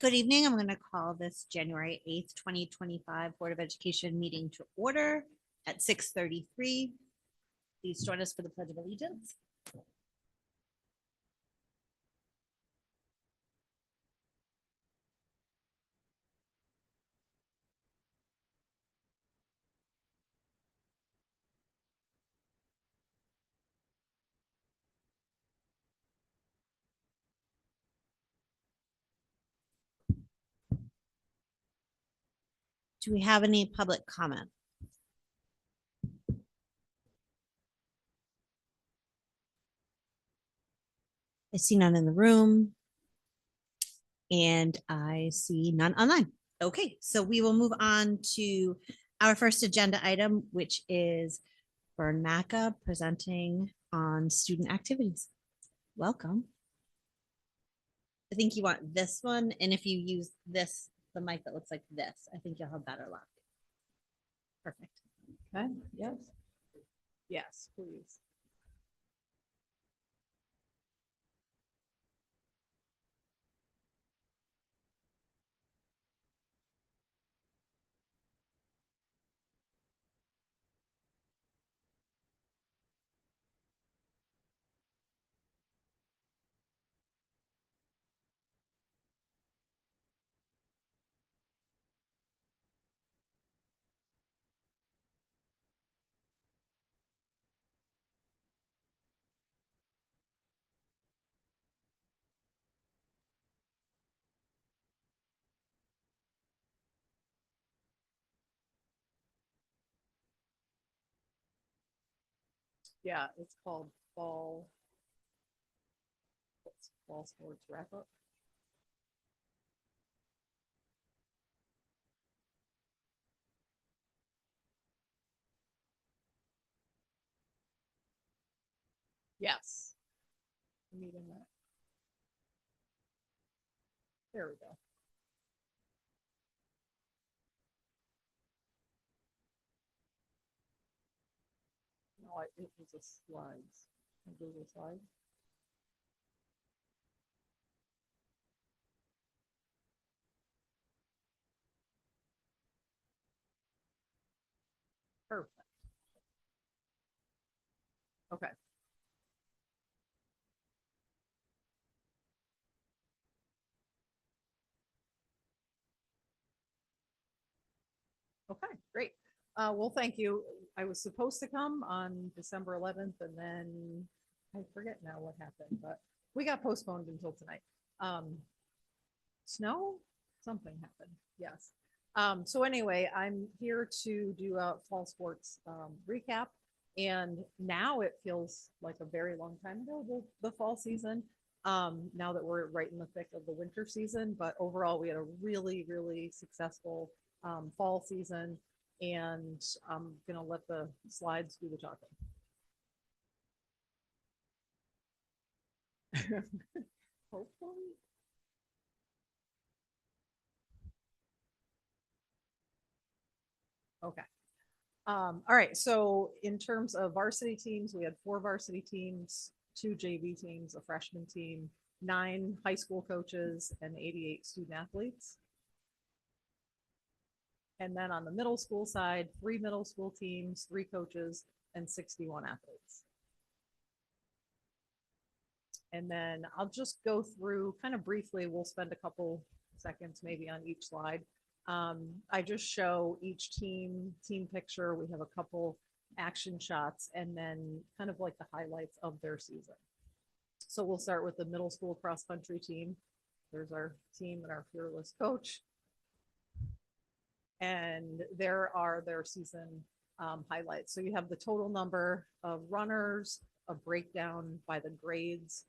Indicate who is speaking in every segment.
Speaker 1: Good evening. I'm going to call this January 8th, 2025 Board of Education meeting to order at 6:33. Please join us for the Pledge of Allegiance. Do we have any public comment? I see none in the room and I see none online. Okay, so we will move on to our first agenda item, which is Bernacca presenting on student activities. Welcome. I think you want this one, and if you use this, the mic that looks like this, I think you'll have better luck. Perfect.
Speaker 2: Okay, yes. Yes, please. Yeah, it's called fall sports wrap up. Yes. Meeting that. There we go. No, it was a slides. A Google slide. Perfect. Okay. Okay, great. Well, thank you. I was supposed to come on December 11th and then I forget now what happened, but we got postponed until tonight. Snow? Something happened. Yes. So anyway, I'm here to do a fall sports recap. And now it feels like a very long time ago, the fall season. Now that we're right in the thick of the winter season, but overall we had a really, really successful fall season. And I'm gonna let the slides do the talking. Hopefully. Okay. All right. So in terms of varsity teams, we had 4 varsity teams, 2 JV teams, a freshman team, 9 high school coaches, and 88 student athletes. And then on the middle school side, 3 middle school teams, 3 coaches, and 61 athletes. And then I'll just go through kind of briefly. We'll spend a couple seconds maybe on each slide. I just show each team picture. We have a couple action shots and then kind of like the highlights of their season. So we'll start with the middle school cross country team. There's our team and our fearless coach. And there are their season highlights. So you have the total number of runners, a breakdown by the grades,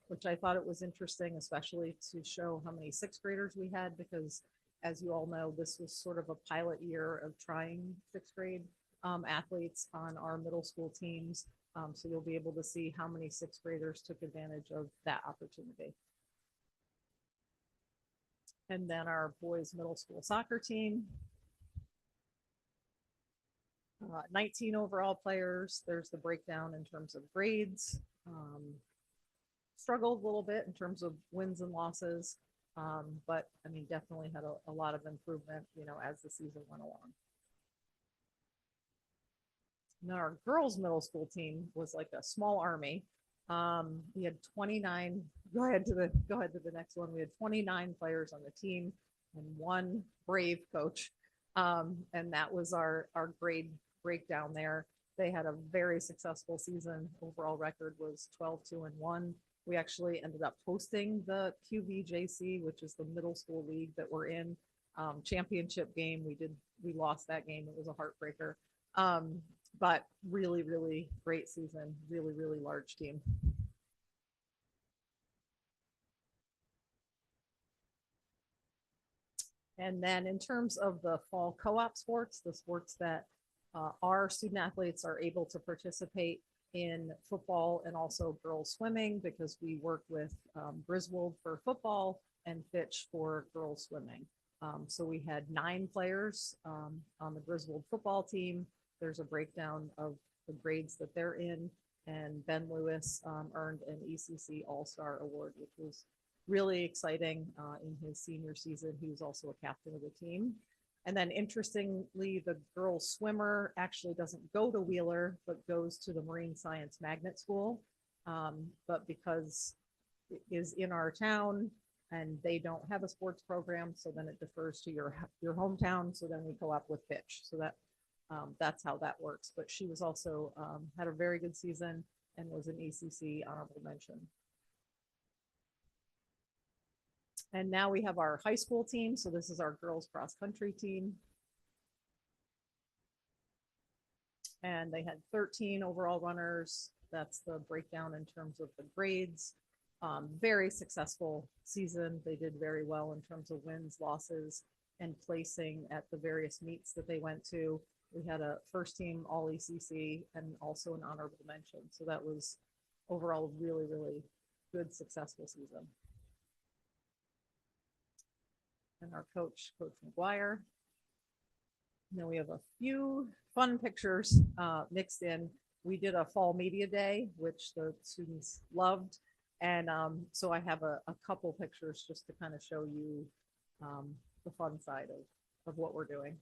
Speaker 2: which I thought it was interesting, especially to show how many 6th graders we had, because as you all know, this was sort of a pilot year of trying 6th grade athletes on our middle school teams. So you'll be able to see how many 6th graders took advantage of that opportunity. And then our boys middle school soccer team. 19 overall players. There's the breakdown in terms of grades. Struggled a little bit in terms of wins and losses. But I mean, definitely had a lot of improvement, as the season went along. And then our girls middle school team was like a small army. We had 29. Go ahead to the next one. We had 29 players on the team and one brave coach. And that was our grade breakdown there. They had a very successful season. Overall record was 12-1. We actually ended up hosting the QVJC, which is the middle school league that we're in. Championship game. We lost that game. It was a heartbreaker. But really, really great season. Really, really large team. And then in terms of the fall co-op sports, the sports that our student athletes are able to participate in football and also girls swimming, because we work with Griswold for football and Fitch for girls swimming. So we had 9 players on the Griswold football team. There's a breakdown of the grades that they're in, and Ben Lewis earned an ECC All-Star Award, which was really exciting in his senior season. He was also a captain of the team. And then interestingly, the girls swimmer actually doesn't go to Wheeler, but goes to the Marine Science Magnet School. But because it is in our town and they don't have a sports program, so then it defers to your hometown. So then we go up with Fitch. So that's how that works. But she was also had a very good season and was an ECC honorable mention. And now we have our high school team. So this is our girls cross country team. And they had 13 overall runners. That's the breakdown in terms of the grades. Very successful season. They did very well in terms of wins, losses, and placing at the various meets that they went to. We had a first team all ECC and also an honorable mention. So that was overall really, really good, successful season. And our coach McGuire. And then we have a few fun pictures mixed in. We did a fall media day, which the students loved. And so I have a couple pictures just to kind of show you the fun side of what we're doing.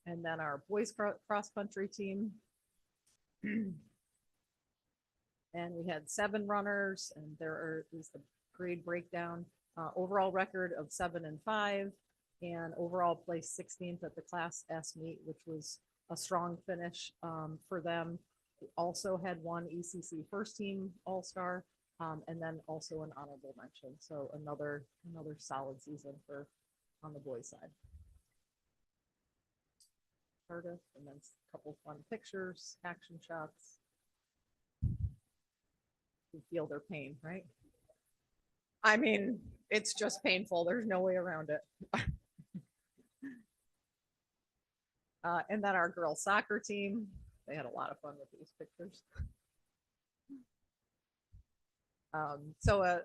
Speaker 2: And then our boys cross country team. And we had 7 runners, and there is the grade breakdown. Overall record of 7 and 5, and overall place 16th at the Class S meet, which was a strong finish for them. We also had 1 ECC first team All-Star, and then also an honorable mention. So another solid season on the boys' side. Cardiff, and then a couple fun pictures, action shots. You feel their pain, right? I mean, it's just painful. There's no way around it. And then our girls soccer team, they had a lot of fun with these pictures. So a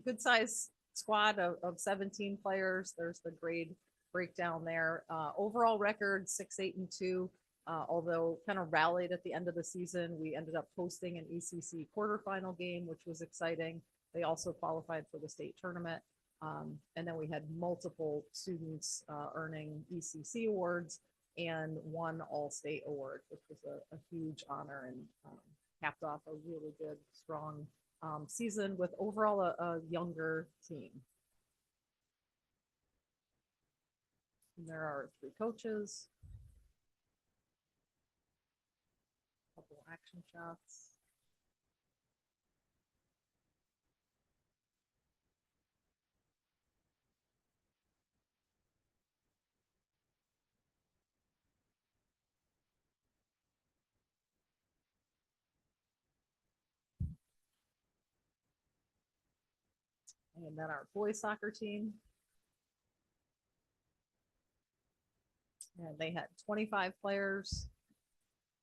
Speaker 2: good size squad of 17 players. There's the grade breakdown there. Overall record 6-8-2. Although kind of rallied at the end of the season, we ended up hosting an ECC quarterfinal game, which was exciting. They also qualified for the state tournament. And then we had multiple students earning ECC awards and 1 all-state award, which was a huge honor, and capped off a really good, strong season with overall a younger team. And there are 3 coaches. Couple action shots. And then our boys soccer team. And they had 25 players.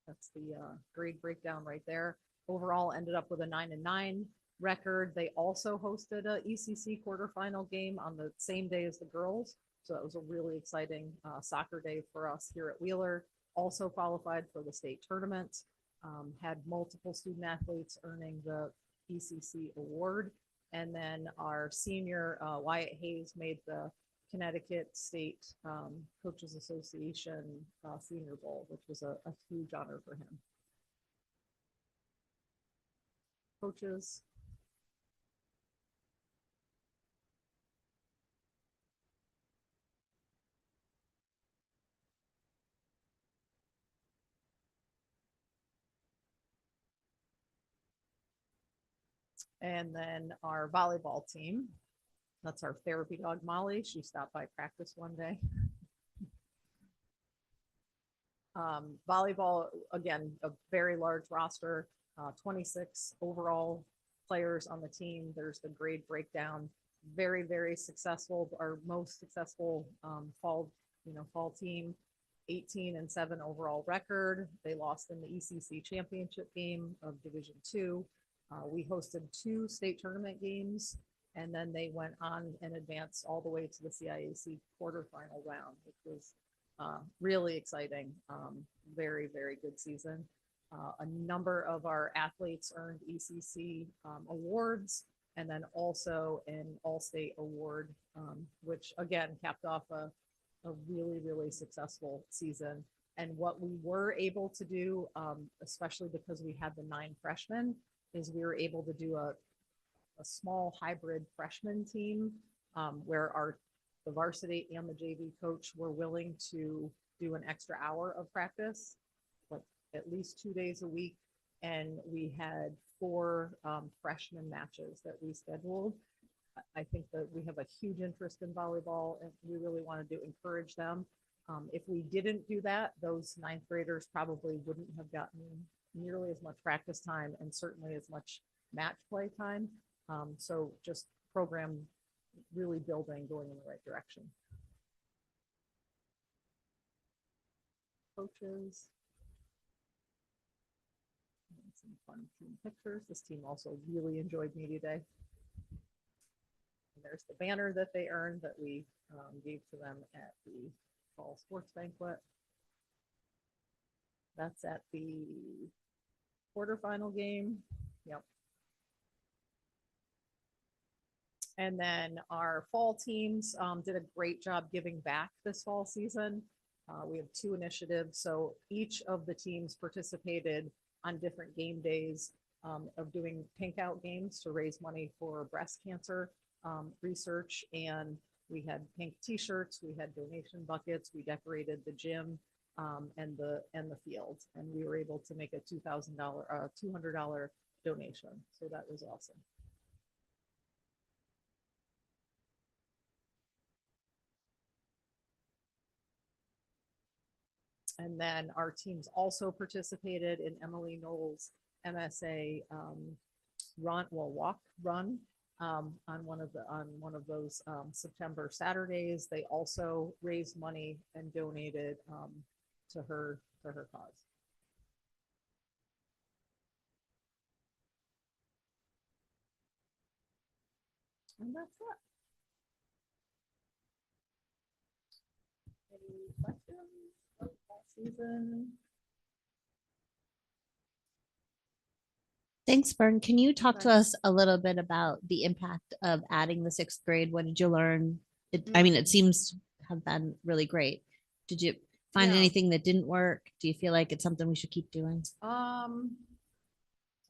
Speaker 2: That's the grade breakdown right there. Overall ended up with a 9-9 record. They also hosted a ECC quarterfinal game on the same day as the girls. So that was a really exciting soccer day for us here at Wheeler. Also qualified for the state tournament. Had multiple student athletes earning the ECC award. And then our senior, Wyatt Hayes, made the Connecticut State Coaches Association Senior Bowl, which was a huge honor for him. Coaches. And then our volleyball team. That's our therapy dog, Molly. She stopped by practice one day. Volleyball, again, a very large roster, 26 overall players on the team. There's the grade breakdown. Very, very successful. Our most successful fall team, 18-7 overall record. They lost in the ECC championship game of Division II. We hosted 2 state tournament games, and then they went on and advanced all the way to the CIAC quarterfinal round, which was really exciting. Very, very good season. A number of our athletes earned ECC awards, and then also an all-state award, which again capped off a really, really successful season. And what we were able to do, especially because we had the 9 freshmen, is we were able to do a small hybrid freshman team where the varsity and the JV coach were willing to do an extra hour of practice, like at least 2 days a week. And we had 4 freshman matches that we scheduled. I think that we have a huge interest in volleyball, and we really wanted to encourage them. If we didn't do that, those 9th graders probably wouldn't have gotten nearly as much practice time and certainly as much match play time. So just program really building, going in the right direction. Coaches. And some fun team pictures. This team also really enjoyed media day. And there's the banner that they earned that we gave to them at the fall sports banquet. That's at the quarterfinal game. Yep. And then our fall teams did a great job giving back this fall season. We have 2 initiatives. So each of the teams participated on different game days of doing pink out games to raise money for breast cancer research. And we had pink t-shirts, we had donation buckets, we decorated the gym and the field. And we were able to make a $200 donation. So that was awesome. And then our teams also participated in Emily Knowles' MSA walk run on one of those September Saturdays. They also raised money and donated to her cause. And that's it. Any questions about fall season?
Speaker 1: Thanks, Vern. Can you talk to
Speaker 2: Okay.
Speaker 1: us a little bit about the impact of adding the 6th grade? What did you learn? I mean, it seems to have been really great. Did you find
Speaker 2: Yeah.
Speaker 1: anything that didn't work? Do you feel like it's something we should keep doing?
Speaker 2: I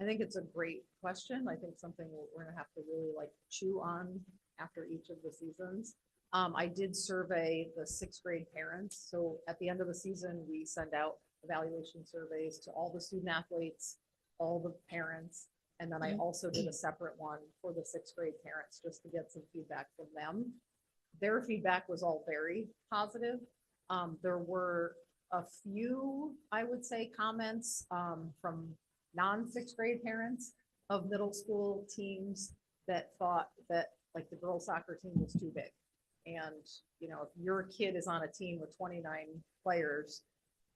Speaker 2: think it's a great question. I think something we're gonna have to really like chew on after each of the seasons. I did survey the 6th grade parents. So at the end of the season, we send out evaluation surveys to all the student athletes, all the parents. And then I also did a separate one for the 6th grade parents just to get some feedback from them. Their feedback was all very positive. There were a few, I would say, comments from non-6th grade parents of middle school teams that thought that like the girls soccer team was too big. And, you know, if your kid is on a team with 29 players,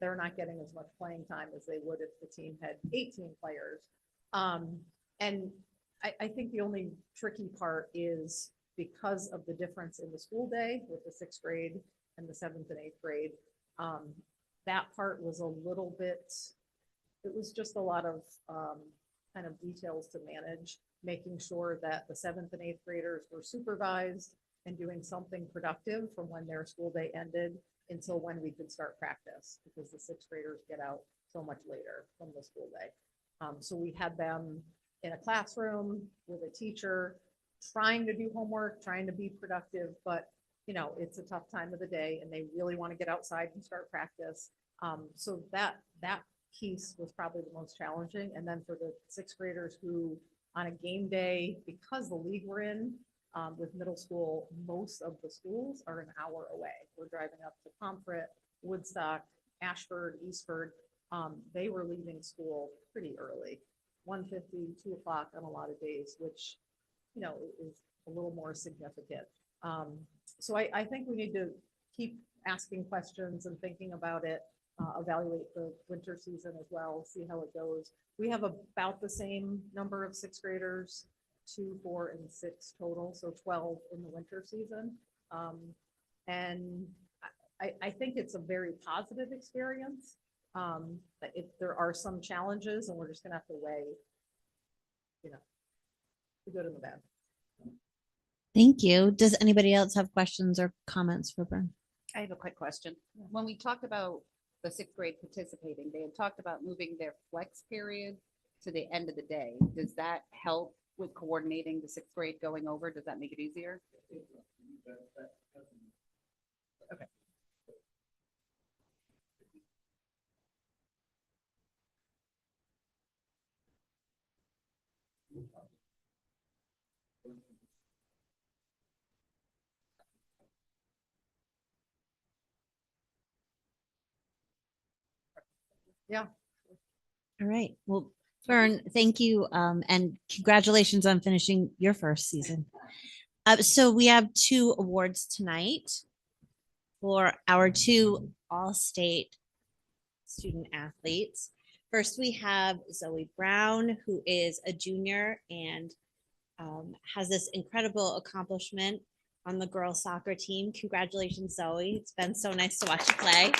Speaker 2: they're not getting as much playing time as they would if the team had 18 players. And I think the only tricky part is because of the difference in the school day with the sixth grade and the seventh and eighth grade. That part was a little bit, it was just a lot of kind of details to manage, making sure that the seventh and eighth graders were supervised and doing something productive from when their school day ended until when we could start practice, because the sixth graders get out so much later from the school day. So we had them in a classroom with a teacher trying to do homework, trying to be productive, but you know, it's a tough time of the day and they really want to get outside and start practice. So that piece was probably the most challenging. And then for the sixth graders who on a game day, because the league we're in with middle school, most of the schools are an hour away. We're driving up to Pomfret, Woodstock, Ashford, Eastford. They were leaving school pretty early, 1:50, 2 o'clock on a lot of days, which, you know, is a little more significant. So I think we need to keep asking questions and thinking about it, evaluate the winter season as well, see how it goes. We have about the same number of sixth graders, 2, 4, and 6 total, so 12 in the winter season. And I think it's a very positive experience. There are some challenges and we're just gonna have to weigh, you know, the good and the bad.
Speaker 1: Thank you. Does anybody else have questions or comments for Bern?
Speaker 3: I have a quick question. When we talked about the sixth grade participating, they had talked about moving their flex period to the end of the day. Does that help with coordinating the sixth grade going over? Does that make it easier? Okay.
Speaker 2: Yeah.
Speaker 1: All right. Well, Bern, thank you. And congratulations on finishing your first season. So we have 2 awards tonight for our 2 all-state student athletes. First, we have Zoe Brown, who is a junior and has this incredible accomplishment on the girls soccer team. Congratulations, Zoe. It's been so nice to watch you play.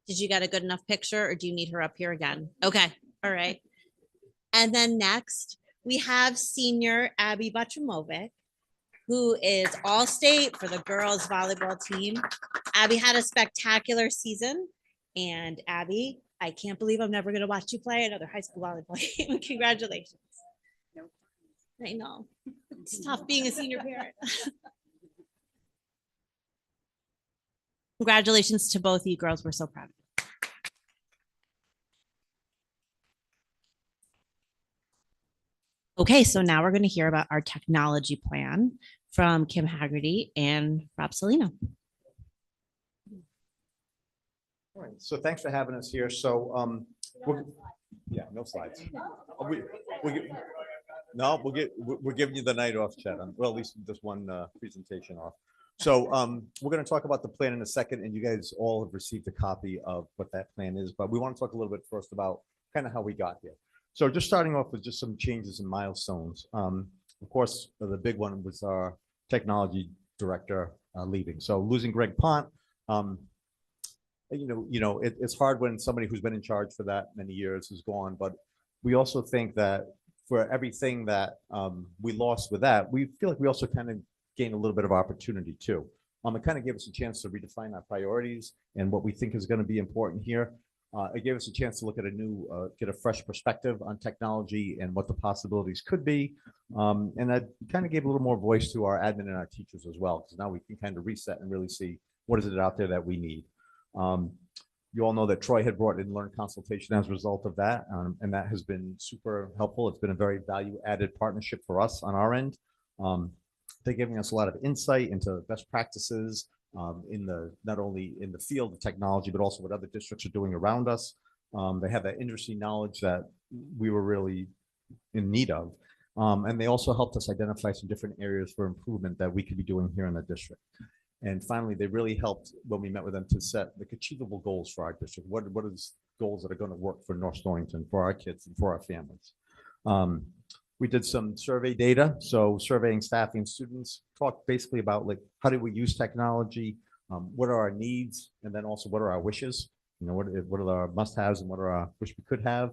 Speaker 1: Did you get a good enough picture or do you need her up here again? Okay. All right. And then next we have senior Abby Butchamovic, who is all state for the girls volleyball team. Abby had a spectacular season. And Abby, I can't believe I'm never going to watch you play another high school volleyball game. Congratulations.
Speaker 3: Nope.
Speaker 1: I know. It's tough being a senior parent. Congratulations to both of you girls. We're so proud of you. Okay, so now we're going to hear about our technology plan from Kim Haggerty and Rob Salino.
Speaker 4: All right, so thanks for having us here. So, yeah, no slides. We're giving you the night off, Chad. Well, at least this one presentation off. So we're going to talk about the plan in a second, and you guys all have received a copy of what that plan is, but we want to talk a little bit first about kind of how we got here. So just starting off with just some changes and milestones. Of course, the big one was our technology director leaving. So losing Greg Pont, it's hard when somebody who's been in charge for that many years is gone, but we also think that for everything that we lost with that, we feel like we also kind of gained a little bit of opportunity too. It kind of gave us a chance to redefine our priorities and what we think is going to be important here. It gave us a chance to look at get a fresh perspective on technology and what the possibilities could be. And that kind of gave a little more voice to our admin and our teachers as well, because now we can kind of reset and really see what is it out there that we need. You all know that Troy had brought in Learn Consultation as a result of that, and that has been super helpful. It's been a very value-added partnership for us on our end. They're giving us a lot of insight into best practices not only in the field of technology, but also what other districts are doing around us. They have that industry knowledge that we were really in need of. And they also helped us identify some different areas for improvement that we could be doing here in the district. And finally, they really helped when we met with them to set the achievable goals for our district. What is goals that are going to work for North Stonington, for our kids and for our families. We did some survey data, so surveying staff and students, talked basically about like, how do we use technology? What are our needs? And then also what are our wishes? You know, what are our must-haves and what are our wish we could have?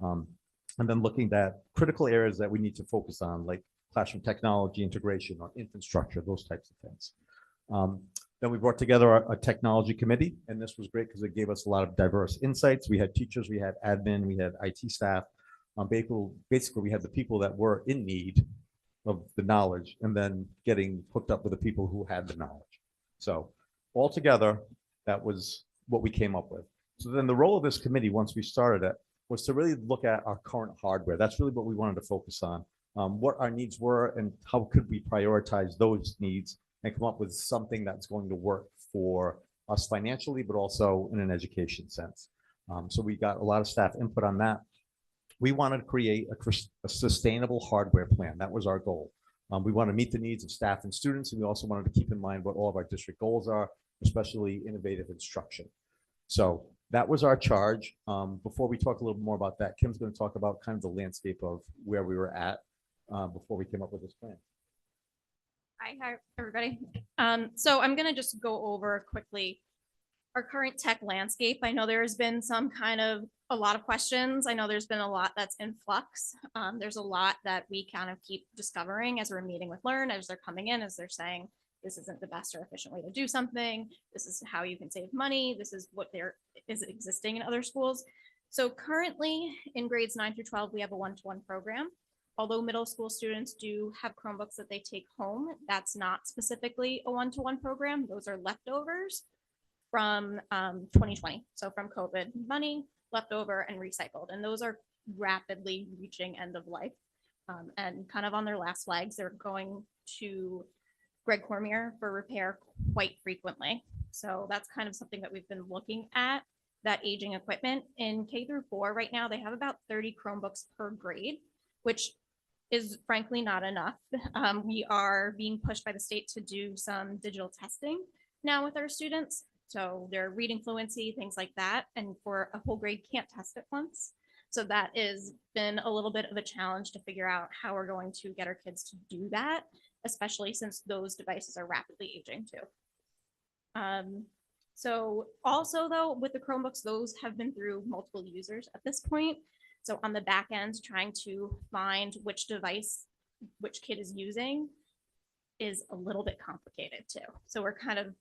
Speaker 4: And then looking at critical areas that we need to focus on, like classroom technology integration or infrastructure, those types of things. Then we brought together a technology committee, and this was great because it gave us a lot of diverse insights. We had teachers, we had admin, we had IT staff. Basically, we had the people that were in need of the knowledge and then getting hooked up with the people who had the knowledge. So altogether, that was what we came up with. So then the role of this committee, once we started it, was to really look at our current hardware. That's really what we wanted to focus on, what our needs were and how could we prioritize those needs and come up with something that's going to work for us financially, but also in an education sense. So we got a lot of staff input on that. We wanted to create a sustainable hardware plan. That was our goal. We want to meet the needs of staff and students, and we also wanted to keep in mind what all of our district goals are, especially innovative instruction. So that was our charge. Before we talk a little more about that, Kim's going to talk about kind of the landscape of where we were at before we came up with this plan.
Speaker 5: Hi, everybody. So I'm going to just go over quickly our current tech landscape. I know there's been a lot of questions. I know there's been a lot that's in flux. There's a lot that we kind of keep discovering as we're meeting with Learn, as they're coming in, as they're saying, this isn't the best or efficient way to do something. This is how you can save money. This is what is existing in other schools. So currently in grades 9 through 12, we have a one-to-one program. Although middle school students do have Chromebooks that they take home, that's not specifically a one-to-one program. Those are leftovers from 2020. So from COVID money, leftover and recycled. And those are rapidly reaching end of life. And kind of on their last legs, they're going to Greg Cormier for repair quite frequently. So that's kind of something that we've been looking at, that aging equipment. In K through 4 right now, they have about 30 Chromebooks per grade, which is frankly not enough. We are being pushed by the state to do some digital testing now with our students. So their reading fluency, things like that. And for a whole grade can't test at once. So that has been a little bit of a challenge to figure out how we're going to get our kids to do that, especially since those devices are rapidly aging too. So also though, with the Chromebooks, those have been through multiple users at this point. So on the back end, trying to find which device, which kid is using is a little bit complicated too. So we're kind of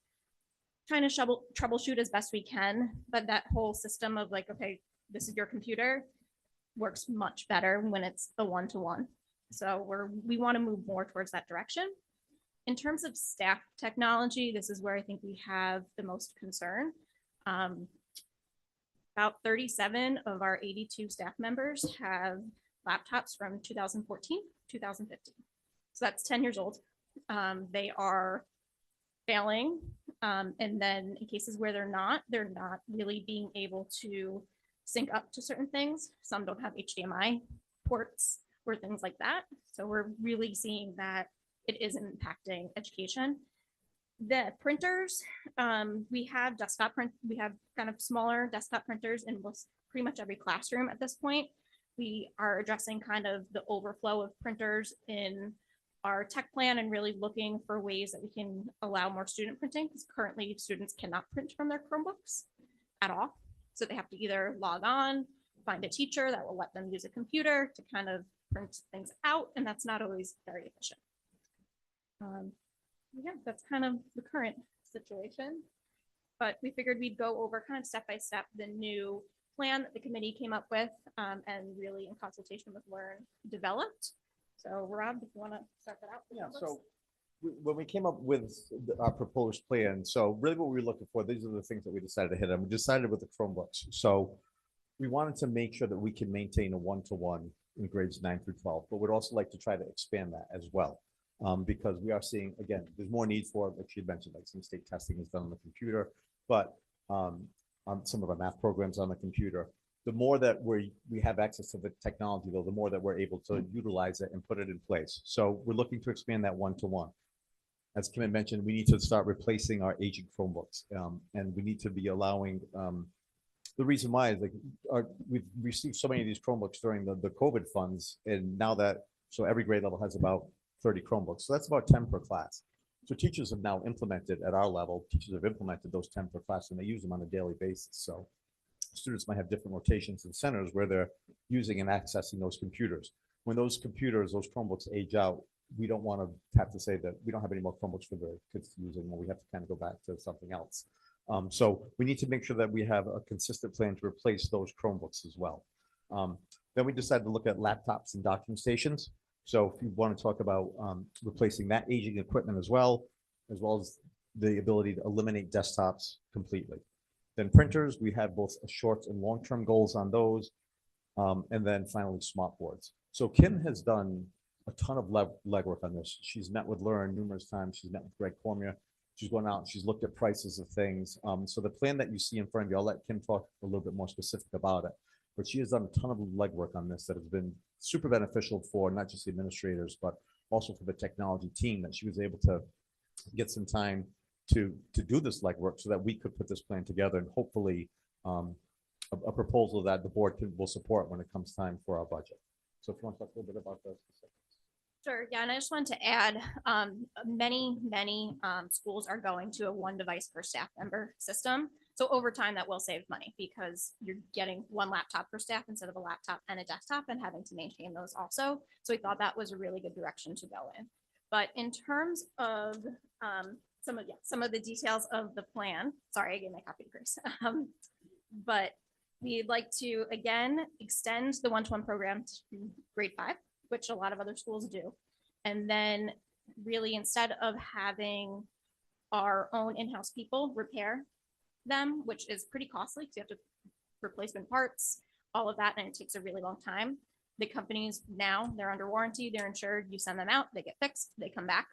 Speaker 5: trying to troubleshoot as best we can, but that whole system of like, okay, this is your computer works much better when it's a one-to-one. So we want to move more towards that direction. In terms of staff technology, this is where I think we have the most concern. About 37 of our 82 staff members have laptops from 2014, 2015. So that's 10 years old. They are failing. And then in cases where they're not really being able to sync up to certain things. Some don't have HDMI ports or things like that. So we're really seeing that it is impacting education. The printers, we have kind of smaller desktop printers in pretty much every classroom at this point. We are addressing kind of the overflow of printers in our tech plan and really looking for ways that we can allow more student printing, because currently students cannot print from their Chromebooks at all. So they have to either log on, find a teacher that will let them use a computer to kind of print things out, and that's not always very efficient. Yeah, that's kind of the current situation. But we figured we'd go over kind of step by step the new plan that the committee came up with and really in consultation with Learn developed. So Rob, if you want to start that out.
Speaker 4: Yeah, so when we came up with our proposed plan, so really what we were looking for, these are the things that we decided to hit on. We decided with the Chromebooks. So we wanted to make sure that we can maintain a one-to-one in grades 9 through 12, but we'd also like to try to expand that as well. Because we are seeing, again, there's more need for, like she mentioned, like some state testing is done on the computer, but on some of our math programs on the computer, the more that we have access to the technology, though, the more that we're able to utilize it and put it in place. So we're looking to expand that one-to-one. As Kim had mentioned, we need to start replacing our aging Chromebooks, and we need to be allowing the reason why is like, we've received so many of these Chromebooks during the COVID funds, and now that, so every grade level has about 30 Chromebooks, so that's about 10 per class. So teachers have now implemented at our level, teachers have implemented those 10 per class, and they use them on a daily basis. So students might have different rotations and centers where they're using and accessing those computers. When those computers, those Chromebooks age out, we don't want to have to say that we don't have any more Chromebooks for the kids to use anymore. We have to kind of go back to something else. So we need to make sure that we have a consistent plan to replace those Chromebooks as well. Then we decided to look at laptops and docking stations. So if you want to talk about replacing that aging equipment as well as the ability to eliminate desktops completely. Then printers, we have both a short and long-term goals on those. And then finally, smart boards. So Kim has done a ton of legwork on this. She's met with Lauren numerous times. She's met with Greg Cormier. She's gone out and she's looked at prices of things. So the plan that you see in front of you, I'll let Kim talk a little bit more specific about it. But she has done a ton of legwork on this that has been super beneficial for not just the administrators, but also for the technology team, that she was able to get some time to do this legwork so that we could put this plan together, and hopefully a proposal that the board will support when it comes time for our budget. So if you want to talk a little bit about the specifics.
Speaker 5: Sure, yeah, and I just wanted to add, many schools are going to a one device per staff member system. So over time, that will save money because you're getting one laptop per staff instead of a laptop and a desktop and having to maintain those also. So we thought that was a really good direction to go in. But in terms of some of the details of the plan, sorry, I gave my copy to Chris. But we'd like to, again, extend the one-to-one program to grade 5, which a lot of other schools do. And then really, instead of having our own in-house people repair them, which is pretty costly because you have to replacement parts, all of that, and it takes a really long time. The companies now, they're under warranty, they're insured, you send them out, they get fixed, they come back.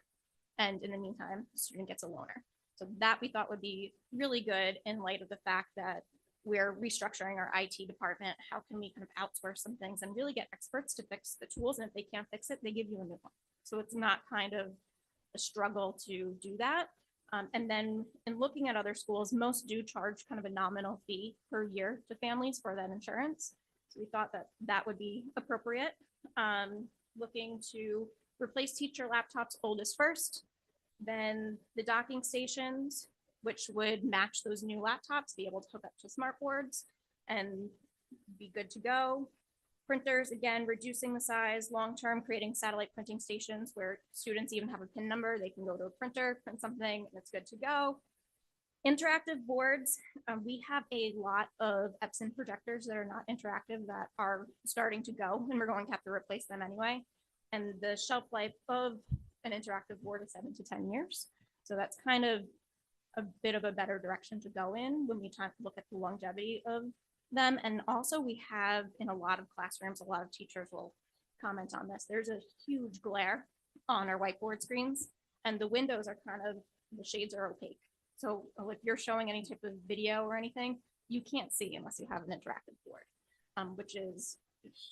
Speaker 5: And in the meantime, the student gets a loaner. So that we thought would be really good in light of the fact that we're restructuring our IT department. How can we kind of outsource some things and really get experts to fix the tools? And if they can't fix it, they give you a new one. So it's not kind of a struggle to do that. And then in looking at other schools, most do charge kind of a nominal fee per year to families for that insurance. So we thought that that would be appropriate. Looking to replace teacher laptops oldest first, then the docking stations, which would match those new laptops, be able to hook up to smart boards and be good to go. Printers, again, reducing the size, long-term, creating satellite printing stations where students even have a PIN number, they can go to a printer, print something, and it's good to go. Interactive boards, we have a lot of Epson projectors that are not interactive that are starting to go, and we're going to have to replace them anyway. And the shelf life of an interactive board is 7 to 10 years. So that's kind of a bit of a better direction to go in when we look at the longevity of them. And also we have in a lot of classrooms, a lot of teachers will comment on this. There's a huge glare on our whiteboard screens and the windows are kind of, the shades are opaque. So if you're showing any type of video or anything, you can't see unless you have an interactive board, which is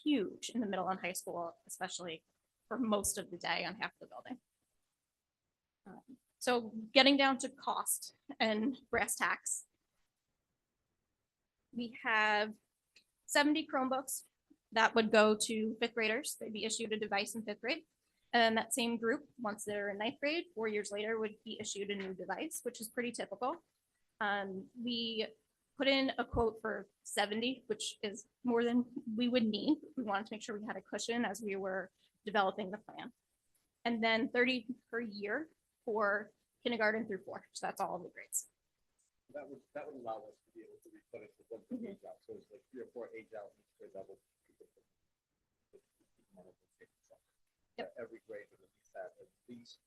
Speaker 5: huge in the middle and high school, especially for most of the day on half the building. So getting down to cost and brass tacks, we have 70 Chromebooks that would go to 5th graders. They'd be issued a device in 5th grade. And that same group, once they're in 9th grade, 4 years later, would be issued a new device, which is pretty typical. We put in a quote for 70, which is more than we would need. We wanted to make sure we had a cushion as we were developing the plan. And then 30 per year for kindergarten through 4. So that's all of the grades.
Speaker 4: That would allow us to be able to replenish the one age out. So it's like 3 or 4 age out each grade level. Yep. Every grade would at least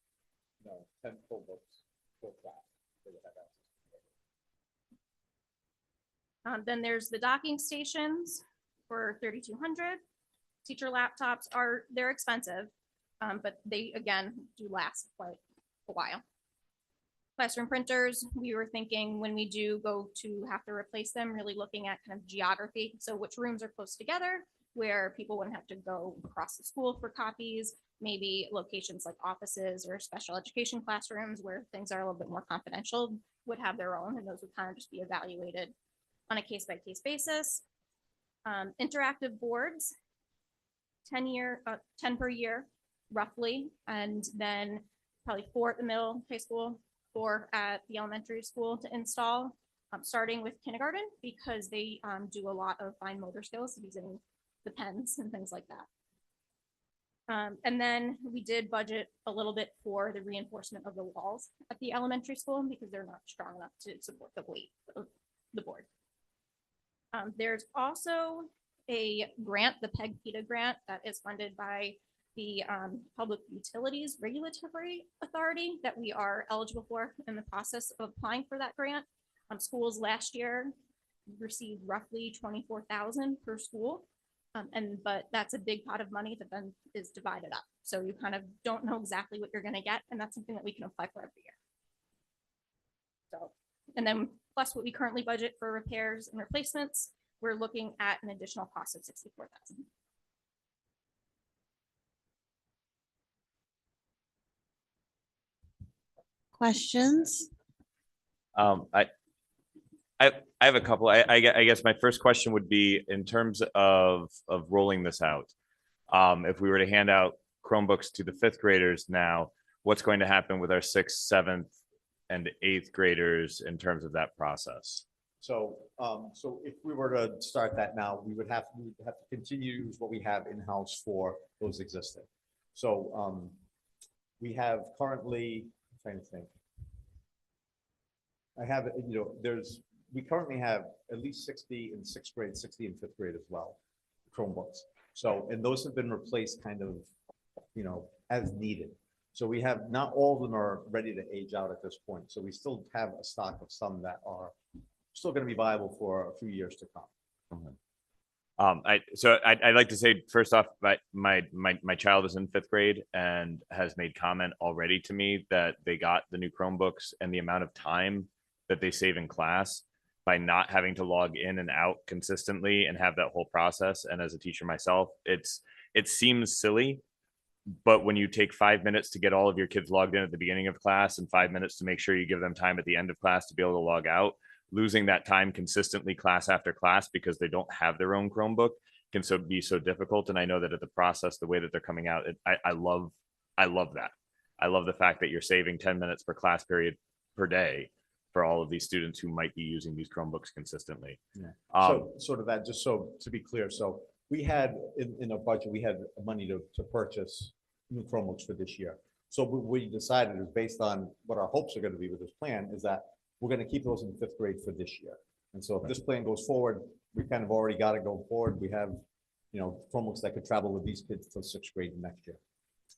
Speaker 4: 10 full books per class. They would have access.
Speaker 5: Then there's the docking stations for 3,200. Teacher laptops they're expensive, but they again do last quite a while. Classroom printers, we were thinking when we do go to have to replace them, really looking at kind of geography. So which rooms are close together where people wouldn't have to go across the school for copies, maybe locations like offices or special education classrooms where things are a little bit more confidential would have their own, and those would kind of just be evaluated on a case-by-case basis. Interactive boards, 10 per year, roughly, and then probably 4 at the middle high school, 4 at the elementary school to install, starting with kindergarten, because they do a lot of fine motor skills using the pens and things like that. And then we did budget a little bit for the reinforcement of the walls at the elementary school because they're not strong enough to support the weight of the board. There's also a grant, the PEG-PETA grant, that is funded by the Public Utilities Regulatory Authority that we are eligible for in the process of applying for that grant. Schools last year received roughly $24,000 per school. But that's a big pot of money that then is divided up. So you kind of don't know exactly what you're going to get. And that's something that we can apply for every year. So, and then plus what we currently budget for repairs and replacements, we're looking at an additional cost of $64,000.
Speaker 1: Questions?
Speaker 6: I have a couple. I guess my first question would be in terms of rolling this out. If we were to hand out Chromebooks to the 5th graders now, what's going to happen with our 6th, 7th, and 8th graders in terms of that process?
Speaker 4: So, so if we were to start that now, we would have to continue to use what we have in-house for those existing. So, we have currently, I'm trying to think. I have, we currently have at least 60 in 6th grade, 60 in 5th grade as well, Chromebooks. So, and those have been replaced kind of, as needed. So we have, not all of them are ready to age out at this point. So we still have a stock of some that are still going to be viable for a few years to come.
Speaker 6: I'd like to say first off, my child is in 5th grade and has made comment already to me that they got the new Chromebooks and the amount of time that they save in class by not having to log in and out consistently and have that whole process. And as a teacher myself, it seems silly, but when you take 5 minutes to get all of your kids logged in at the beginning of class and 5 minutes to make sure you give them time at the end of class to be able to log out, losing that time consistently class after class because they don't have their own Chromebook can be so difficult. And I know that at the process, the way that they're coming out, I love that. I love the fact that you're saving 10 minutes per class period per day for all of these students who might be using these Chromebooks consistently.
Speaker 4: Yeah. So sort of that, just so to be clear, so we had in our budget, we had money to purchase new Chromebooks for this year. So what we decided is based on what our hopes are going to be with this plan is that we're going to keep those in 5th grade for this year. And so if this plan goes forward, we kind of already got to go forward. We have, Chromebooks that could travel with these kids till 6th grade next year.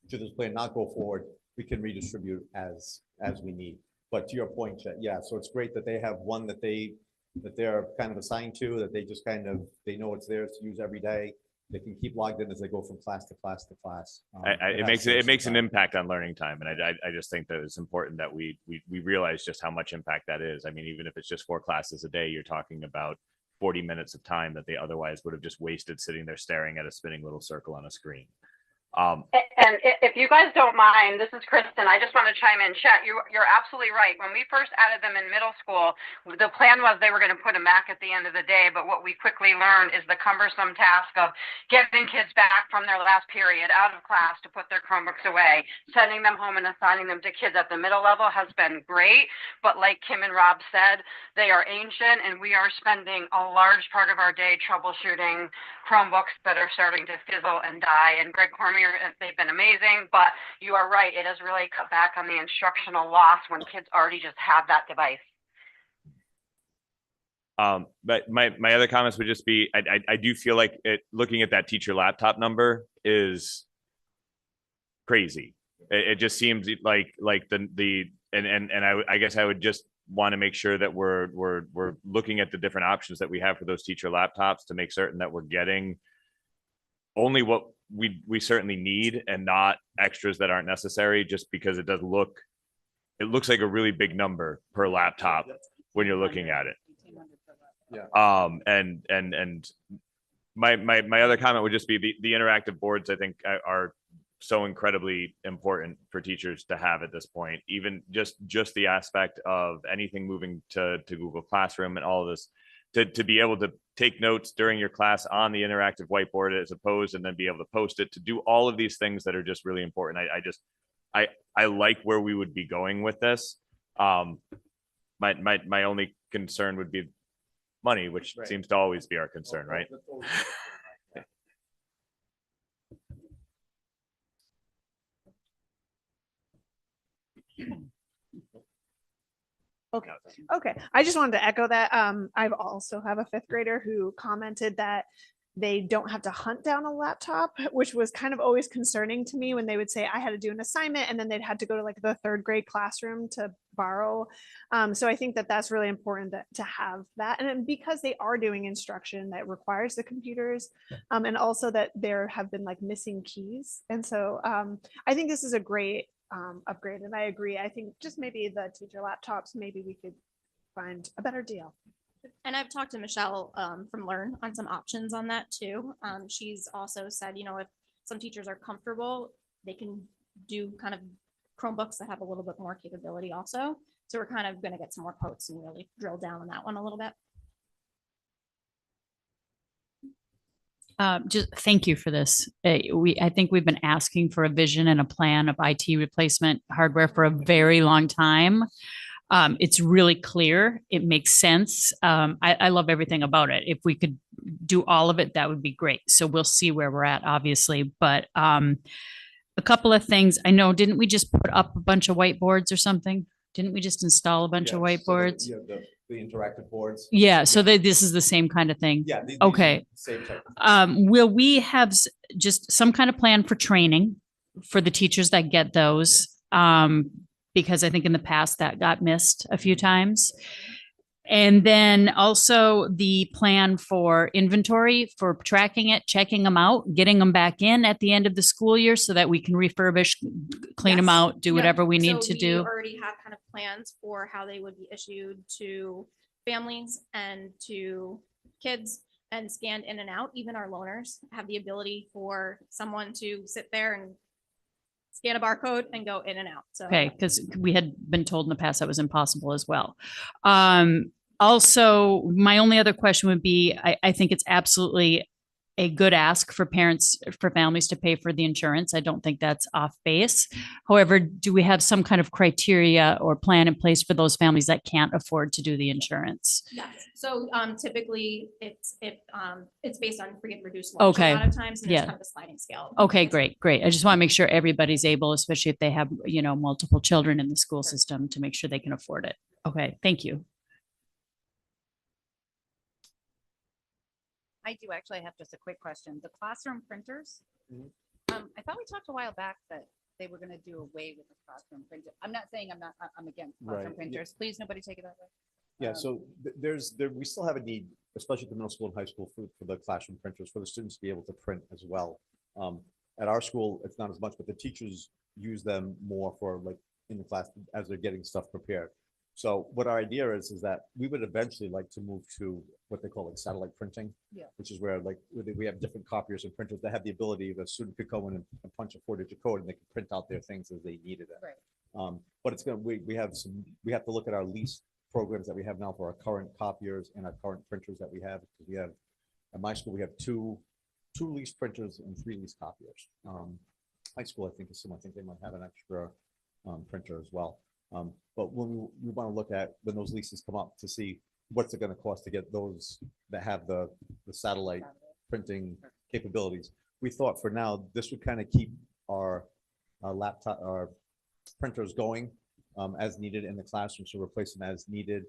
Speaker 4: Should this plan not go forward, we can redistribute as we need. But to your point, Chet, yeah, so it's great that they have one that they're kind of assigned to, that they just they know it's theirs to use every day. They can keep logged in as they go from class to class to class.
Speaker 6: It makes an impact on learning time, and I just think that it's important that we realize just how much impact that is. I mean, even if it's just 4 classes a day, you're talking about 40 minutes of time that they otherwise would have just wasted sitting there staring at a spinning little circle on a screen.
Speaker 7: And if you guys don't mind, this is Kristen. I just want to chime in. Chet, you're absolutely right. When we first added them in middle school, the plan was they were going to put a Mac at the end of the day. But what we quickly learned is the cumbersome task of getting kids back from their last period out of class to put their Chromebooks away. Sending them home and assigning them to kids at the middle level has been great. But like Kim and Rob said, they are ancient, and we are spending a large part of our day troubleshooting Chromebooks that are starting to fizzle and die. And Greg Cormier, they've been amazing, but you are right. It has really cut back on the instructional loss when kids already just have that device.
Speaker 6: But my other comments would just be, I do feel like looking at that teacher laptop number is crazy. It just seems like I guess I would just want to make sure that we're looking at the different options that we have for those teacher laptops to make certain that we're getting only what we certainly need and not extras that aren't necessary, just because it looks like a really big number per laptop when you're looking at it.
Speaker 4: Yeah.
Speaker 6: And my other comment would just be the interactive boards, I think, are so incredibly important for teachers to have at this point. Even just the aspect of anything moving to Google Classroom and all of this, to be able to take notes during your class on the interactive whiteboard as opposed, and then be able to post it, to do all of these things that are just really important. I like where we would be going with this. My only concern would be money, which
Speaker 4: Right.
Speaker 6: seems to always be our concern, right?
Speaker 8: Okay. Okay. I just wanted to echo that. I've also have a fifth grader who commented that they don't have to hunt down a laptop, which was kind of always concerning to me when they would say I had to do an assignment and then they'd had to go to like the third grade classroom to borrow. So I think that that's really important to have that. And then because they are doing instruction that requires the computers, and also that there have been like missing keys. And so I think this is a great upgrade. And I agree. I think just maybe the teacher laptops, maybe we could find a better deal.
Speaker 5: And I've talked to Michelle from Learn on some options on that too. She's also said, you know, if some teachers are comfortable, they can do kind of Chromebooks that have a little bit more capability also. So we're kind of going to get some more quotes and really drill down on that one a little bit.
Speaker 9: Just thank you for this. I think we've been asking for a vision and a plan of IT replacement hardware for a very long time. It's really clear. It makes sense. I love everything about it. If we could do all of it, that would be great. So we'll see where we're at, obviously. But a couple of things. I know, didn't we just put up a bunch of whiteboards or something? Didn't we just install a bunch of whiteboards?
Speaker 4: The interactive boards.
Speaker 9: Yeah. So this is the same kind of thing.
Speaker 4: Yeah. these
Speaker 9: Okay.
Speaker 4: are the Same type.
Speaker 9: Will we have just some kind of plan for training for the teachers that get those? Because I think in the past that got missed a few times. And then also the plan for inventory, for tracking it, checking them out, getting them back in at the end of the school year so that we can refurbish, clean them
Speaker 5: Yes.
Speaker 9: out, do
Speaker 5: Yep.
Speaker 9: whatever we need
Speaker 5: So
Speaker 9: to do.
Speaker 5: already have kind of plans for how they would be issued to families and to kids and scanned in and out. Even our loaners have the ability for someone to sit there and scan a barcode and go in and out. So
Speaker 9: Okay, because we had been told in the past that was impossible as well. Also, my only other question would be, I think it's absolutely a good ask for parents, for families to pay for the insurance. I don't think that's off base. However, do we have some kind of criteria or plan in place for those families that can't afford to do the insurance?
Speaker 5: yes. So typically it's based on free and reduced lunch
Speaker 9: Okay.
Speaker 5: a lot of times, and
Speaker 9: Yeah.
Speaker 5: there's kind of a sliding scale.
Speaker 9: Okay, great, great. I just want to make sure everybody's able, especially if they have, you know, multiple children in the school
Speaker 5: Sure.
Speaker 9: system, to make sure they can afford it. Okay, thank you.
Speaker 3: I do actually have just a quick question. The classroom printers.
Speaker 4: Mhm.
Speaker 3: I thought we talked a while back that they were gonna do away with the classroom printer. I'm not saying I'm against classroom
Speaker 4: Right, yeah.
Speaker 3: printers. Please, nobody take it that way.
Speaker 4: Yeah, so we still have a need, especially at the middle school and high school, for the classroom printers, for the students to be able to print as well. At our school, it's not as much, but the teachers use them more for like in the class as they're getting stuff prepared. So what our idea is that we would eventually like to move to what they call like satellite printing.
Speaker 3: Yeah.
Speaker 4: Which is where like we have different copiers and printers that have the ability, the student could go in and punch a 4-digit code and they can print out their things as they needed it.
Speaker 3: Right.
Speaker 4: But it's gonna, we have to look at our lease programs that we have now for our current copiers and our current printers that we have. We have, at my school, we have two lease printers and 3 lease copiers. High school, I think is similar. I think they might have an extra printer as well. But when we want to look at when those leases come up to see what's it going to cost to get those that have the satellite printing capabilities. We thought for now, this would kind of keep our laptop, printers going as needed in the classroom. So replace them as needed.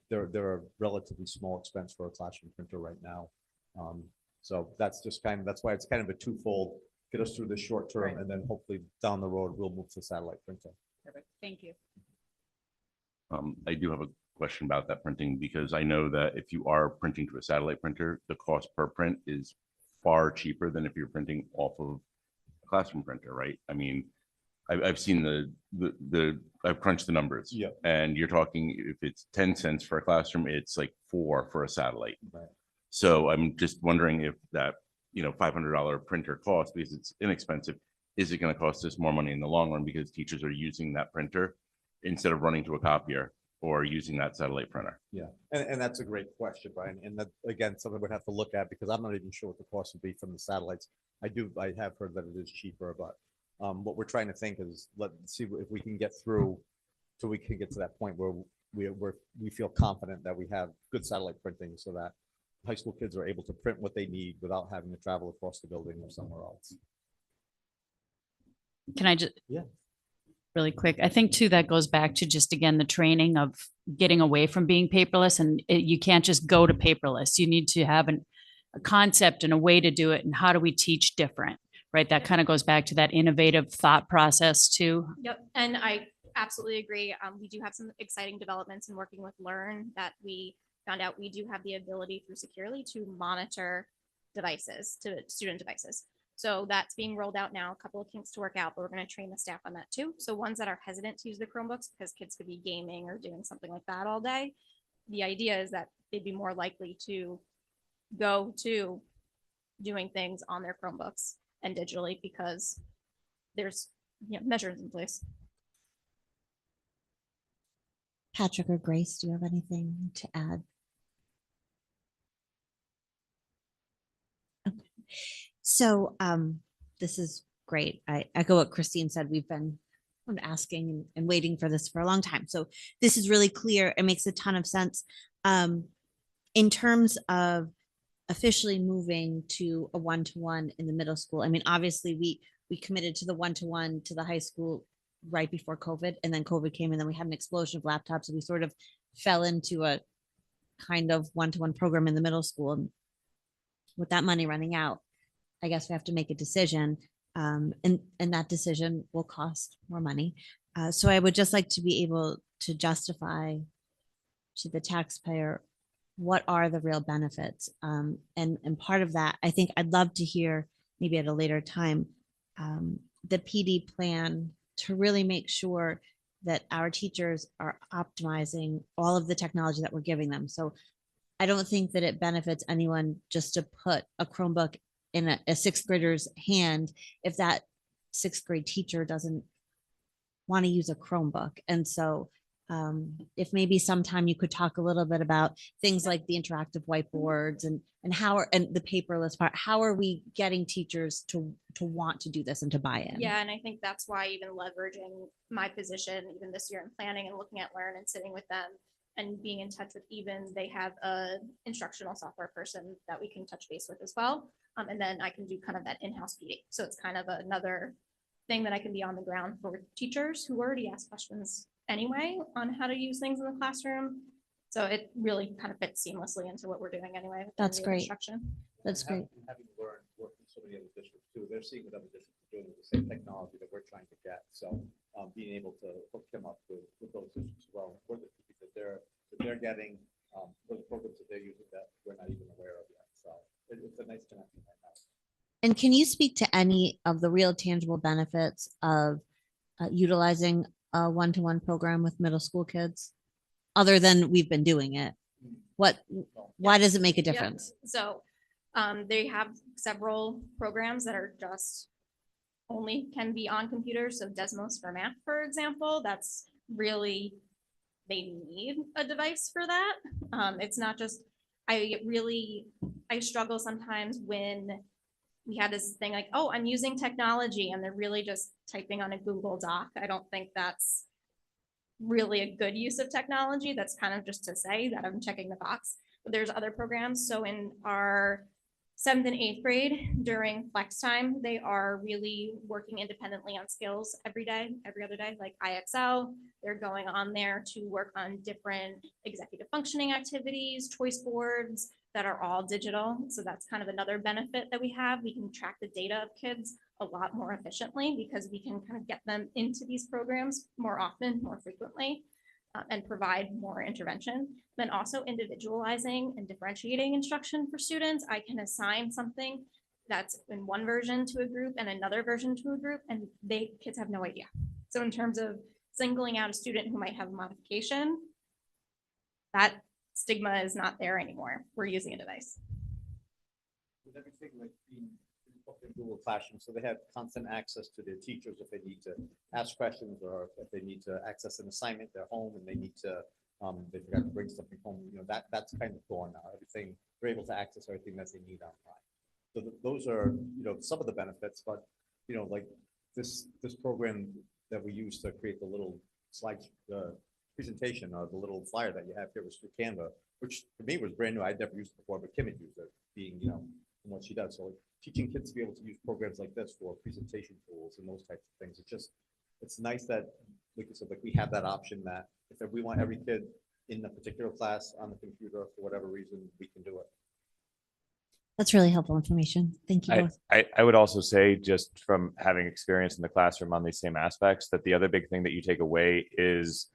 Speaker 4: They're a relatively small expense for a classroom printer right now. So that's just that's why it's kind of a twofold, get us through the short term,
Speaker 3: Right.
Speaker 4: and then hopefully down the road, we'll move to satellite printing.
Speaker 3: Perfect. Thank you.
Speaker 10: I do have a question about that printing, because I know that if you are printing to a satellite printer, the cost per print is far cheaper than if you're printing off of a classroom printer, right? I mean, I've seen I've crunched the numbers.
Speaker 4: Yeah.
Speaker 10: And you're talking, if it's 10 cents for a classroom, it's like 4 for a satellite.
Speaker 4: Right.
Speaker 10: So I'm just wondering if that, $500 printer cost, because it's inexpensive, is it going to cost us more money in the long run because teachers are using that printer instead of running to a copier? or using that satellite printer?
Speaker 4: Yeah, and that's a great question, Brian. And that, again, something we'd have to look at because I'm not even sure what the cost would be from the satellites. I have heard that it is cheaper, but what we're trying to think is let's see if we can get through so we can get to that point where we feel confident that we have good satellite printing so that high school kids are able to print what they need without having to travel across the building or somewhere else.
Speaker 9: Can I just?
Speaker 4: Yeah.
Speaker 9: Really quick. I think too, that goes back to just, again, the training of getting away from being paperless, and you can't just go to paperless. You need to have a concept and a way to do it. And how do we teach different, right? That kind of goes back to that innovative thought process too.
Speaker 5: Yep, and I absolutely agree. We do have some exciting developments in working with Learn that we found out we do have the ability through Securely to monitor devices, to student devices. So that's being rolled out now, a couple of kinks to work out, but we're going to train the staff on that too. So ones that are hesitant to use the Chromebooks because kids could be gaming or doing something like that all day, the idea is that they'd be more likely to go to doing things on their Chromebooks and digitally because there's measures in place.
Speaker 1: Patrick or Grace, do you have anything to add? Okay. So this is great. I echo what Christine said. We've been asking and waiting for this for a long time. So this is really clear. It makes a ton of sense. In terms of officially moving to a one-to-one in the middle school, I mean, obviously we committed to the one-to-one to the high school right before COVID, and then COVID came, and then we had an explosion of laptops, and we sort of fell into a kind of one-to-one program in the middle school. And with that money running out, I guess we have to make a decision, and that decision will cost more money. So I would just like to be able to justify to the taxpayer what are the real benefits, and part of that, I think I'd love to hear maybe at a later time the PD plan to really make sure that our teachers are optimizing all of the technology that we're giving them. So I don't think that it benefits anyone just to put a Chromebook in a sixth grader's hand if that sixth grade teacher doesn't want to use a Chromebook. And so if maybe sometime you could talk a little bit about things like the interactive whiteboards and the paperless part, how are we getting teachers to want to do this and to buy in?
Speaker 5: Yeah, and I think that's why even leveraging my position, even this year in planning and looking at Learn and sitting with them and being in touch with they have a instructional software person that we can touch base with as well. And then I can do kind of that in-house PD. So it's kind of another thing that I can be on the ground for teachers who already ask questions anyway on how to use things in the classroom. So it really kind of fits seamlessly into what we're doing anyway.
Speaker 1: That's great.
Speaker 5: Instruction.
Speaker 1: That's great.
Speaker 4: Having learned working with so many other districts too, they're seeing what other districts are doing with the same technology that we're trying to get. So being able to hook them up with those districts as well, or the that they're getting, those programs that they're using that we're not even aware of yet. So it's a nice connection right now.
Speaker 1: And can you speak to any of the real tangible benefits of utilizing a one-to-one program with middle school kids, other than we've been doing it? Why does it make a difference?
Speaker 5: Yep. So they have several programs that are just only can be on computers. So Desmos for math, for example, that's really, they need a device for that. It's not just, I struggle sometimes when we had this thing like, oh, I'm using technology, and they're really just typing on a Google Doc. I don't think that's really a good use of technology. That's kind of just to say that I'm checking the box. But there's other programs. So in our 7th and 8th grade during flex time, they are really working independently on skills every day, every other day, like IXL. They're going on there to work on different executive functioning activities, choice boards that are all digital. So that's kind of another benefit that we have. We can track the data of kids a lot more efficiently because we can kind of get them into these programs more often, more frequently, and provide more intervention. Then also individualizing and differentiating instruction for students. I can assign something that's in one version to a group and another version to a group, and kids have no idea. So in terms of singling out a student who might have a modification, that stigma is not there anymore. We're using a device.
Speaker 4: With everything like being in Google Classroom, so they have constant access to their teachers if they need to ask questions or if they need to access an assignment, they're home and they need to they forgot to bring something home, that's kind of gone now. Everything, they're able to access everything that they need online. So those are, some of the benefits, but, like this program that we use to create the little slide, the presentation or the little flyer that you have here was through Canva, which for me was brand new. I'd never used it before, but Kim had used it, being, from what she does. So like, teaching kids to be able to use programs like this for presentation tools and those types of things. It's nice that, like you said, like we have that option that if we want every kid in the particular class on the computer for whatever reason, we can do it.
Speaker 1: That's really helpful information. Thank you both.
Speaker 6: I would also say, just from having experience in the classroom on these same aspects, that the other big thing that you take away is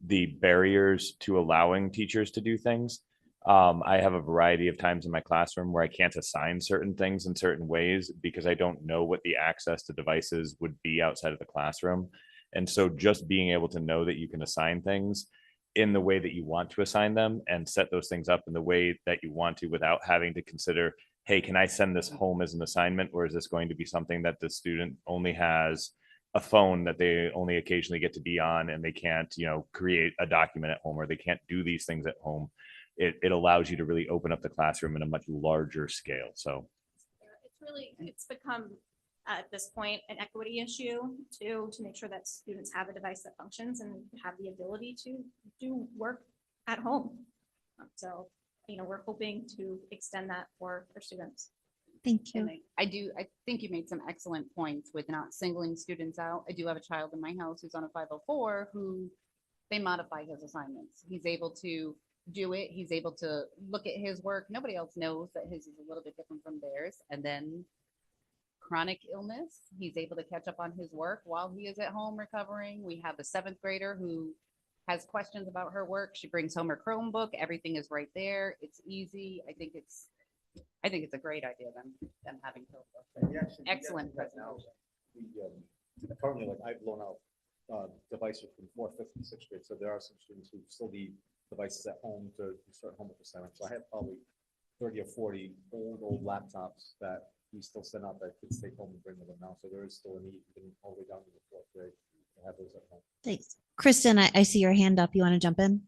Speaker 6: the barriers to allowing teachers to do things. I have a variety of times in my classroom where I can't assign certain things in certain ways because I don't know what the access to devices would be outside of the classroom. And so just being able to know that you can assign things in the way that you want to assign them and set those things up in the way that you want to without having to consider, hey, can I send this home as an assignment, or is this going to be something that the student only has a phone that they only occasionally get to be on and they can't, create a document at home, or they can't do these things at home. It allows you to really open up the classroom in a much larger scale. So
Speaker 5: it's become at this point an equity issue to make sure that students have a device that functions and have the ability to do work at home. So, we're hoping to extend that for students.
Speaker 1: Thank you.
Speaker 3: And I think you made some excellent points with not singling students out. I do have a child in my house who's on a 504 who they modify his assignments. He's able to do it. He's able to look at his work. Nobody else knows that his is a little bit different from theirs. And then chronic illness, he's able to catch up on his work while he is at home recovering. We have a 7th grader who has questions about her work. She brings home her Chromebook. Everything is right there. It's easy. I think it's a great idea, them having Chromebooks. Excellent presentation.
Speaker 4: Currently, like I've blown out devices from 4th, 5th, and 6th grade. So there are some students who still need devices at home to start homework assignments. So I have probably 30 or 40 old laptops that we still send out that kids take home and bring with them now. So there is still a need, even all the way down to the 4th grade, to have those at home.
Speaker 1: Thanks. Kristen, I see your hand up. You want to jump in?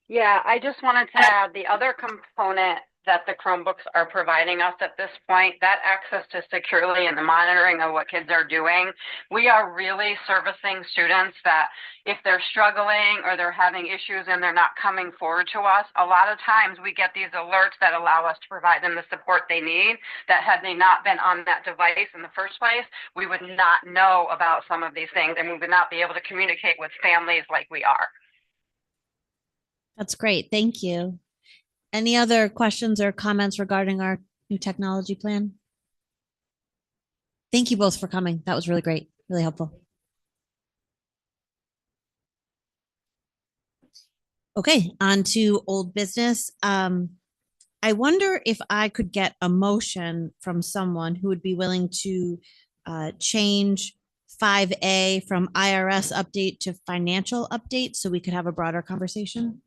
Speaker 7: Yeah, I just wanted to add the other component that the Chromebooks are providing us at this point, that access to securely and the monitoring of what kids are doing. We are really servicing students that if they're struggling or they're having issues and they're not coming forward to us, a lot of times we get these alerts that allow us to provide them the support they need, that had they not been on that device in the first place, we would not know about some of these things and we would not be able to communicate with families like we are.
Speaker 1: That's great. Thank you. Any other questions or comments regarding our new technology plan? Thank you both for coming. That was really great, really helpful. Okay, on to old business. I wonder if I could get a motion from someone who would be willing to change 5A from IRS update to financial update so we could have a broader conversation.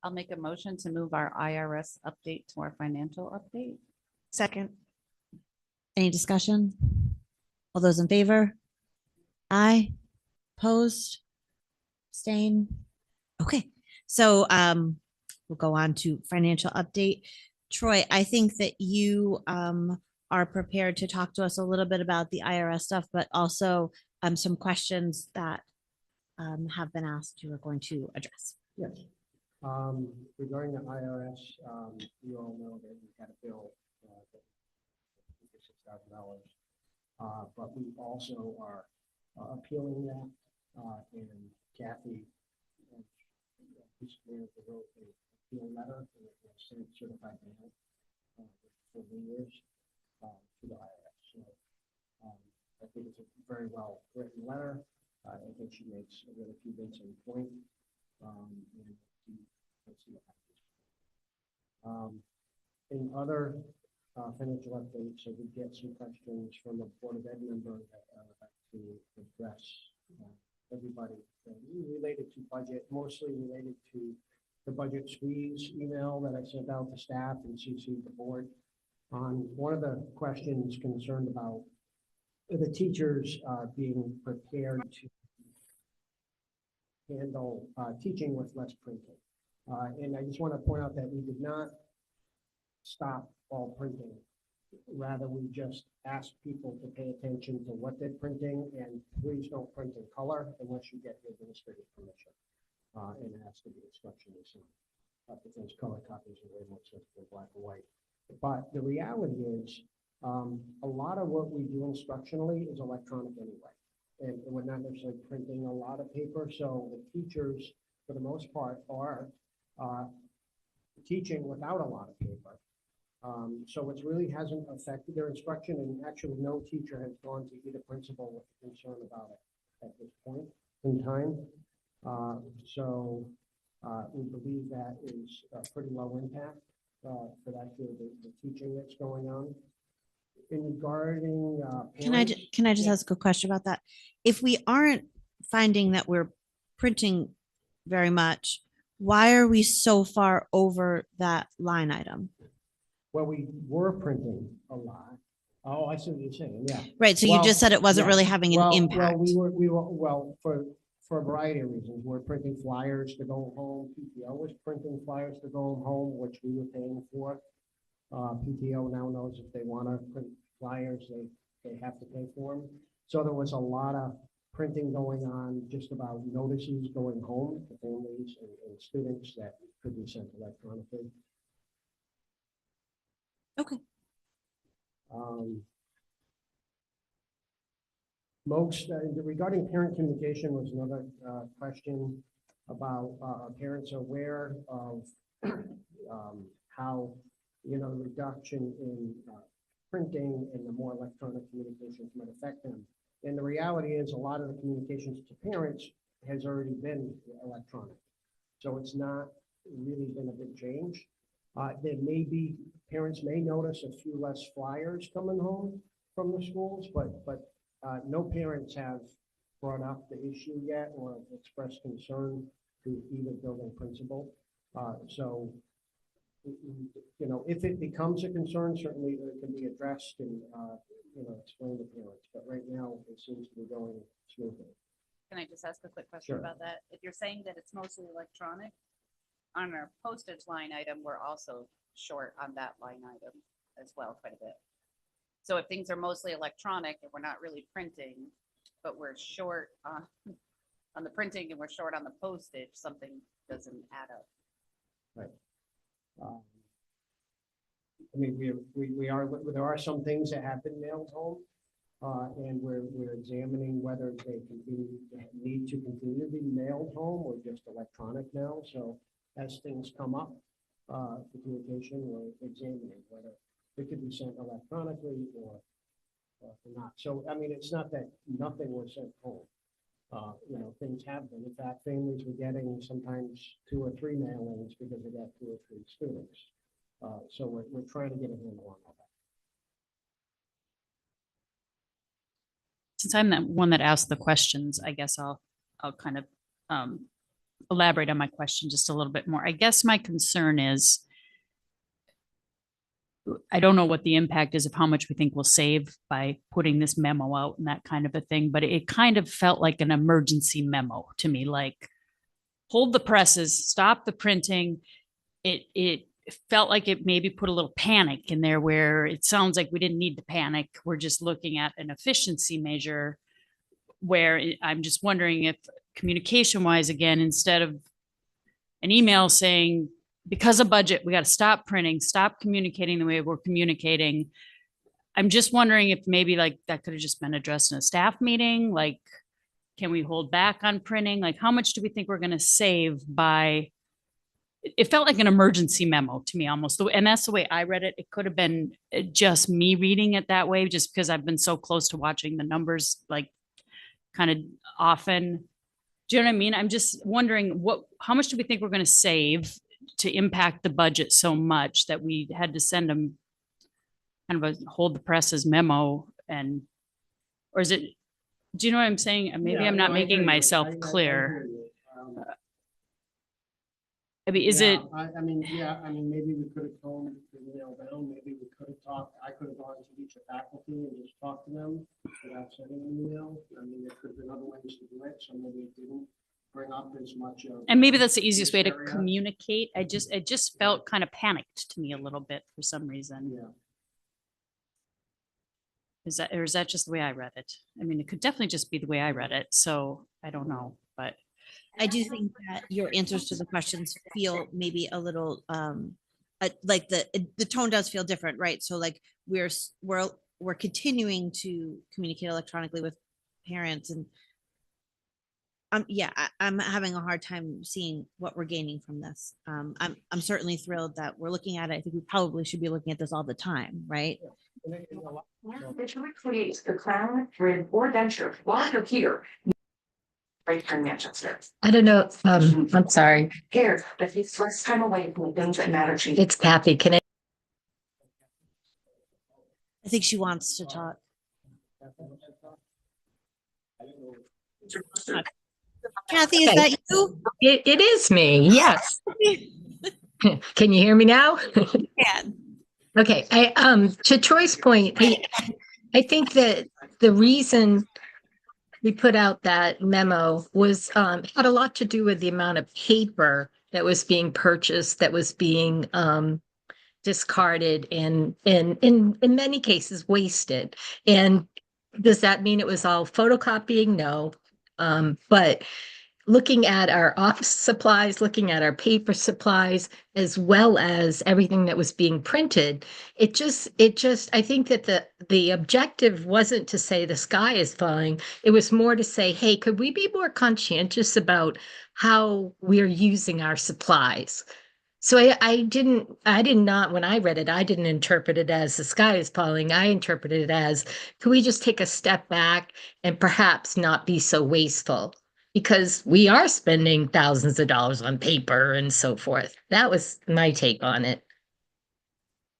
Speaker 3: I'll make a motion to move our IRS update to our financial update.
Speaker 8: Second.
Speaker 1: Any discussion? All those in favor? Aye. Opposed? Abstain? Okay, so we'll go on to financial update. Troy, I think that you are prepared to talk to us a little bit about the IRS stuff, but also some questions that have been asked you are going to address.
Speaker 11: Yes. Regarding the IRS, you all know that we had a bill $6,000, but we also are appealing that, and Kathy recently wrote an appeal letter and it was sent certified mail for New Year's to the IRS. So I think it's a very well written letter. I think she makes a really convincing point. And let's see what happens. In other financial updates, I did get some questions from a Board of Ed member that I would like to address. Everybody related to budget, mostly related to the budget squeeze email that I sent out to staff and CC'd the board on. One of the questions concerned about the teachers being prepared to handle teaching with less printing. And I just want to point out that we did not stop all printing. Rather, we just asked people to pay attention to what they're printing, and please don't print in color unless you get the administrative permission. And it has to be instructionally signed. Because color copies are way more expensive than black and white. But the reality is, a lot of what we do instructionally is electronic anyway. And we're not necessarily printing a lot of paper, so the teachers, for the most part, are teaching without a lot of paper. So it really hasn't affected their instruction, and actually no teacher has gone to either principal with concern about it at this point in time. We believe that is a pretty low impact for that field, the teaching that's going on. In regarding
Speaker 1: Can I just
Speaker 11: yeah.
Speaker 1: ask a question about that? If we aren't finding that we're printing very much, why are we so far over that line item?
Speaker 11: Well, we were printing a lot. Oh, I see what you're saying, yeah.
Speaker 1: Right, so you
Speaker 11: Well,
Speaker 1: just said it wasn't
Speaker 11: yeah.
Speaker 1: really having an
Speaker 11: Well,
Speaker 1: impact.
Speaker 11: Well, for a variety of reasons, we're printing flyers to go home. PTO was printing flyers to go home, which we were paying for. PTO now knows if they want to print flyers, they have to pay for them. So there was a lot of printing going on, just about notices going home to families and students that could be sent electronically.
Speaker 1: Okay.
Speaker 11: Regarding parent communication was another question about parents are aware of how, the reduction in printing and the more electronic communications might affect them. And the reality is a lot of the communications to parents has already been electronic. So it's not really been a big change. There may be, parents may notice a few less flyers coming home from the schools, but no parents have brought up the issue yet or expressed concern to either building principal. So, if it becomes a concern, certainly it can be addressed and, explained to parents. But right now, it seems to be going smoothly.
Speaker 3: Can I just ask a quick question
Speaker 11: Sure.
Speaker 3: about that? If you're saying that it's mostly electronic, on our postage line item, we're also short on that line item as well, quite a bit. So if things are mostly electronic and we're not really printing, but we're short on the printing and we're short on the postage, something doesn't add up.
Speaker 11: I mean, there are some things that have been mailed home, and we're examining whether they need to continue to be mailed home or just electronic now. So as things come up, for communication, we're examining whether it could be sent electronically or not. So, I mean, it's not that nothing was sent home. Things have been. In fact, families were getting sometimes 2 or 3 mailings because they got 2 or 3 students. So we're trying to get a handle on all that.
Speaker 9: Since I'm the one that asked the questions, I guess I'll kind of elaborate on my question just a little bit more. I guess my concern is, I don't know what the impact is of how much we think we'll save by putting this memo out and that kind of a thing, but it kind of felt like an emergency memo to me, like hold the presses, stop the printing. It felt like it maybe put a little panic in there where it sounds like we didn't need to panic. We're just looking at an efficiency measure where I'm just wondering if communication wise, again, instead of an email saying, because of budget, we got to stop printing, stop communicating the way we're communicating. I'm just wondering if maybe like that could have just been addressed in a staff meeting. Like, can we hold back on printing? Like, how much do we think we're going to save by? It felt like an emergency memo to me almost. And that's the way I read it. It could have been just me reading it that way, just because I've been so close to watching the numbers, like kind of often. Do you know what I mean? I'm just wondering how much do we think we're going to save to impact the budget so much that we had to send them kind of a hold the presses memo or is it, do you know what I'm saying? Maybe I'm not making myself clear. I mean, is it?
Speaker 11: I mean, maybe we could have toned the email down. Maybe we could have talked. I could have gone to each faculty and just talked to them without sending an email. I mean, there could have been other ways to do it, so maybe it didn't bring up as much of.
Speaker 9: And maybe that's the easiest way to
Speaker 11: hysteria.
Speaker 9: communicate. It just felt kind of panicked to me a little bit for some reason.
Speaker 11: Yeah.
Speaker 9: Or is that just the way I read it? I mean, it could definitely just be the way I read it. So I don't know, but
Speaker 1: I do think that your answers to the questions feel maybe a little, like the tone does feel different, right? So like we're continuing to communicate electronically with parents and yeah, I'm having a hard time seeing what we're gaining from this. I'm certainly thrilled that we're looking at it. I think we probably should be looking at this all the time, right?
Speaker 12: Which creates the crown, grid, or denture while you're here. Right from Manchester. I don't know. I'm sorry. Here, but it's less time away from the things that matter to you. It's Kathy. Can I?
Speaker 1: I think she wants to talk. Kathy, is that you?
Speaker 12: It is me. Yes. Can you hear me now?
Speaker 1: Yeah.
Speaker 12: Okay. To Troy's point, I think that the reason we put out that memo was had a lot to do with the amount of paper that was being purchased, that was being discarded and in many cases wasted. And does that mean it was all photocopying? No. But looking at our office supplies, looking at our paper supplies, as well as everything that was being printed, it just, I think that the objective wasn't to say the sky is falling. It was more to say, hey, could we be more conscientious about how we're using our supplies? So I did not, when I read it, I didn't interpret it as the sky is falling. I interpreted it as, can we just take a step back and perhaps not be so wasteful? Because we are spending thousands of dollars on paper and so forth. That was my take on it.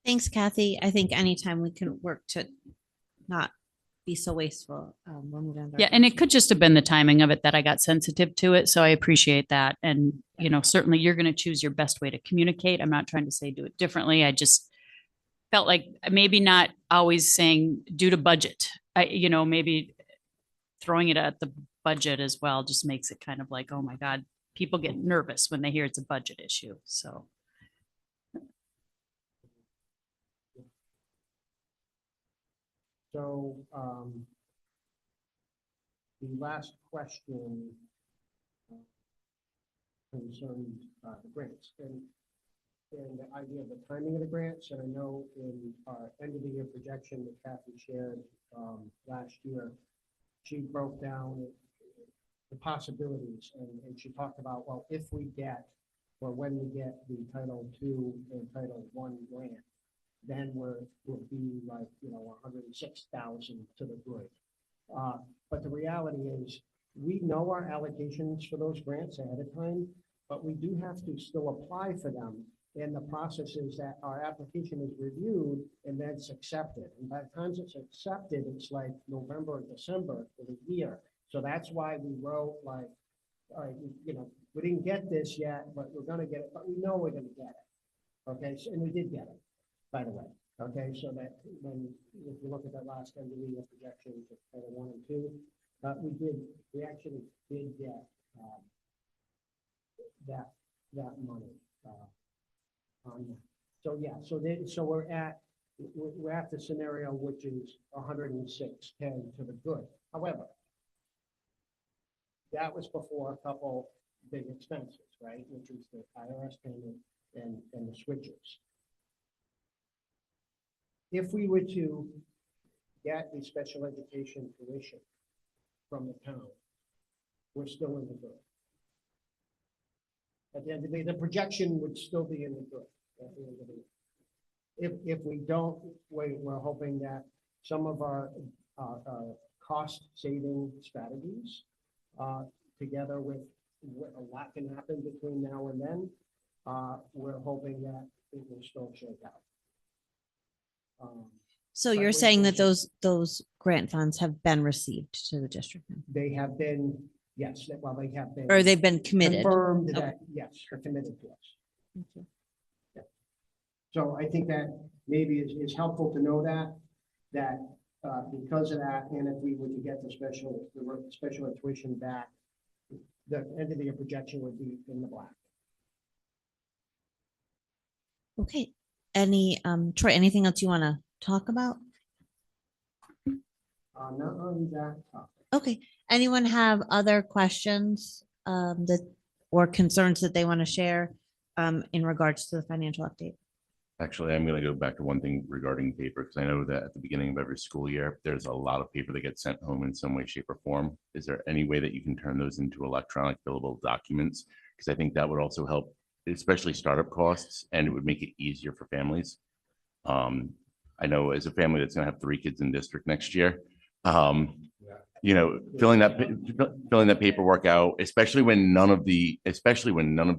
Speaker 1: Thanks, Kathy. I think anytime we can work to not be so wasteful, we're moving on.
Speaker 9: yeah, and it could just have been the timing of it that I got sensitive to it. So I appreciate that. And, certainly you're going to choose your best way to communicate. I'm not trying to say do it differently. I just felt like maybe not always saying due to budget. Maybe throwing it at the budget as well just makes it kind of like, oh my God, people get nervous when they hear it's a budget issue. So.
Speaker 11: So, the last question concerned the grants and the idea of the timing of the grants. And I know in our end of the year projection that Kathy shared last year, she broke down the possibilities and she talked about, well, if we get, or when we get the Title II and Title I grant, then we'll be like, 106,000 to the good. But the reality is we know our allocations for those grants ahead of time, but we do have to still apply for them. And the process is that our application is reviewed and then it's accepted. And by the time it's accepted, it's like November or December for the year. So that's why we wrote like, all right, we didn't get this yet, but we're going to get it, but we know we're going to get it. Okay, so, and we did get it, by the way. Okay, so that if you look at that last end of the year projections of Title 1 and 2, we actually did get that money on that. So yeah, so we're at the scenario which is 106,000 to the good. However, that was before a couple big expenses, right? Which is the IRS payment and the switchers. If we were to get the special education tuition from the town, we're still in the good. At the end of the day, the projection would still be in the good. At the end of the day. If we don't, we're hoping that some of our cost saving strategies, together with a lot can happen between now and then, we're hoping that it will still shake out.
Speaker 1: So you're saying that those grant funds have been received to the district now?
Speaker 11: They have been, yes, well, they have been.
Speaker 1: Or they've been committed?
Speaker 11: Confirmed
Speaker 1: Okay.
Speaker 11: that, yes, they're committed to us.
Speaker 1: Okay.
Speaker 11: Yeah. So I think that maybe is helpful to know that because of that, and if we were to get the special tuition back, the end of the year projection would be in the black.
Speaker 1: Okay. Troy, anything else you want to talk about?
Speaker 11: Not on that topic.
Speaker 1: Okay. Anyone have other questions or concerns that they want to share in regards to the financial update?
Speaker 10: Actually, I'm going to go back to one thing regarding paper, because I know that at the beginning of every school year, there's a lot of paper that gets sent home in some way, shape, or form. Is there any way that you can turn those into electronic billable documents? Because I think that would also help, especially startup costs, and it would make it easier for families. I know as a family that's going to have 3 kids in district next year, you know, filling that paperwork out, especially when none of the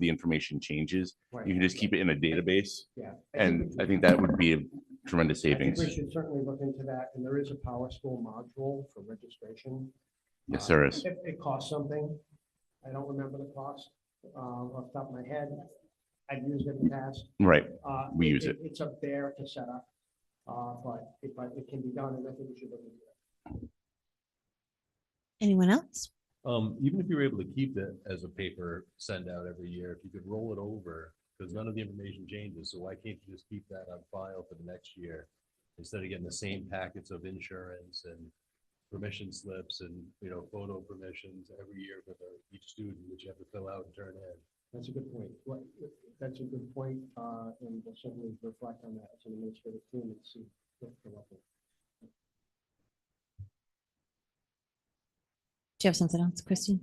Speaker 10: information changes,
Speaker 11: Right.
Speaker 10: you can just keep it in a database.
Speaker 11: Yeah.
Speaker 10: And I think that would be a tremendous
Speaker 11: I think
Speaker 10: savings.
Speaker 11: we should certainly look into that, and there is a Power School module for registration.
Speaker 10: Yes, there is.
Speaker 11: It costs something. I don't remember the cost off the top of my head. I've used it in the past.
Speaker 10: Right. We use it.
Speaker 11: It's up there to set up, but it can be done, and I think we should look into it.
Speaker 1: Anyone else?
Speaker 13: Even if you were able to keep it as a paper send out every year, if you could roll it over, because none of the information changes, so why can't you just keep that on file for the next year? Instead of getting the same packets of insurance and permission slips and, you know, photo permissions every year for each student that you have to fill out and turn in.
Speaker 11: That's a good point. That's a good point, and we'll certainly reflect on that as an administrative team and see what we're up with.
Speaker 1: Do you have something else, Christine?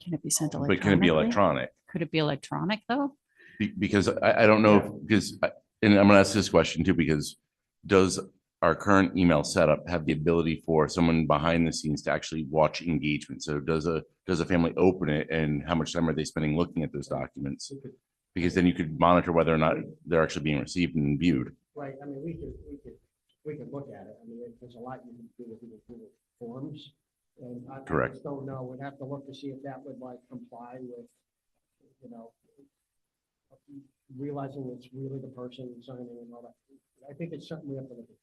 Speaker 9: Can it be sent
Speaker 10: But can it be
Speaker 9: electronically?
Speaker 10: electronic?
Speaker 9: Could it be electronic though?
Speaker 10: Because I don't know, and I'm going to ask this question too, because does our current email setup have the ability for someone behind the scenes to actually watch engagement? So does a family open it, and how much time are they spending looking at those documents? Because then you could monitor whether or not they're actually being received and viewed.
Speaker 11: Right, I mean, we could look at it. I mean, there's a lot you can do with Google Forms. And I
Speaker 10: Correct.
Speaker 11: just don't know. We'd have to look to see if that would like comply with, you know, realizing it's really the person signing and all that. I think it's something we have to look at.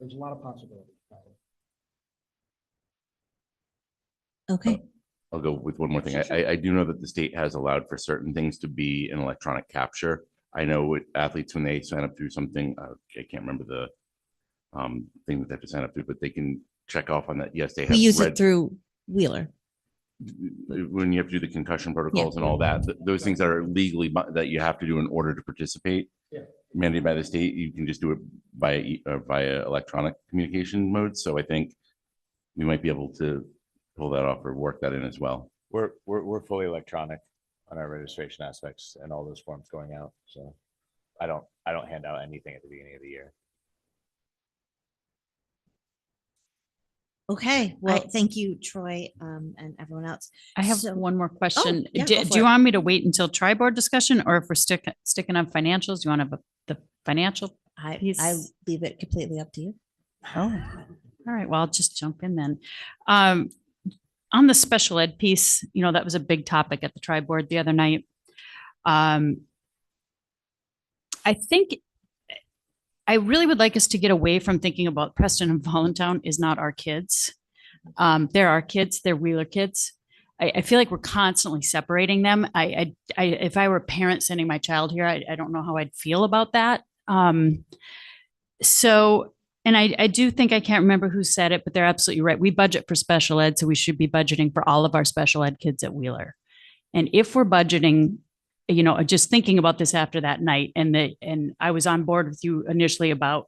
Speaker 11: There's a lot of possibilities.
Speaker 1: Okay.
Speaker 10: I'll go with one more thing. I do know that the state has allowed for certain things to be an electronic capture. I know with athletes, when they sign up through something, I can't remember the thing that they have to sign up through, but they can check off on that. Yes, they have.
Speaker 1: We use it through Wheeler.
Speaker 10: When you have to do the concussion protocols and all that, those things that are legally that you have to do in order to participate, mandated by the state, you can just do it via electronic communication mode. So I think we might be able to pull that off or work that in as well.
Speaker 6: We're fully electronic on our registration aspects and all those forms going out. So I don't hand out anything at the beginning of the year.
Speaker 1: Okay, well, thank you, Troy, and everyone else.
Speaker 9: I have
Speaker 1: So-
Speaker 9: one more question.
Speaker 1: yeah,
Speaker 9: Do
Speaker 1: go for
Speaker 9: you
Speaker 1: it.
Speaker 9: want me to wait until tri-board discussion, or if we're sticking on financials, do you want to have the financial?
Speaker 1: I
Speaker 9: piece?
Speaker 1: leave it completely up to you.
Speaker 9: Oh, all right. Well, I'll just jump in then. On the special ed piece, you know, that was a big topic at the tri-board the other night. I think I really would like us to get away from thinking about Preston and Voluntown is not our kids. They're our kids. They're Wheeler kids. I feel like we're constantly separating them. If I were a parent sending my child here, I don't know how I'd feel about that. And I do think, I can't remember who said it, but they're absolutely right. We budget for special ed, so we should be budgeting for all of our special ed kids at Wheeler. And if we're budgeting, you know, just thinking about this after that night, and I was on board with you initially about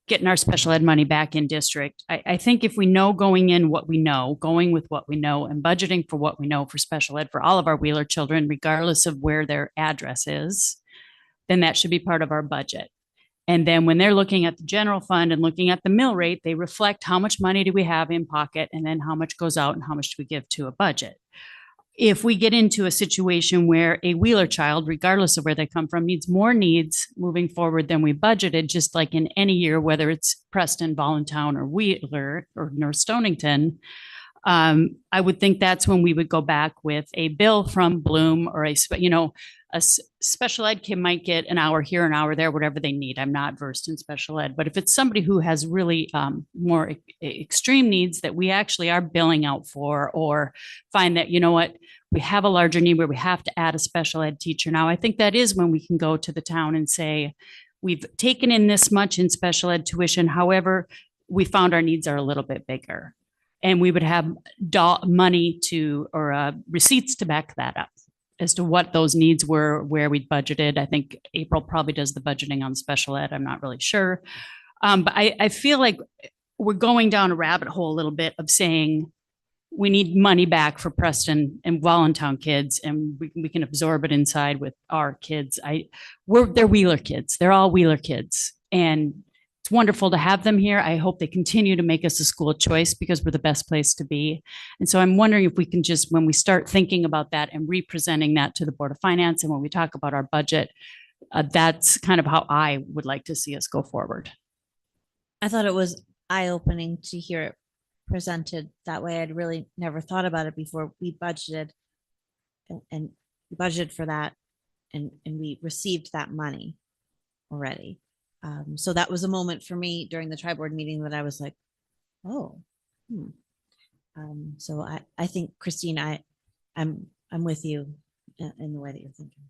Speaker 9: getting our special ed money back in district. I think if we know going in what we know, going with what we know, and budgeting for what we know for special ed for all of our Wheeler children, regardless of where their address is, then that should be part of our budget. And then when they're looking at the general fund and looking at the mill rate, they reflect how much money do we have in pocket, and then how much goes out and how much do we give to a budget. If we get into a situation where a Wheeler child, regardless of where they come from, needs more needs moving forward than we budgeted, just like in any year, whether it's Preston, Voluntown, or Wheeler or North Stonington, I would think that's when we would go back with a bill from Bloom or a special ed kid might get an hour here, an hour there, whatever they need. I'm not versed in special ed, but if it's somebody who has really more extreme needs that we actually are billing out for, or find that, you know what, we have a larger need where we have to add a special ed teacher. Now, I think that is when we can go to the town and say, we've taken in this much in special ed tuition. However, we found our needs are a little bit bigger. And we would have money to, or receipts to back that up as to what those needs were, where we budgeted. I think April probably does the budgeting on special ed. I'm not really sure. But I feel like we're going down a rabbit hole a little bit of saying we need money back for Preston and Voluntown kids, and we can absorb it inside with our kids. They're Wheeler kids. They're all Wheeler kids. And it's wonderful to have them here. I hope they continue to make us a school of choice because we're the best place to be. And so I'm wondering if we can just, when we start thinking about that and representing that to the Board of Finance, and when we talk about our budget, that's kind of how I would like to see us go forward.
Speaker 1: I thought it was eye-opening to hear it presented that way. I'd really never thought about it before. We budgeted and budgeted for that, and we received that money already. So that was a moment for me during the tri-board meeting that I was like, oh, so I think, Christine, I'm with you in the way that you're thinking.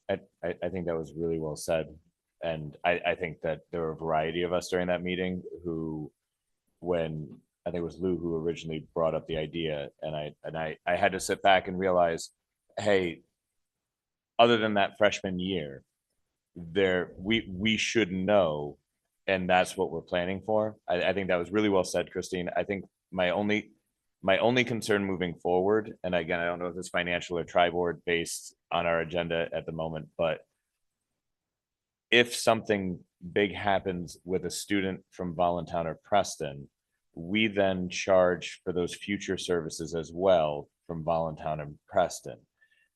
Speaker 6: I think that was really well said. And I think that there were a variety of us during that meeting who, when I think it was Lou who originally brought up the idea, and I had to sit back and realize, hey, other than that freshman year, we should know, and that's what we're planning for. I think that was really well said, Christine. I think my only concern moving forward, and again, I don't know if it's financial or tri-board based on our agenda at the moment, but if something big happens with a student from Voluntown or Preston, we then charge for those future services as well from Voluntown and Preston.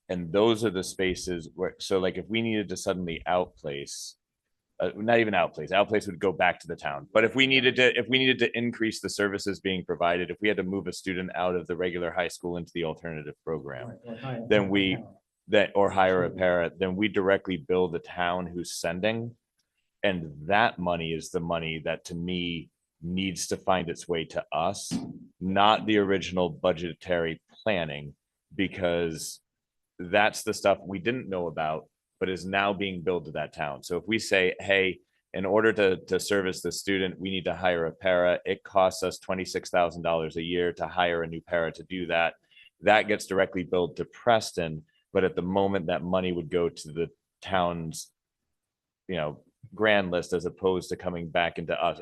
Speaker 6: And those are the spaces where, so like if we needed to suddenly outplace, not even outplace would go back to the town. But if we needed to increase the services being provided, if we had to move a student out of the regular high school into the alternative program, then or hire a para, then we directly bill the town who's sending. And that money is the money that, to me, needs to find its way to us, not the original budgetary planning, because that's the stuff we didn't know about, but is now being billed to that town. So if we say, hey, in order to service the student, we need to hire a para, it costs us $26,000 a year to hire a new para to do that. That gets directly billed to Preston, but at the moment that money would go to the town's, grand list as opposed to coming back into us.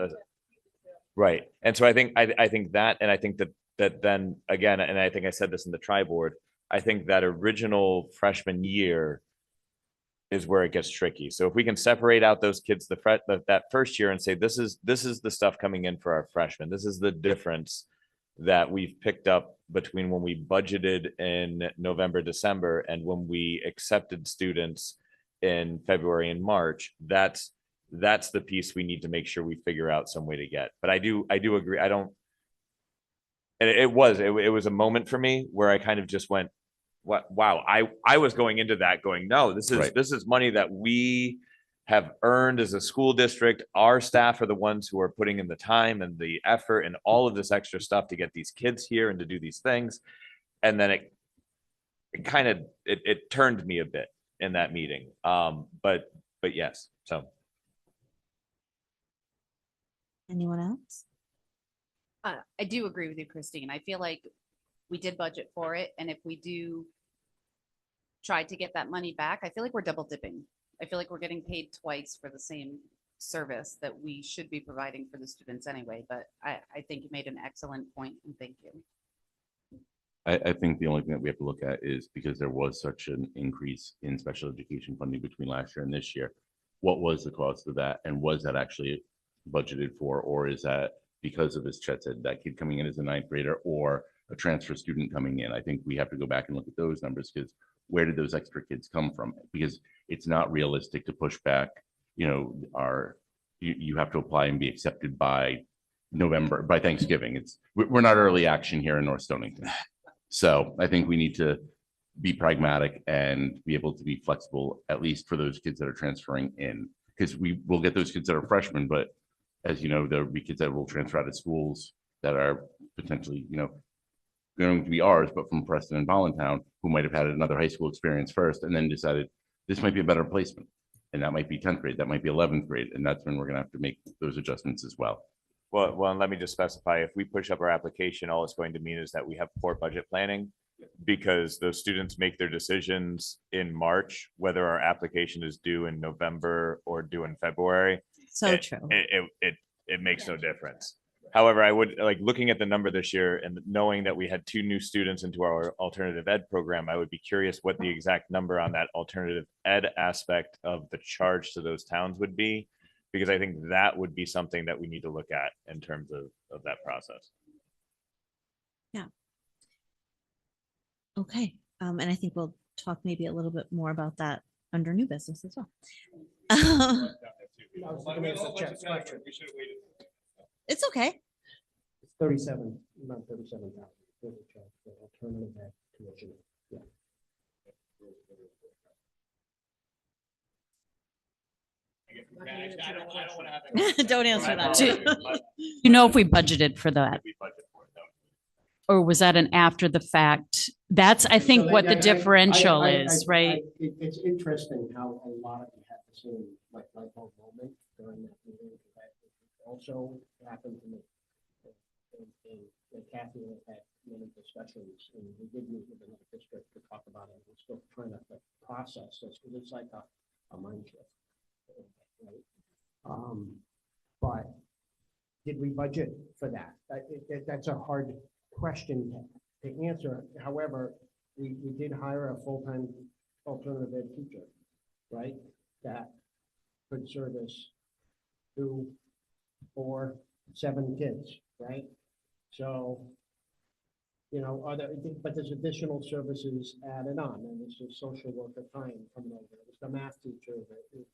Speaker 6: Right. And so I think that, and I think that then again, and I think I said this in the tri-board, I think that original freshman year is where it gets tricky. So if we can separate out those kids that first year and say, this is the stuff coming in for our freshmen. This is the difference that we've picked up between when we budgeted in November, December, and when we accepted students in February and March. That's the piece we need to make sure we figure out some way to get. But I do agree. It was a moment for me where I kind of just went, wow, I was going into that going, no, this is money that we have earned as a school district. Our staff are the ones who are putting in the time and the effort and all of this extra stuff to get these kids here and to do these things. And then it turned me a bit in that meeting. But yes, so.
Speaker 1: Anyone else?
Speaker 3: I do agree with you, Christine. I feel like we did budget for it. And if we do try to get that money back, I feel like we're double dipping. I feel like we're getting paid twice for the same service that we should be providing for the students anyway. But I think you made an excellent point, and thank you.
Speaker 10: I think the only thing that we have to look at is, because there was such an increase in special education funding between last year and this year, what was the cost of that? And was that actually budgeted for? Or is that because of, as Chet said, that kid coming in as a ninth grader or a transfer student coming in? I think we have to go back and look at those numbers, because where did those extra kids come from? Because it's not realistic to push back, you have to apply and be accepted by November, by Thanksgiving. We're not early action here in North Stonington. So I think we need to be pragmatic and be able to be flexible, at least for those kids that are transferring in. Because we will get those kids that are freshmen, but as you know, there'll be kids that will transfer out of schools that are potentially, going to be ours, but from Preston and Voluntown, who might have had another high school experience first and then decided this might be a better placement. And that might be 10th grade, that might be 11th grade. And that's when we're going to have to make those adjustments as well.
Speaker 6: Well, and let me just specify, if we push up our application, all it's going to mean is that we have poor budget planning, because those students make their decisions in March, whether our application is due in November or due in February.
Speaker 1: So
Speaker 6: it,
Speaker 1: true.
Speaker 6: It makes no difference. However, I would like looking at the number this year and knowing that we had 2 new students into our alternative ed program, I would be curious what the exact number on that alternative ed aspect of the charge to those towns would be, because I think that would be something that we need to look at in terms of that process.
Speaker 1: Okay. And I think we'll talk maybe a little bit more about that under new business as well. It's okay.
Speaker 11: It's 37, not 37,000. Alternative ed tuition. Yeah.
Speaker 1: Don't answer that.
Speaker 9: You know, if we budgeted for that, or was that an after the fact? That's, I think,
Speaker 11: So
Speaker 9: what the
Speaker 11: I-
Speaker 9: differential
Speaker 11: I-
Speaker 9: is, right?
Speaker 11: It's interesting how a lot of you have the same light bulb moment during that meeting. Because it also happened to me. And Kathy had one of the discussions, and we did meet with another district to talk about it. We're still trying to process this because it's like a mind shift. Right? But did we budget for that? That's a hard question to answer. However, we did hire a full-time alternative ed teacher, right? That could service 2, 4, 7 kids, right? So, but there's additional services added on, and it's the social worker time coming over, it's the math teacher,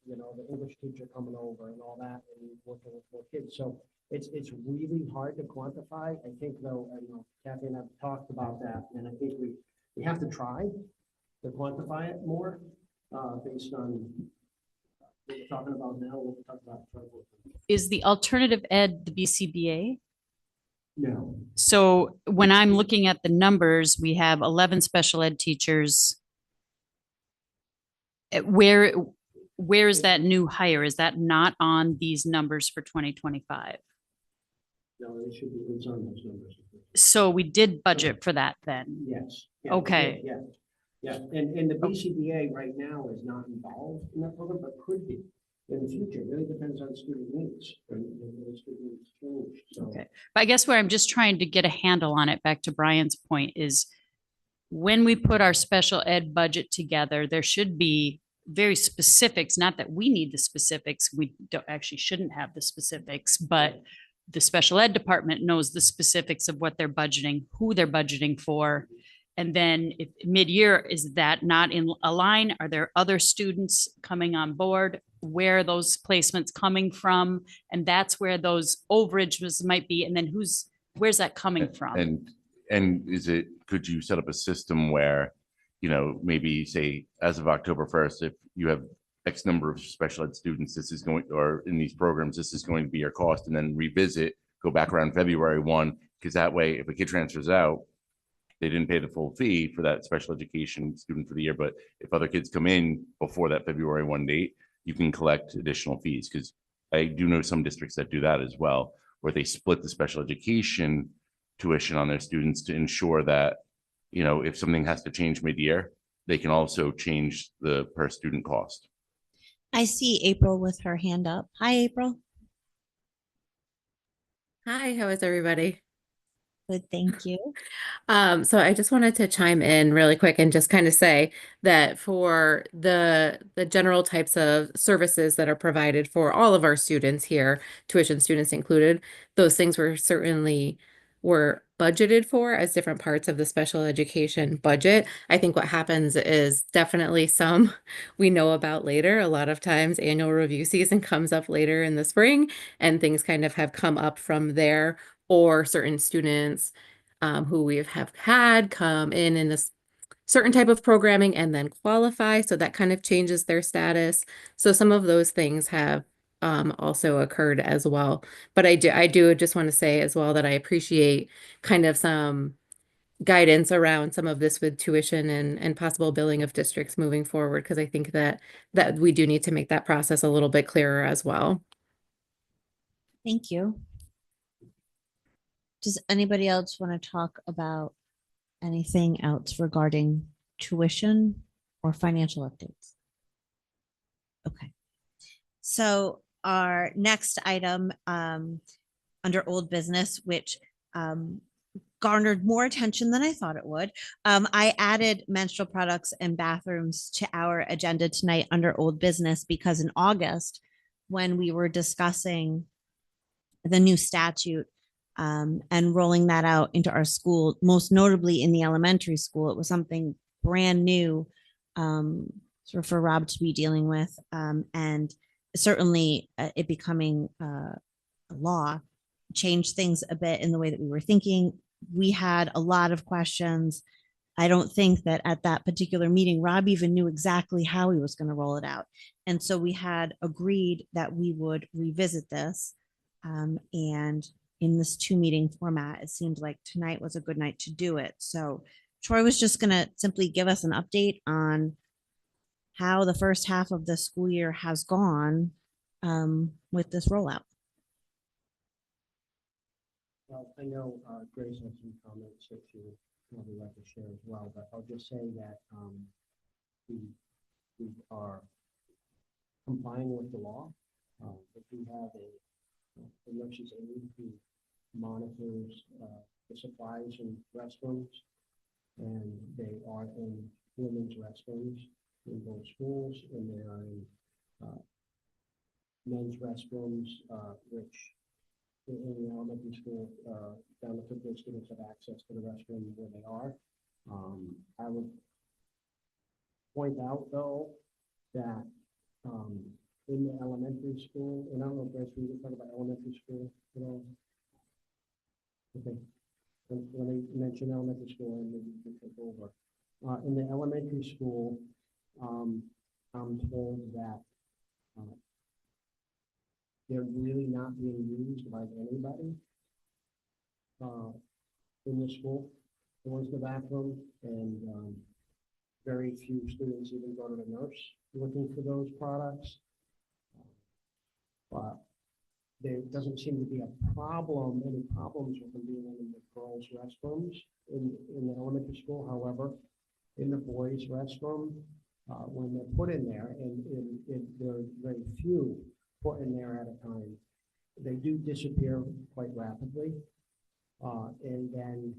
Speaker 11: the English teacher coming over and all that, and working with more kids. So it's really hard to quantify. I think though, Kathy and I have talked about that, and I think we have to try to quantify it more, based on what we're talking about now, what we're talking about.
Speaker 9: Is the alternative ed the BCBA?
Speaker 11: No.
Speaker 9: So when I'm looking at the numbers, we have 11 special ed teachers. Where is that new hire? Is that not on these numbers for 2025?
Speaker 11: No, it should be, it's on those numbers.
Speaker 9: So we did budget for that then?
Speaker 11: Yes. Yeah,
Speaker 9: Okay.
Speaker 11: Yeah, yeah. And the BCBA right now is not involved in that program, but could be in the future. It really depends on student needs and the student needs change. So.
Speaker 9: Okay. But I guess where I'm just trying to get a handle on it, back to Brian's point, is when we put our special ed budget together, there should be very specifics, not that we need the specifics. We don't actually shouldn't have the specifics, but the special ed department knows the specifics of what they're budgeting, who they're budgeting for. And then if mid-year, is that not in a line? Are there other students coming on board? Where are those placements coming from? And that's where those overages might be. And then where's that coming from?
Speaker 10: And could you set up a system where, maybe say as of October 1st, if you have X number of special ed students, this is going, or in these programs, this is going to be your cost, and then revisit, go back around February 1, because that way, if a kid transfers out, they didn't pay the full fee for that special education student for the year. But if other kids come in before that February 1 date, you can collect additional fees. Because I do know some districts that do that as well, where they split the special education tuition on their students to ensure that, if something has to change mid-year, they can also change the per student cost.
Speaker 1: I see April with her hand up. Hi, April.
Speaker 14: Hi, how is everybody?
Speaker 1: Good, thank you.
Speaker 14: So I just wanted to chime in really quick and just kind of say that for the general types of services that are provided for all of our students here, tuition students included, those things were budgeted for as different parts of the special education budget. I think what happens is definitely some we know about later. A lot of times annual review season comes up later in the spring, and things kind of have come up from there, or certain students who we have had come in this certain type of programming and then qualify. So that kind of changes their status. So some of those things have also occurred as well. But I do just want to say as well that I appreciate kind of some guidance around some of this with tuition and possible billing of districts moving forward, because I think that we do need to make that process a little bit clearer as well.
Speaker 1: Thank you. Does anybody else want to talk about anything else regarding tuition or financial updates? Okay. So our next item under old business, which garnered more attention than I thought it would. I added menstrual products and bathrooms to our agenda tonight under old business because in August, when we were discussing the new statute and rolling that out into our school, most notably in the elementary school, it was something brand new sort of for Rob to be dealing with. And certainly it becoming a law changed things a bit in the way that we were thinking. We had a lot of questions. I don't think that at that particular meeting, Rob even knew exactly how he was going to roll it out. And so we had agreed that we would revisit this. And in this 2-meeting format, it seemed like tonight was a good night to do it. So Troy was just going to simply give us an update on how the first half of the school year has gone with this rollout.
Speaker 11: Well, I know Grace has some comments that she would probably like to share as well, but I'll just say that we are complying with the law. If we have a nurse's aide who monitors the supplies in restrooms, and they are in women's restrooms in both schools, and they are in men's restrooms, which in the elementary school, benefit those students have access to the restroom where they are. I would point out though that in the elementary school, and I don't know if Grace, we can talk about elementary school, you know. Okay, when I mention elementary school, and maybe we can take over. In the elementary school, I'm told that they're really not being used by anybody in the school. Go into the bathroom, and very few students even go to the nurse looking for those products. But there doesn't seem to be a problem, any problems with them being in the girls' restrooms in the elementary school. However, in the boys' restroom, when they're put in there, and there are very few put in there at a time, they do disappear quite rapidly. And then,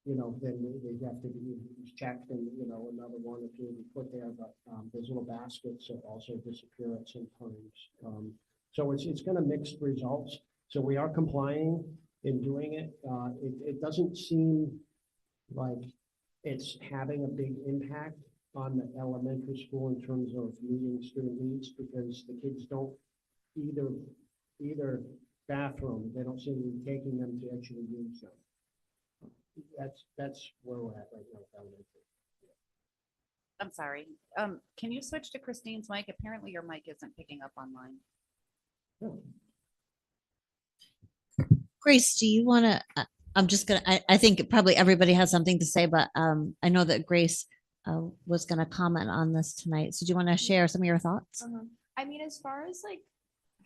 Speaker 11: you know, then they have to be checked, and, you know, another one or two be put there, but there's little baskets that also disappear at some times. So it's kind of mixed results. So we are complying in doing it. It doesn't seem like it's having a big impact on the elementary school in terms of meeting student needs, because the kids don't either bathroom, they don't seem to be taking them to actually use them. That's where we're at right now with elementary.
Speaker 3: I'm sorry. Can you switch to Christine's mic? Apparently your mic isn't picking up online.
Speaker 1: Grace, do you want to, I'm just going to, I think probably everybody has something to say, but I know that Grace was going to comment on this tonight. So do you want to share some of your thoughts?
Speaker 5: I mean, as far as like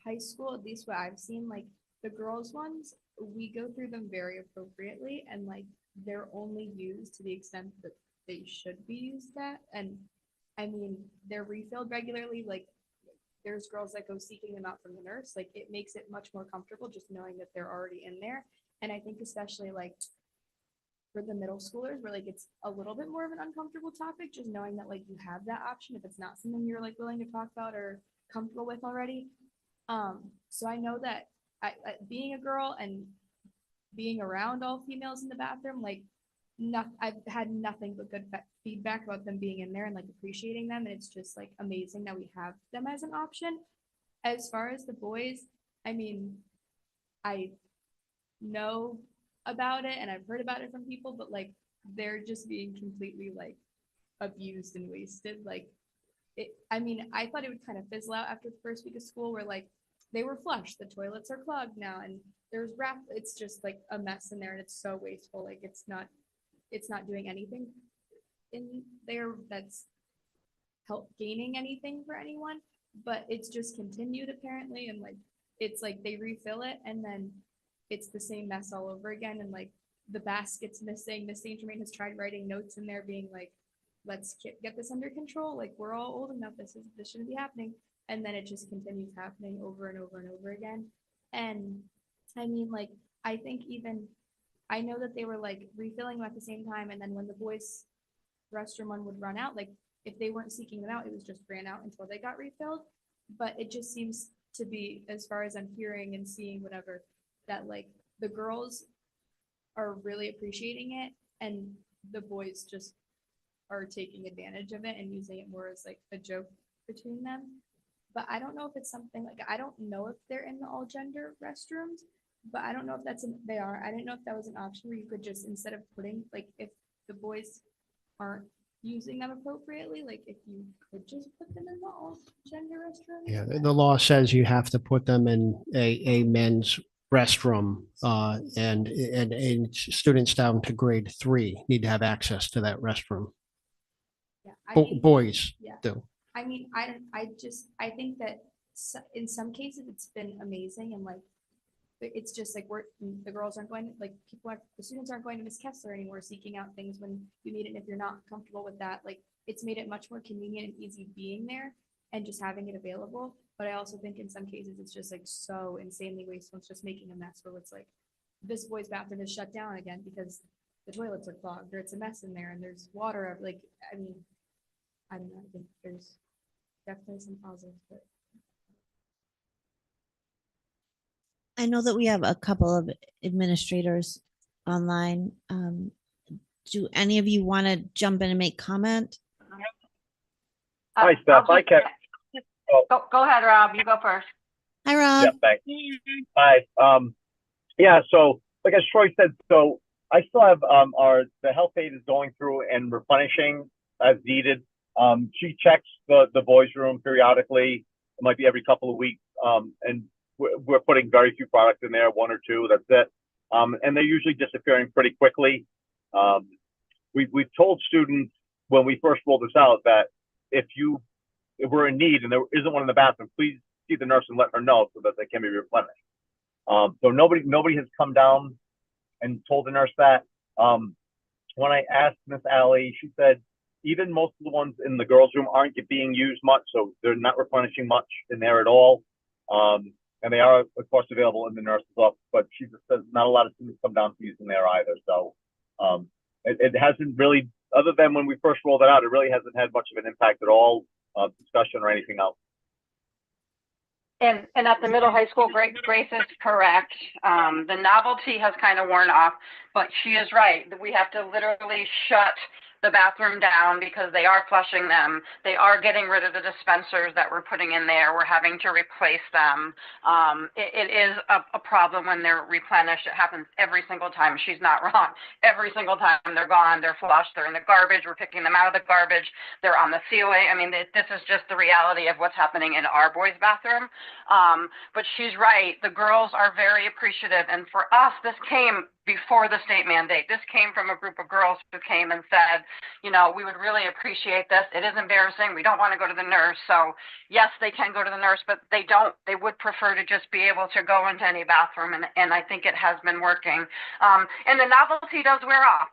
Speaker 5: high school, at least what I've seen, like the girls ones, we go through them very appropriately, and like they're only used to the extent that they should be used at. And I mean, they're refilled regularly. Like there's girls that go seeking them out from the nurse. Like it makes it much more comfortable just knowing that they're already in there. And I think especially like for the middle schoolers, where like it's a little bit more of an uncomfortable topic, just knowing that like you have that option if it's not something you're like willing to talk about or comfortable with already. So I know that being a girl and being around all females in the bathroom, like I've had nothing but good feedback about them being in there and like appreciating them. And it's just like amazing that we have them as an option. As far as the boys, I mean, I know about it and I've heard about it from people, but like
Speaker 15: they're just being completely like abused and wasted. Like I mean, I thought it would kind of fizzle out after the first week of school where like they were flushed, the toilets are clogged now, and there's it's just like a mess in there, and it's so wasteful. Like it's not doing anything in there that's help gaining anything for anyone, but it's just continued apparently, and like it's like they refill it and then it's the same mess all over again, and like the basket's missing. Miss Saint Germain has tried writing notes in there being like, let's get this under control, like we're all old enough, this shouldn't be happening, and then it just continues happening over and over and over again. And I mean, like I think even I know that they were like refilling them at the same time, and then when the boys restroom one would run out, like if they weren't seeking them out, it was just ran out until they got refilled. But it just seems to be, as far as I'm hearing and seeing whatever, that like the girls are really appreciating it and the boys just are taking advantage of it and using it more as like a joke between them. But I don't know if it's something like, I don't know if they're in the all gender restrooms, but I don't know if they are. I didn't know if that was an option where you could just, instead of putting, like if the boys aren't using them appropriately, like if you could just put them in the all gender restroom.
Speaker 11: Yeah, the law says you have to put them in a men's restroom, and students down to grade 3 need to have access to that restroom.
Speaker 15: Yeah, I mean,
Speaker 11: Boys
Speaker 15: yeah.
Speaker 11: do.
Speaker 15: I mean, I think that in some cases it's been amazing, and like it's just like the girls aren't going, like the students aren't going to Miss Kessler anymore seeking out things when you need it. And if you're not comfortable with that, like it's made it much more convenient and easy being there and just having it available. But I also think in some cases it's just like so insanely wasteful. It's just making a mess where it's like this boy's bathroom is shut down again because the toilets are clogged or it's a mess in there and there's water. Like, I mean, I don't know. I think there's definitely some positives, but
Speaker 1: I know that we have a couple of administrators online. Do any of you want to jump in and make comment?
Speaker 16: Hi, Steph. I can.
Speaker 7: Go ahead, Rob. You go first.
Speaker 1: Hi, Rob.
Speaker 16: Yeah, thanks. Hi. Yeah. So, like as Troy said, so I still have the health aide is going through and replenishing as needed. She checks the boys' room periodically. It might be every couple of weeks. And we're putting very few products in there, 1 or 2. That's it. And they're usually disappearing pretty quickly. We've told students when we first rolled this out that if we're in need and there isn't one in the bathroom, please see the nurse and let her know so that they can be replenished. So nobody has come down and told the nurse that. When I asked Miss Alley, she said even most of the ones in the girls' room aren't being used much, so they're not replenishing much in there at all. And they are, of course, available in the nurse's office, but she just says not a lot of students come down to use them there either. So it hasn't really, other than when we first rolled it out, it really hasn't had much of an impact at all, discussion or anything else.
Speaker 7: And at the middle high school, Grace is correct. The novelty has kind of worn off, but she is right. We have to literally shut the bathroom down because they are flushing them. They are getting rid of the dispensers that we're putting in there. We're having to replace them. It is a problem when they're replenished. It happens every single time. She's not wrong. Every single time they're gone, they're flushed, they're in the garbage. We're picking them out of the garbage. They're on the ceiling. I mean, this is just the reality of what's happening in our boys' bathroom. But she's right. The girls are very appreciative. And for us, this came before the state mandate. This came from a group of girls who came and said, you know, we would really appreciate this. It is embarrassing. We don't want to go to the nurse. So yes, they can go to the nurse, but they would prefer to just be able to go into any bathroom. And I think it has been working. And the novelty does wear off.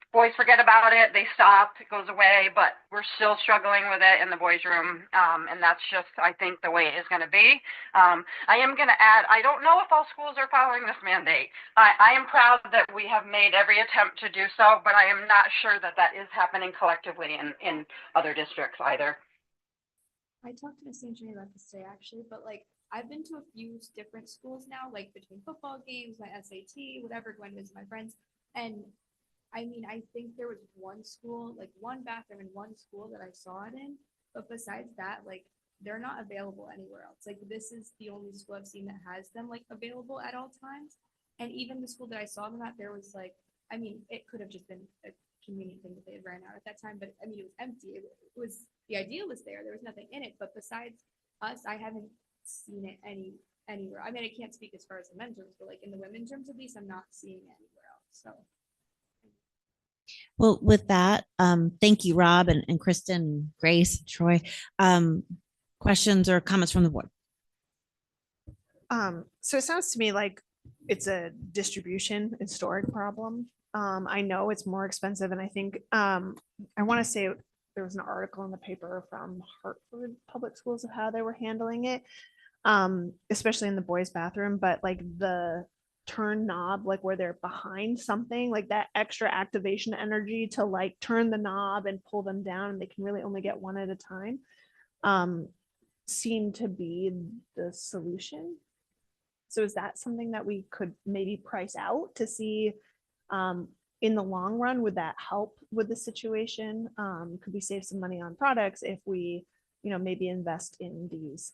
Speaker 7: Boys forget about it, they stop, it goes away, but we're still struggling with it in the boys' room. And that's just, I think, the way it is going to be. I am going to add, I don't know if all schools are following this mandate. I am proud that we have made every attempt to do so, but I am not sure that is happening collectively in other districts either.
Speaker 15: I talked to Miss St. Germain about this today, actually, but like I've been to a few different schools now, like between football games, my SAT, whatever, going to visit my friends. And I mean, I think there was one school, like one bathroom in one school that I saw it in, but besides that, like they're not available anywhere else. Like this is the only school I've seen that has them like available at all times. And even the school that I saw them at, there was like I mean, it could have just been a convenient thing that they had ran out at that time, but I mean, it was empty. It was, the idea was there. There was nothing in it, but besides us, I haven't seen it anywhere. I mean, I can't speak as far as the men's rooms, but like in the women's rooms, at least, I'm not seeing it anywhere else. So.
Speaker 1: Well, with that, thank you, Rob and Kristen, Grace, Troy. Questions or comments from the board?
Speaker 8: So it sounds to me like it's a distribution and storage problem. I know it's more expensive, and I think I want to say there was an article in the paper from Hartford Public Schools of how they were handling it, especially in the boys' bathroom. But like the turn knob, like where they're behind something, like that extra activation energy to like turn the knob and pull them down, and they can really only get one at a time, seem to be the solution. So is that something that we could maybe price out to see in the long run, would that help with the situation? Could we save some money on products if we, maybe invest in these?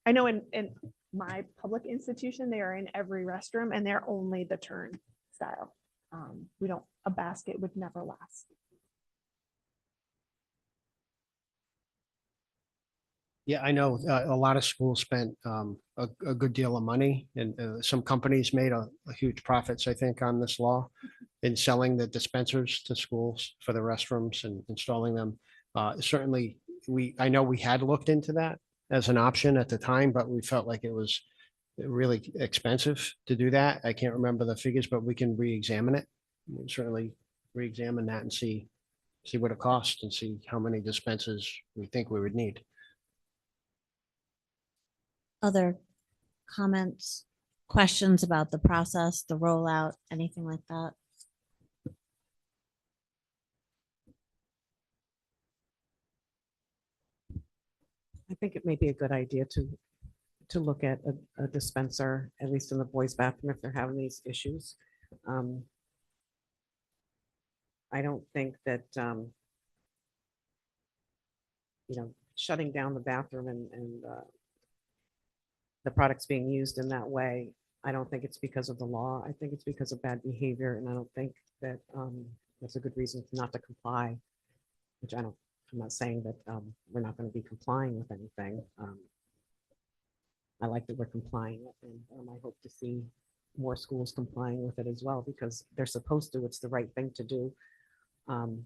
Speaker 8: I know in my public institution, they are in every restroom and they're only the turn style. A basket would never last.
Speaker 11: Yeah, I know a lot of schools spent a good deal of money, and some companies made a huge profits, I think, on this law in selling the dispensers to schools for the restrooms and installing them. Certainly, I know we had looked into that as an option at the time, but we felt like it was really expensive to do that. I can't remember the figures, but we can re-examine it. We can certainly re-examine that and see what it costs and see how many dispensers we think we would need.
Speaker 1: Other comments, questions about the process, the rollout, anything like that?
Speaker 17: I think it may be a good idea to look at a dispenser, at least in the boys' bathroom, if they're having these issues. I don't think that, shutting down the bathroom and the products being used in that way, I don't think it's because of the law. I think it's because of bad behavior, and I don't think that that's a good reason not to comply, which I'm not saying that we're not going to be complying with anything. I like that we're complying, and I hope to see more schools complying with it as well, because they're supposed to. It's the right thing to do. And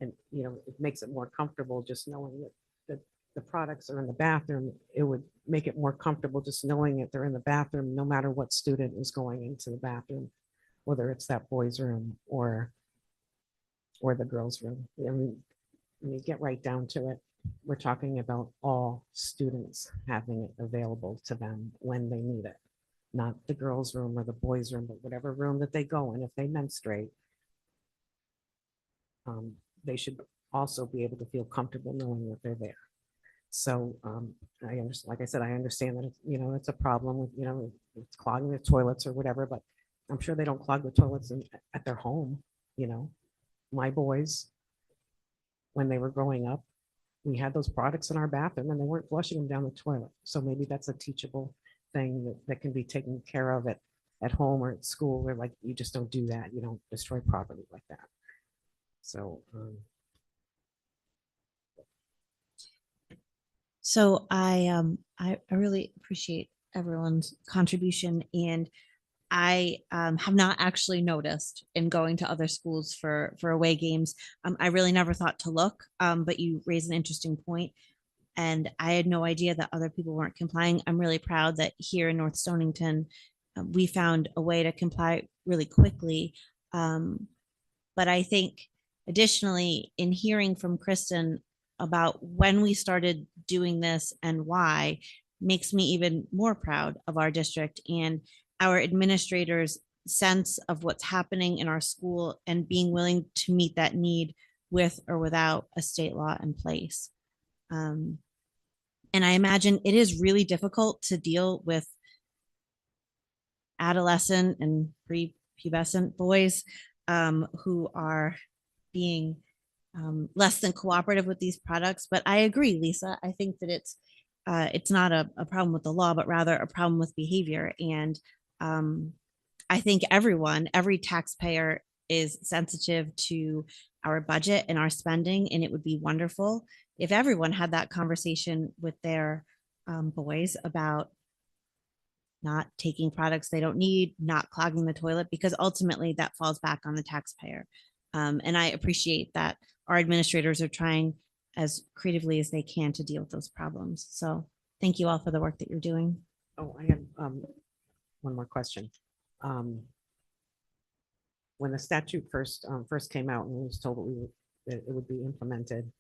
Speaker 17: it makes it more comfortable just knowing that the products are in the bathroom. It would make it more comfortable just knowing that they're in the bathroom, no matter what student is going into the bathroom, whether it's that boys' room or the girls' room. I mean, when you get right down to it, we're talking about all students having it available to them when they need it, not the girls' room or the boys' room, but whatever room that they go in. If they menstruate, they should also be able to feel comfortable knowing that they're there. So I understand, like I said, I understand that it's a problem with it's clogging the toilets or whatever, but I'm sure they don't clog the toilets at their home. My boys, when they were growing up, we had those products in our bathroom and they weren't flushing them down the toilet. So maybe that's a teachable thing that can be taken care of at home or at school, where like you just don't do that. You don't destroy property like that. So
Speaker 1: So I really appreciate everyone's contribution, and I have not actually noticed in going to other schools for away games. I really never thought to look, but you raise an interesting point, and I had no idea that other people weren't complying. I'm really proud that here in North Stonington, we found a way to comply really quickly. But I think additionally, in hearing from Kristen about when we started doing this and why, makes me even more proud of our district and our administrators' sense of what's happening in our school and being willing to meet that need with or without a state law in place. And I imagine it is really difficult to deal with adolescent and prepubescent boys who are being less than cooperative with these products. But I agree, Lisa. I think that it's not a problem with the law, but rather a problem with behavior. And I think every taxpayer is sensitive to our budget and our spending, and it would be wonderful if everyone had that conversation with their boys about not taking products they don't need, not clogging the toilet, because ultimately that falls back on the taxpayer. And I appreciate that our administrators are trying as creatively as they can to deal with those problems. So thank you all for the work that you're doing.
Speaker 17: Oh, I have one more question. When the statute first came out and we was told that it would be implemented,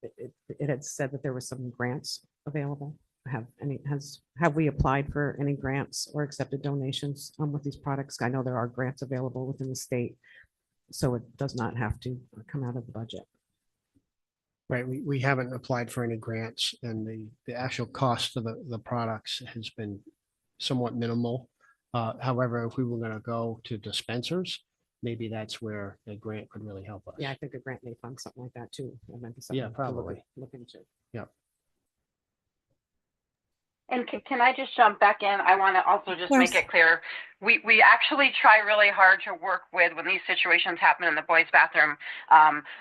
Speaker 17: it had said that there were some grants available. Have we applied for any grants or accepted donations with these products? I know there are grants available within the state, so it does not have to come out of the budget.
Speaker 11: Right, we haven't applied for any grants, and the actual cost of the products has been somewhat minimal. However, if we were gonna go to dispensers, maybe that's where a grant could really help us.
Speaker 17: Yeah, I think a grant may fund something like that too. It might be something
Speaker 11: Yeah,
Speaker 17: to
Speaker 11: probably.
Speaker 17: look into.
Speaker 11: Yeah.
Speaker 7: And can I just jump back in? I want to also just make it clear, we actually try really hard to work with when these situations happen in the boys' bathroom.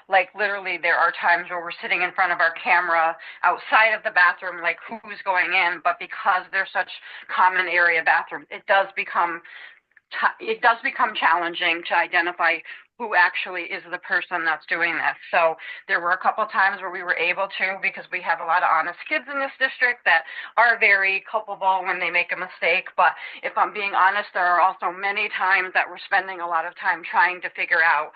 Speaker 7: Like literally there are times where we're sitting in front of our camera outside of the bathroom, like who's going in, but because they're such common area bathrooms, it does become challenging to identify who actually is the person that's doing this. So there were a couple times where we were able to, because we have a lot of honest kids in this district that are very culpable when they make a mistake. But if I'm being honest, there are also many times that we're spending a lot of time trying to figure out,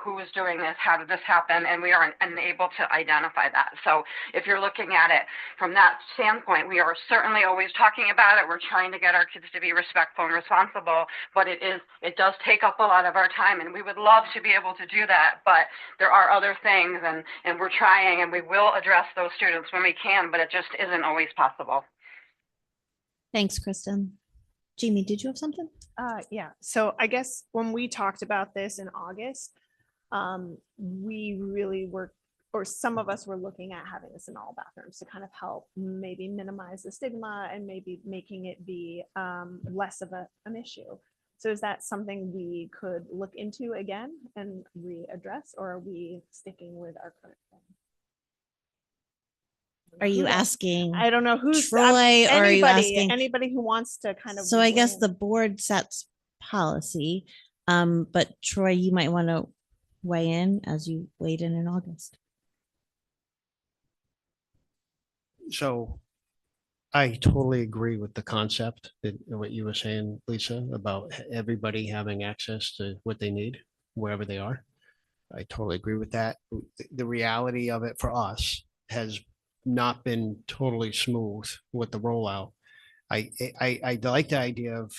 Speaker 7: who is doing this, how did this happen, and we are unable to identify that. So if you're looking at it from that standpoint, we are certainly always talking about it. We're trying to get our kids to be respectful and responsible, but it does take up a lot of our time, and we would love to be able to do that, but there are other things, and we're trying, and we will address those students when we can, but it just isn't always possible.
Speaker 1: Thanks, Kristen. Jamie, did you have something?
Speaker 8: Yeah, so I guess when we talked about this in August, we really were, or some of us were looking at having this in all bathrooms to kind of help maybe minimize the stigma and maybe making it be less of an issue. So is that something we could look into again and readdress, or are we sticking with our current plan?
Speaker 1: Are you asking?
Speaker 8: I don't know who's
Speaker 1: Troy, or are you asking
Speaker 8: anybody who wants to kind of.
Speaker 1: So I guess
Speaker 8: weigh
Speaker 1: the board sets policy, but Troy, you might want to weigh in as you weighed in August.
Speaker 11: So I totally agree with the concept that what you were saying, Lisa, about everybody having access to what they need wherever they are. I totally agree with that. The reality of it for us has not been totally smooth with the rollout. I like the idea of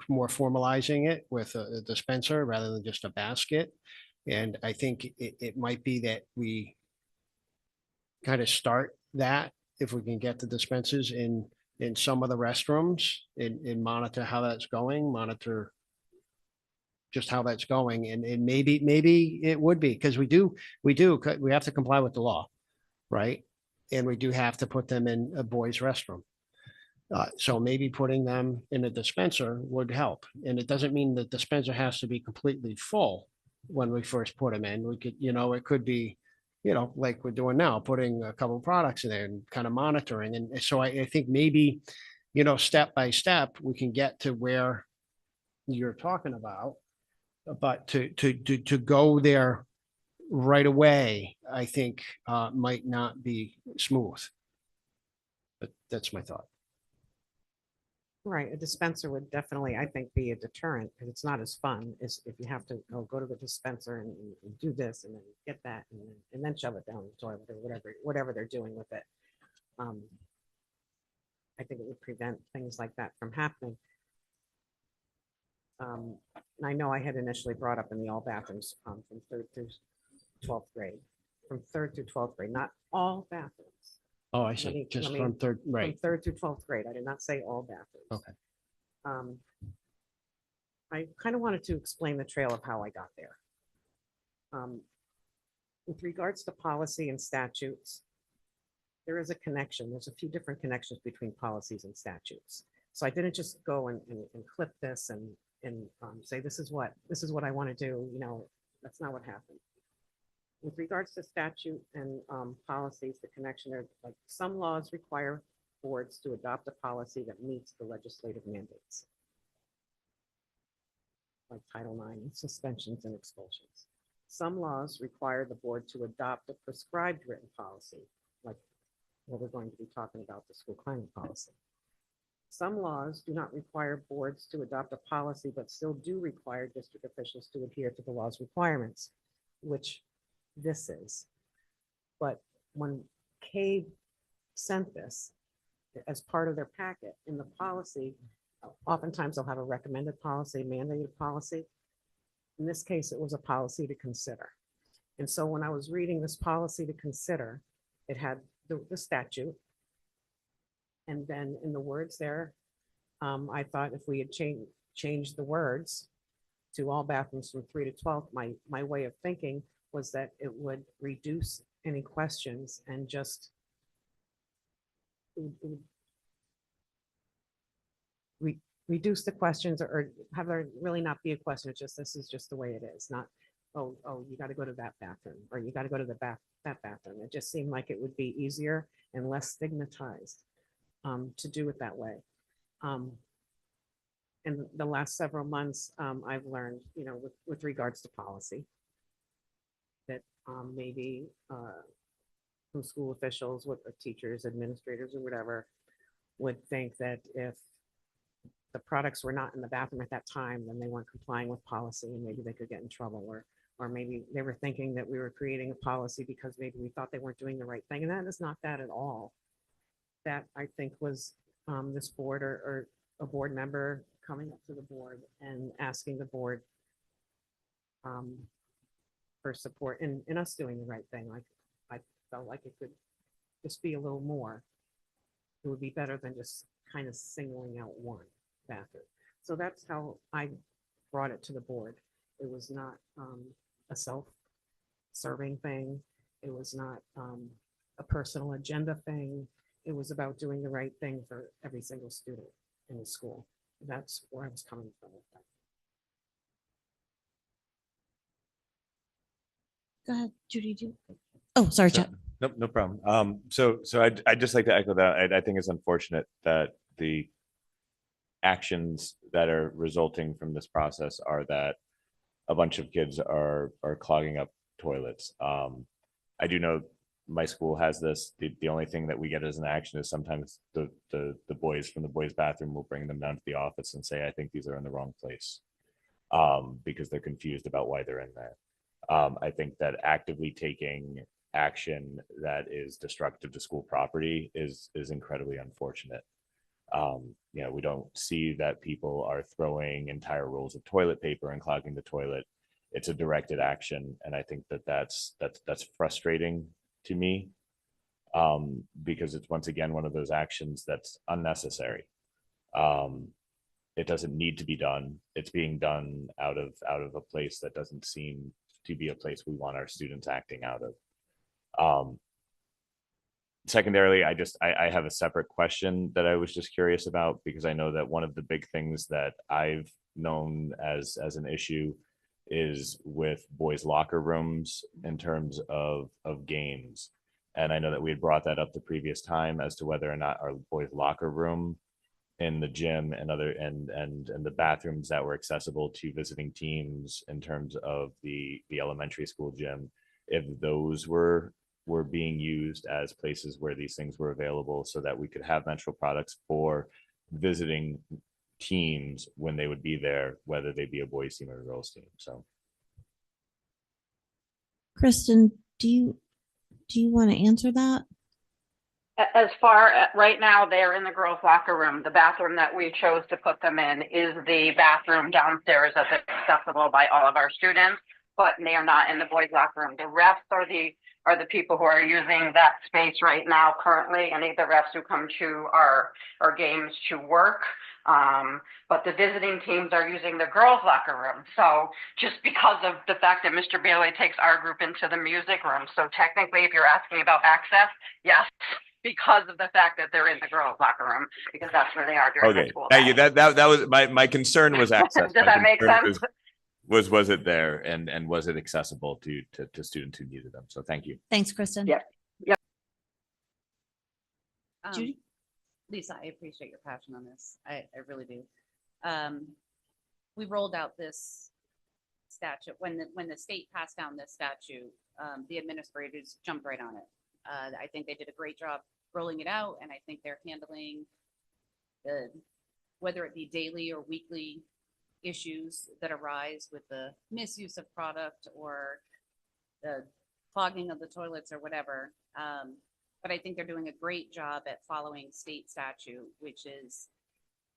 Speaker 11: more formalizing it with a dispenser rather than just a basket. And I think it might be that we kind of start that if we can get the dispensers in some of the restrooms and monitor how that's going, monitor just how that's going. And maybe it would be, because we have to comply with the law, right? And we do have to put them in a boys' restroom. So maybe putting them in a dispenser would help. And it doesn't mean the dispenser has to be completely full when we first put them in. We could, it could be, like we're doing now, putting a couple of products in there and kind of monitoring. And so I think maybe, step by step, we can get to where you're talking about. But to go there right away, I think might not be smooth. But that's my thought.
Speaker 17: Right, a dispenser would definitely, I think, be a deterrent, because it's not as fun as if you have to go to the dispenser and do this and then get that and then shove it down the toilet or whatever they're doing with it. I think it would prevent things like that from happening. And I know I had initially brought up in the all bathrooms from 3rd through 12th grade, from 3rd through 12th grade, not all bathrooms.
Speaker 11: Oh, I see. Just from third, right.
Speaker 17: From 3rd through 12th grade. I did not say all bathrooms.
Speaker 11: Okay.
Speaker 17: I kind of wanted to explain the trail of how I got there. With regards to policy and statutes, there is a connection. There's a few different connections between policies and statutes. So I didn't just go and clip this and say, this is what I want to do. You know, that's not what happened. With regards to statute and policies, the connection are like some laws require boards to adopt a policy that meets the legislative mandates, like Title IX, suspensions and expulsions. Some laws require the board to adopt a prescribed written policy, like what we're going to be talking about, the school climate policy. Some laws do not require boards to adopt a policy, but still do require district officials to adhere to the law's requirements, which this is. But when CAVE sent this as part of their packet in the policy, oftentimes they'll have a recommended policy, mandated policy. In this case, it was a policy to consider. And so when I was reading this policy to consider, it had the statute. And then in the words there, I thought if we had changed the words to all bathrooms from 3 to 12, my way of thinking was that it would reduce any questions and just reduce the questions, or have there really not be a question. It's just, this is just the way it is, not, oh, you got to go to that bathroom, or you got to go to that bathroom. It just seemed like it would be easier and less stigmatized to do it that way. In the last several months, I've learned, you know, with regards to policy, that maybe some school officials, with the teachers, administrators, or whatever, would think that if the products were not in the bathroom at that time, then they weren't complying with policy, and maybe they could get in trouble, or maybe they were thinking that we were creating a policy because maybe we thought they weren't doing the right thing, and that is not that at all. That, I think, was this board or a board member coming up to the board and asking the board for support in us doing the right thing. Like, I felt like it could just be a little more. It would be better than just kind of singling out one bathroom. So that's how I brought it to the board. It was not a self-serving thing. It was not a personal agenda thing. It was about doing the right thing for every single student in the school. That's where I was coming from with that.
Speaker 1: Go ahead, Judy. Oh, sorry,
Speaker 6: So-
Speaker 1: Chet.
Speaker 6: Nope, no problem. So I'd just like to echo that. I think it's unfortunate that the actions that are resulting from this process are that a bunch of kids are clogging up toilets. I do know my school has this. The only thing that we get as an action is sometimes the boys from the boys' bathroom will bring them down to the office and say, I think these are in the wrong place, because they're confused about why they're in there. I think that actively taking action that is destructive to school property is incredibly unfortunate. You know, we don't see that people are throwing entire rolls of toilet paper and clogging the toilet. It's a directed action, and I think that that's frustrating to me, because it's once again one of those actions that's unnecessary. It doesn't need to be done. It's being done out of a place that doesn't seem to be a place we want our students acting out of. Secondarily, I have a separate question that I was just curious about, because I know that one of the big things that I've known as an issue is with boys' locker rooms in terms of games. And I know that we had brought that up the previous time as to whether or not our boys' locker room in the gym and the bathrooms that were accessible to visiting teams in terms of the elementary school gym, if those were being used as places where these things were available, so that we could have menstrual products for visiting teams when they would be there, whether they be a boys team or a girls team. So,
Speaker 1: Kristen, do you want to answer that?
Speaker 7: As far as right now, they're in the girls' locker room. The bathroom that we chose to put them in is the bathroom downstairs that's accessible by all of our students, but they are not in the boys' locker room. The refs are the people who are using that space right now currently, any of the refs who come to our games to work. But the visiting teams are using the girls' locker room. So just because of the fact that Mr. Bailey takes our group into the music room. So technically, if you're asking about access, yes, because of the fact that they're in the girls' locker room, because that's where they are during the
Speaker 6: Okay,
Speaker 7: school
Speaker 6: thank you.
Speaker 7: day.
Speaker 6: That was my concern was access.
Speaker 7: Does
Speaker 6: My
Speaker 7: that make
Speaker 6: concern
Speaker 7: sense?
Speaker 6: Was it there and was it accessible to students who needed them? So thank you.
Speaker 1: Thanks, Kristen.
Speaker 7: Yep. Yep.
Speaker 1: Judy?
Speaker 3: Lisa, I appreciate your passion on this. I really do. We rolled out this statute when the state passed down this statute. The administrators jumped right on it. I think they did a great job rolling it out, and I think they're handling the, whether it be daily or weekly issues that arise with the misuse of product or the clogging of the toilets or whatever. But I think they're doing a great job at following state statute, which is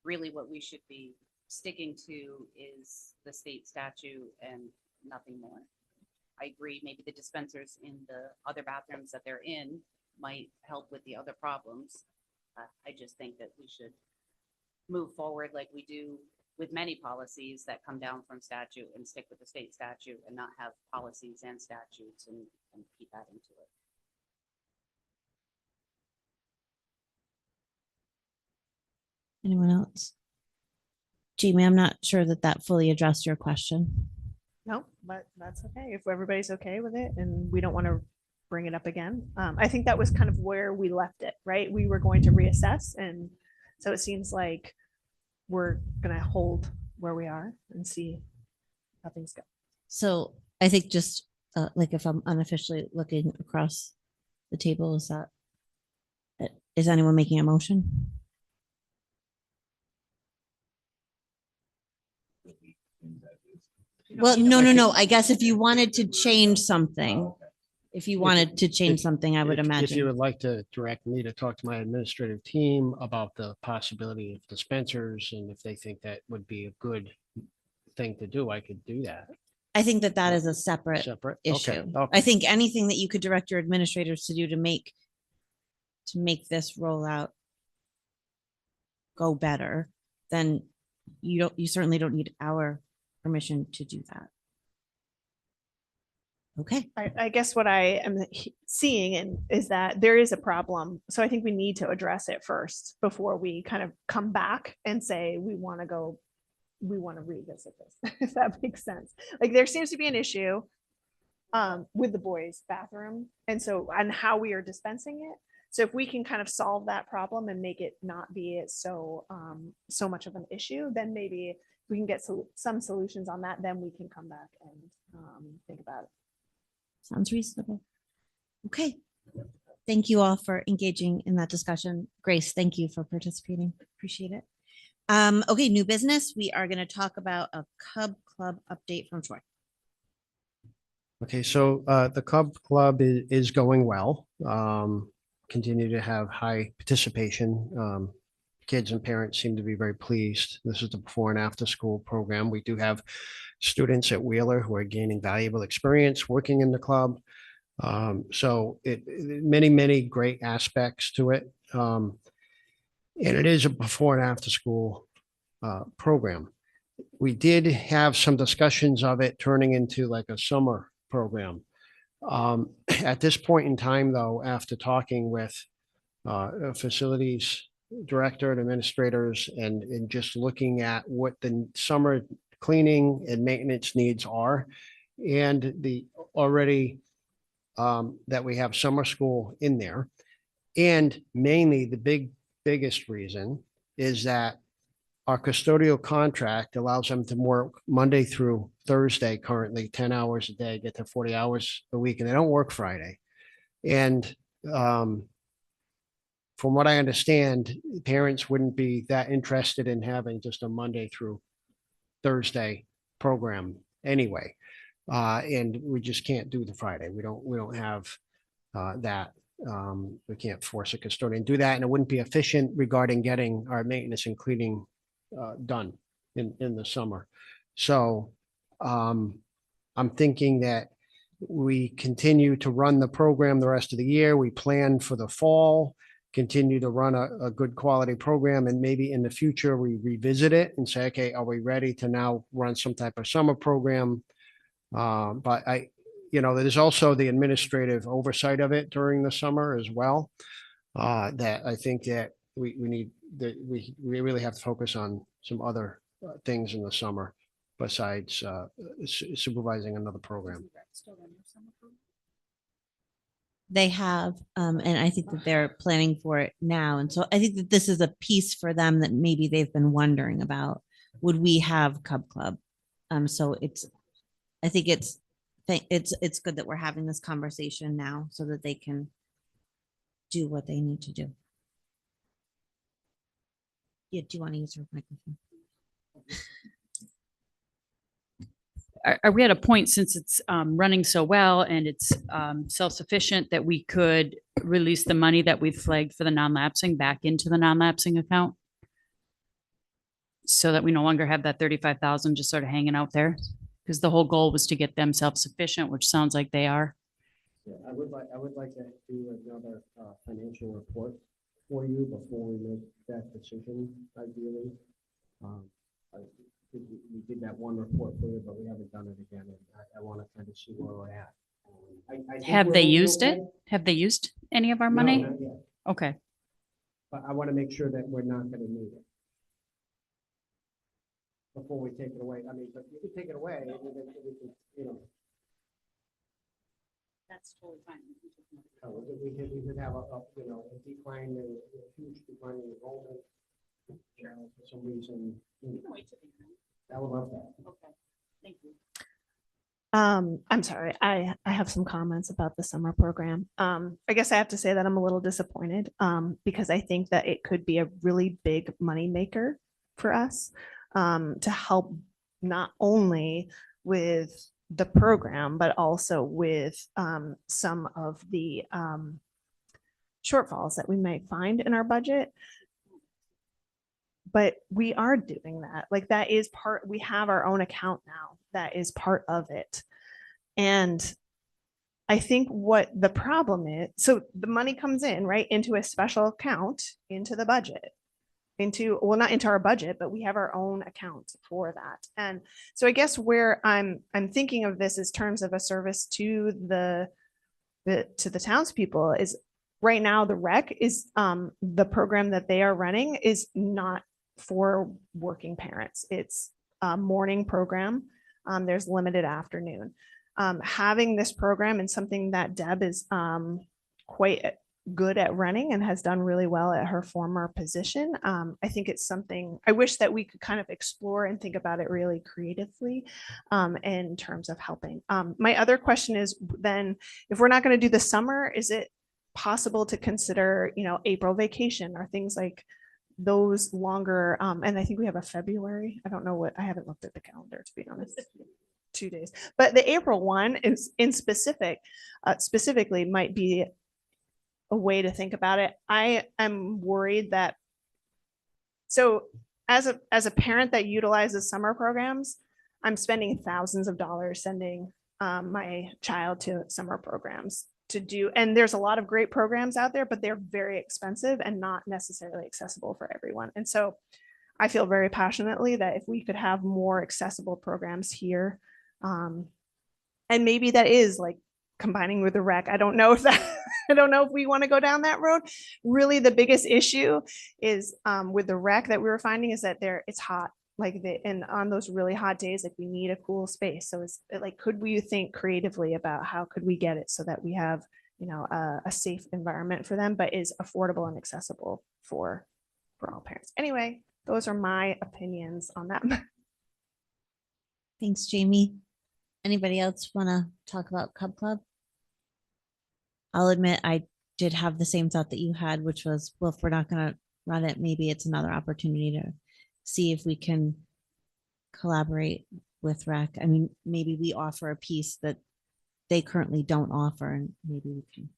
Speaker 3: really what we should be sticking to, is the state statute and nothing more. I agree, maybe the dispensers in the other bathrooms that they're in might help with the other problems. I just think that we should move forward like we do with many policies that come down from statute and stick with the state statute and not have policies and statutes and keep adding to it.
Speaker 1: Anyone else? Jamie, I'm not sure that fully addressed your question.
Speaker 8: No, but that's okay. If everybody's okay with it and we don't want to bring it up again. I think that was kind of where we left it, right? We were going to reassess. And so it seems like we're going to hold where we are and see how things go.
Speaker 1: So I think just like if I'm unofficially looking across the table, is anyone making a motion? Well, no. I guess if you wanted to change something, I would
Speaker 11: If you
Speaker 1: imagine.
Speaker 11: would like to direct me to talk to my administrative team about the possibility of dispensers, and if they think that would be a good thing to do, I could do that.
Speaker 1: I think that is a separate
Speaker 11: Separate.
Speaker 1: issue.
Speaker 11: Okay.
Speaker 1: I think anything that you could direct your administrators to do to make this rollout go better, then you certainly don't need our permission to do that. Okay.
Speaker 8: I guess what I am seeing is that there is a problem. So I think we need to address it first before we kind of come back and say, we want to revisit this, if that makes sense. Like there seems to be an issue with the boys' bathroom and how we are dispensing it. So if we can kind of solve that problem and make it not be so much of an issue, then maybe we can get some solutions on that. Then we can come back and think about it.
Speaker 1: Sounds reasonable. Okay. Thank you all for engaging in that discussion. Grace, thank you for participating. Appreciate it. Okay, new business. We are going to talk about a Cub Club update from Troy.
Speaker 11: Okay, so the Cub Club is going well. Continue to have high participation. Kids and parents seem to be very pleased. This is the before and after school program. We do have students at Wheeler who are gaining valuable experience working in the club. So many great aspects to it. And it is a before and after school program. We did have some discussions of it turning into like a summer program. At this point in time, though, after talking with facilities director and administrators and just looking at what the summer cleaning and maintenance needs are, and the already that we have summer school in there. And mainly the biggest reason is that our custodial contract allows them to work Monday through Thursday, currently 10 hours a day, get to 40 hours a week, and they don't work Friday. And from what I understand, parents wouldn't be that interested in having just a Monday through Thursday program anyway. And we just can't do the Friday. We don't have that. We can't force a custodian to do that, and it wouldn't be efficient regarding getting our maintenance and cleaning done in the summer. So I'm thinking that we continue to run the program the rest of the year. We plan for the fall, continue to run a good quality program, and maybe in the future we revisit it and say, okay, are we ready to now run some type of summer program? But there's also the administrative oversight of it during the summer as well. that I think that we need, that we really have to focus on some other things in the summer besides supervising another program.
Speaker 1: They have, and I think that they're planning for it now. And so I think that this is a piece for them that maybe they've been wondering about. Would we have Cub Club? So I think it's good that we're having this conversation now so that they can do what they need to do. Yeah, do you want to use your microphone?
Speaker 9: Are we at a point, since it's running so well and it's self-sufficient, that we could release the money that we've flagged for the non-lapsing back into the non-lapsing account? So that we no longer have that 35,000 just sort of hanging out there? Because the whole goal was to get them self-sufficient, which sounds like they are.
Speaker 11: Yeah, I would like to do another financial report for you before we make that decision, ideally. We did that one report for you, but we haven't done it again, and I want to kind of see where we're at. I think
Speaker 9: Have
Speaker 11: we're
Speaker 9: they
Speaker 11: okay.
Speaker 9: used it? Have they used any of our
Speaker 11: No,
Speaker 9: money?
Speaker 11: not yet.
Speaker 9: Okay.
Speaker 11: But I want to make sure that we're not going to need it before we take it away. I mean, but you can take it away, and then we can, you know.
Speaker 3: That's totally fine.
Speaker 11: We could have a a decline, a huge decline in enrollment. For some reason, I would love that.
Speaker 3: Okay, thank you.
Speaker 8: I'm sorry. I have some comments about the summer program. I guess I have to say that I'm a little disappointed because I think that it could be a really big moneymaker for us to help not only with the program, but also with some of the shortfalls that we might find in our budget. But we are doing that. Like that is part, we have our own account now. That is part of it. And I think what the problem is, so the money comes in, right, into a special account, into the budget, into, well, not into our budget, but we have our own account for that. And so I guess where I'm thinking of this as terms of a service to the townspeople is right now the rec is the program that they are running is not for working parents. It's a morning program. There's limited afternoon. Having this program and something that Deb is quite good at running and has done really well at her former position. I think it's something I wish that we could kind of explore and think about it really creatively in terms of helping. My other question is then, if we're not going to do the summer, is it possible to consider, April vacation or things like those longer? And I think we have a February. I don't know I haven't looked at the calendar, to be honest. 2 days, but the April one is in specifically might be a way to think about it. I am worried that, so as a parent that utilizes summer programs, I'm spending thousands of dollars sending my child to summer programs to do, and there's a lot of great programs out there, but they're very expensive and not necessarily accessible for everyone. And so I feel very passionately that if we could have more accessible programs here, and maybe that is like combining with the rec. I don't know if we want to go down that road. Really, the biggest issue is with the rec that we were finding is that it's hot, and on those really hot days, like we need a cool space. So it's like, could we think creatively about how could we get it so that we have, a safe environment for them, but is affordable and accessible for all parents. Anyway, those are my opinions on that.
Speaker 1: Thanks, Jamie. Anybody else want to talk about Cub Club? I'll admit I did have the same thought that you had, which was, well, if we're not going to run it, maybe it's another opportunity to see if we can collaborate with rec. I mean, maybe we offer a piece that they currently don't offer, and maybe we can.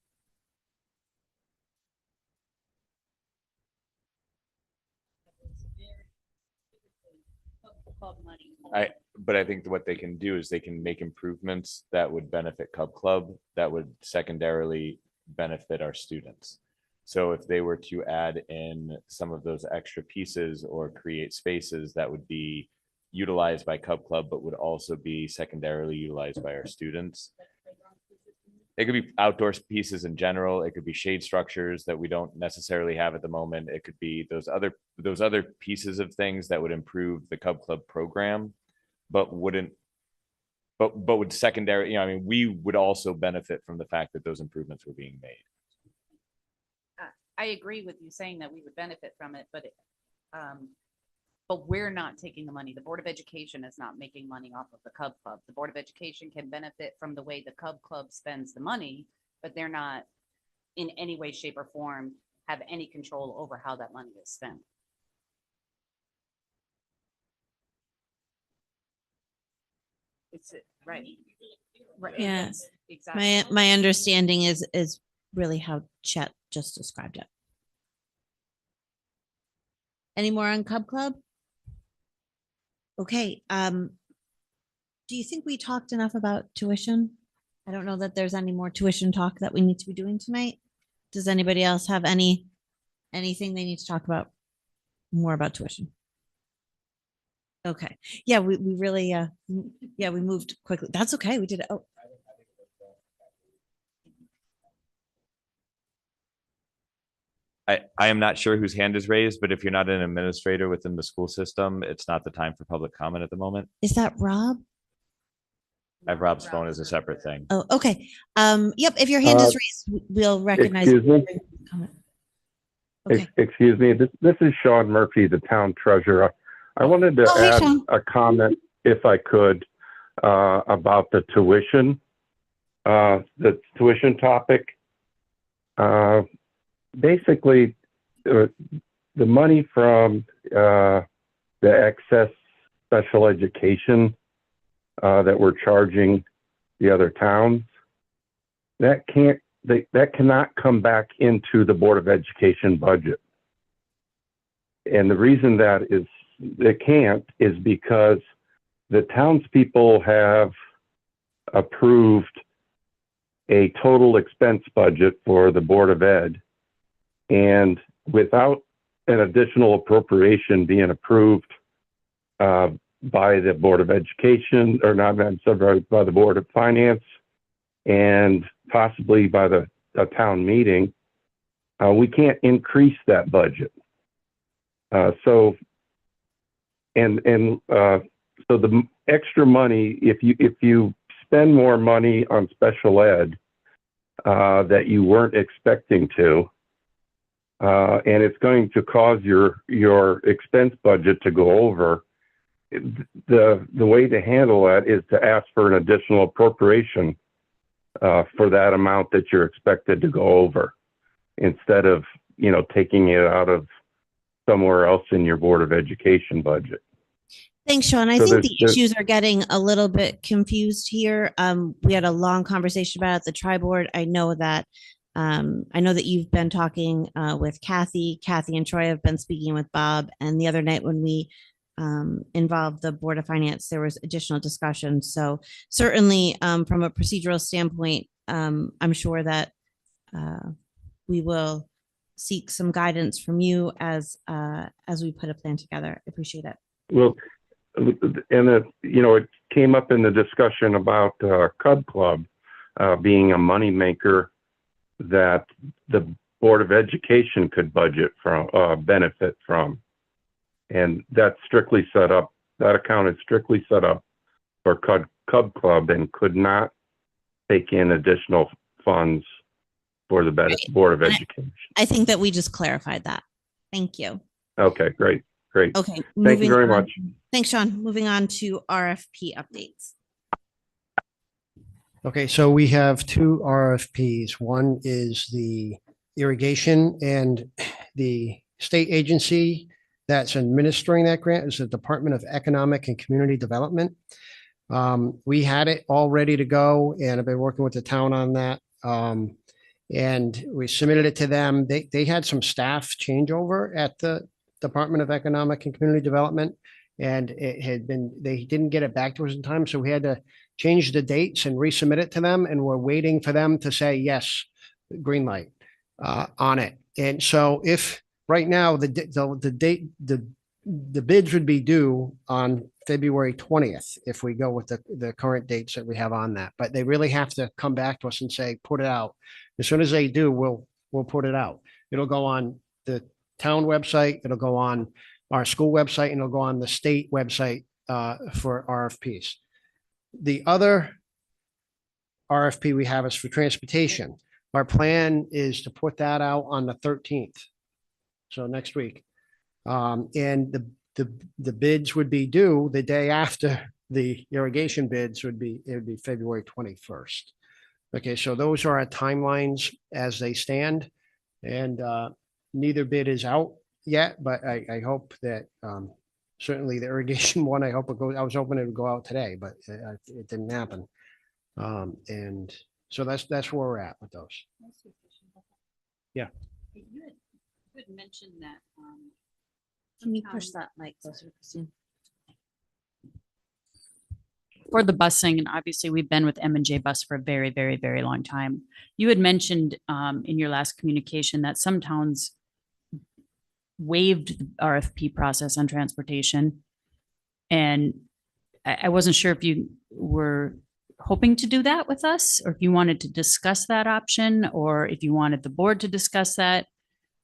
Speaker 6: But I think what they can do is they can make improvements that would benefit Cub Club, that would secondarily benefit our students. So if they were to add in some of those extra pieces or create spaces that would be utilized by Cub Club, but would also be secondarily utilized by our students. it could be outdoor pieces in general. It could be shade structures that we don't necessarily have at the moment. It could be those other pieces of things that would improve the Cub Club program, but wouldn't. But would secondary, I mean, we would also benefit from the fact that those improvements were being made.
Speaker 3: I agree with you saying that we would benefit from it, but we're not taking the money. The Board of Education is not making money off of the Cub Club. The Board of Education can benefit from the way the Cub Club spends the money, but they're not in any way, shape, or form have any control over how that money is spent. It's right. Right.
Speaker 1: Yeah.
Speaker 3: Exactly.
Speaker 1: My understanding is really how Chet just described it. Any more on Cub Club? Okay. Do you think we talked enough about tuition? I don't know that there's any more tuition talk that we need to be doing tonight. Does anybody else have anything they need to talk about more about tuition? Okay. Yeah, we really, we moved quickly. That's okay. We did it. Oh.
Speaker 6: I am not sure whose hand is raised, but if you're not an administrator within the school system, it's not the time for public comment at the moment.
Speaker 1: Is that Rob?
Speaker 6: I have Rob's phone as a separate thing.
Speaker 1: Oh, okay. Yep. If your hand is raised, we'll recognize.
Speaker 18: Excuse me.
Speaker 1: Okay.
Speaker 18: Excuse me. This is Sean Murphy, the town treasurer. I wanted to
Speaker 1: hey,
Speaker 18: add
Speaker 1: Sean.
Speaker 18: a comment, if I could, about the tuition topic. Basically, the money from the excess special education that we're charging the other towns, that cannot come back into the Board of Education budget. And the reason that it can't is because the townspeople have approved a total expense budget for the Board of Ed. And without an additional appropriation being approved by the Board of Education, or not, by the Board of Finance, and possibly by the town meeting, we can't increase that budget. So the extra money, if you spend more money on special ed that you weren't expecting to, and it's going to cause your expense budget to go over, the way to handle that is to ask for an additional appropriation for that amount that you're expected to go over, instead of taking it out of somewhere else in your Board of Education budget.
Speaker 1: Thanks, Sean. I
Speaker 18: So
Speaker 1: think
Speaker 18: there's-
Speaker 1: the issues are getting a little bit confused here. We had a long conversation about it at the tri-board. I know that you've been talking with Kathy. Kathy and Troy have been speaking with Bob. And the other night when we involved the Board of Finance, there was additional discussion. So certainly from a procedural standpoint, I'm sure that we will seek some guidance from you as we put a plan together. I appreciate it.
Speaker 18: Well, and it came up in the discussion about Cub Club being a moneymaker that the Board of Education could budget from, benefit from. And that's strictly set up, that account is strictly set up for Cub Club and could not take in additional funds for the Board of Education.
Speaker 1: I think that we just clarified that. Thank you.
Speaker 18: Okay, great.
Speaker 1: Okay.
Speaker 18: Thank
Speaker 1: moving
Speaker 18: you very
Speaker 1: on.
Speaker 18: much.
Speaker 1: Thanks, Sean. Moving on to RFP updates.
Speaker 11: Okay, so we have two RFPs. One is the irrigation, and the state agency that's administering that grant is the Department of Economic and Community Development. We had it all ready to go, and I've been working with the town on that. And we submitted it to them. They had some staff changeover at the Department of Economic and Community Development, and they didn't get it back to us in time. So we had to change the dates and resubmit it to them. And we're waiting for them to say, yes, green light on it. And so if right now the the bids would be due on February 20th if we go with the current dates that we have on that. But they really have to come back to us and say, put it out. As soon as they do, we'll put it out. It'll go on the town website, it'll go on our school website, and it'll go on the state website for RFPs. The other RFP we have is for transportation. Our plan is to put that out on the 13th. So next week. And the bids would be due the day after the irrigation bids it would be February 21st. Okay, so those are our timelines as they stand. And neither bid is out yet, but I hope that certainly the irrigation one, I hope it goes, I was hoping it would go out today, but it didn't happen. And so that's where we're at with those. Yeah.
Speaker 9: You had mentioned that.
Speaker 1: Can you push that mic closer, Christine?
Speaker 9: For the busing, and obviously we've been with M&J Bus for a very, very, very long time. You had mentioned in your last communication that some towns waived the RFP process on transportation. And I wasn't sure if you were hoping to do that with us, or if you wanted to discuss that option, or if you wanted the board to discuss that.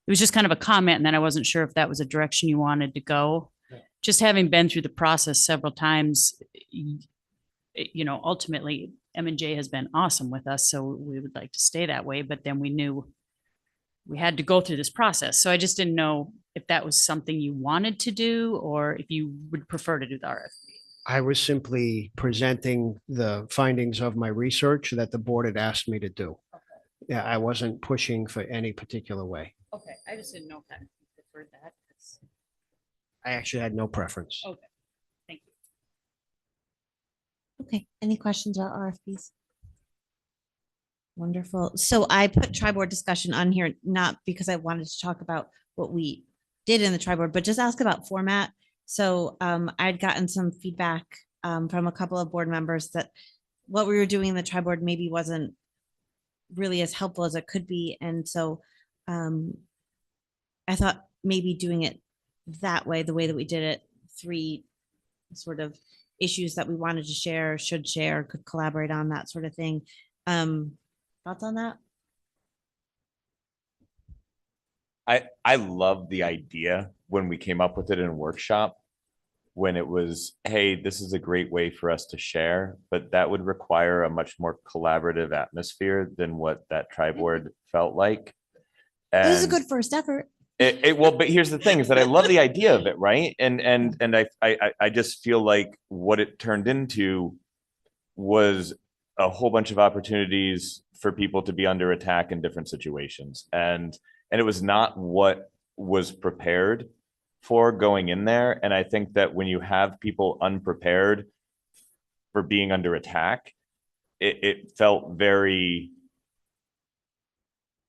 Speaker 9: It was just kind of a comment, and then I wasn't sure if that was a direction you wanted to go.
Speaker 11: Yeah.
Speaker 9: Just having been through the process several times, you know, ultimately M&J has been awesome with us, so we would like to stay that way. But then we knew we had to go through this process. So I just didn't know if that was something you wanted to do, or if you would prefer to do the RFP.
Speaker 11: I was simply presenting the findings of my research that the board had asked me to do.
Speaker 9: Okay.
Speaker 11: Yeah, I wasn't pushing for any particular way.
Speaker 9: Okay, I just didn't know if that you preferred that.
Speaker 11: I actually had no preference.
Speaker 9: Okay, thank you.
Speaker 1: Okay, any questions about RFPs? Wonderful. So I put tri-board discussion on here, not because I wanted to talk about what we did in the tri-board, but just ask about format. So I'd gotten some feedback from a couple of board members that what we were doing in the tri-board maybe wasn't really as helpful as it could be. And so I thought maybe doing it that way, the way that we did it, 3 sort of issues that we wanted to share, should share, could collaborate on, that sort of thing. Thoughts on that?
Speaker 6: I love the idea when we came up with it in a workshop, when it was, hey, this is a great way for us to share, but that would require a much more collaborative atmosphere than what that tri-board felt like.
Speaker 1: It was a
Speaker 6: And
Speaker 1: good first effort.
Speaker 6: well, but here's the thing is that I love the idea of it, right? And I just feel like what it turned into was a whole bunch of opportunities for people to be under attack in different situations. And it was not what was prepared for going in there. And I think that when you have people unprepared for being under attack, it felt very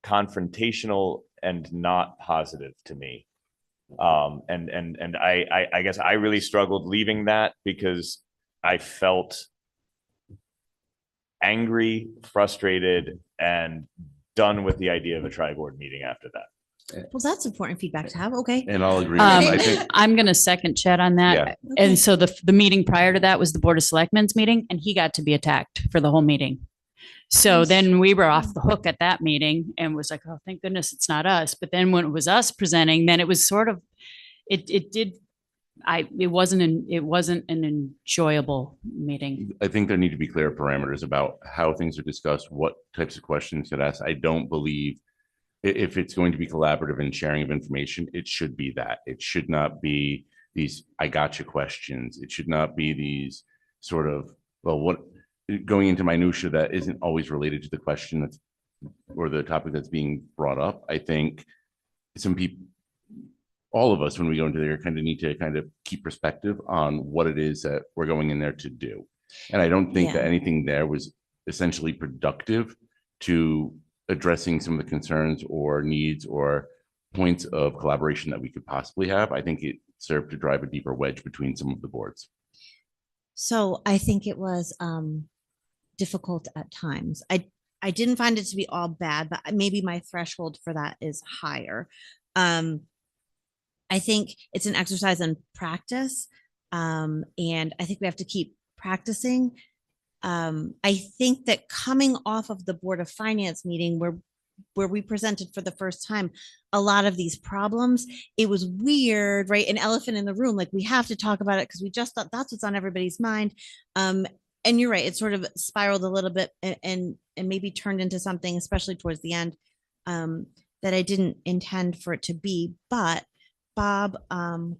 Speaker 6: confrontational and not positive to me. And I guess I really struggled leaving that because I felt angry, frustrated, and done with the idea of a tri-board meeting after that.
Speaker 1: Well, that's important feedback to have. Okay.
Speaker 10: And I'll agree. I think
Speaker 9: I'm going to second Chet on that.
Speaker 10: Yeah.
Speaker 1: Okay.
Speaker 9: And so the meeting prior to that was the Board of Selectmen's meeting, and he got to be attacked for the whole meeting. So then we were off the hook at that meeting and was like, oh, thank goodness it's not us. But then when it was us presenting, then it was sort of, it wasn't an enjoyable meeting.
Speaker 10: I think there need to be clear parameters about how things are discussed, what types of questions get asked. I don't believe if it's going to be collaborative and sharing of information, it should be that. It should not be these I gotcha questions. It should not be these sort of, well, what going into minutia that isn't always related to the question that's or the topic that's being brought up. I think some people, all of us, when we go into there, kind of need to kind of keep perspective on what it is that we're going in there to do. And I don't think that anything there was essentially productive to addressing some of the concerns or needs or points of collaboration that we could possibly have. I think it served to drive a deeper wedge between some of the boards.
Speaker 1: So I think it was difficult at times. I didn't find it to be all bad, but maybe my threshold for that is higher. I think it's an exercise in practice. And I think we have to keep practicing. I think that coming off of the Board of Finance meeting where we presented for the first time a lot of these problems, it was weird, right? An elephant in the room, like we have to talk about it because we just thought that's what's on everybody's mind. And you're right, it sort of spiraled a little bit and maybe turned into something, especially towards the end, that I didn't intend for it to be. But Bob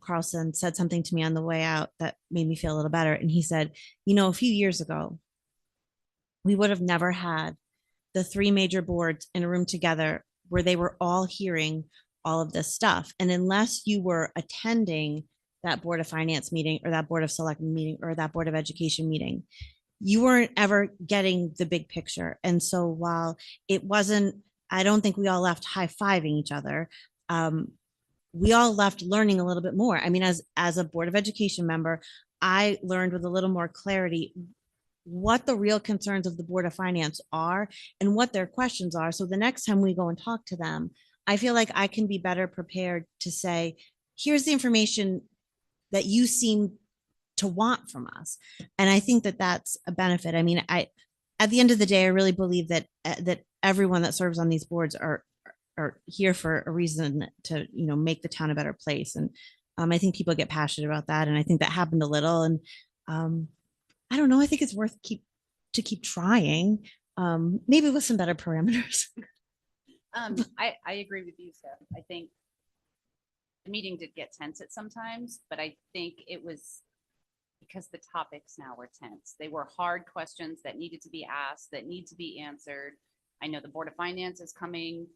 Speaker 1: Carlson said something to me on the way out that made me feel a little better. And he said, you know, a few years ago, we would have never had the three major boards in a room together where they were all hearing all of this stuff. And unless you were attending that Board of Finance meeting or that Board of Selectmen meeting or that Board of Education meeting, you weren't ever getting the big picture. And so while it wasn't, I don't think we all left high-fiving each other. We all left learning a little bit more. I mean, as a Board of Education member, I learned with a little more clarity what the real concerns of the Board of Finance are and what their questions are. So the next time we go and talk to them, I feel like I can be better prepared to say, here's the information that you seem to want from us. And I think that that's a benefit. I mean, at the end of the day, I really believe that that everyone that serves on these boards are here for a reason to, you know, make the town a better place. And I think people get passionate about that. And I think that happened a little. And I don't know. I think it's worth to keep trying, maybe with some better parameters.
Speaker 3: I agree with you, Steph. I think the meeting did get tense at sometimes, but I think it was because the topics now were tense. They were hard questions that needed to be asked, that need to be answered. I know the Board of Finance is coming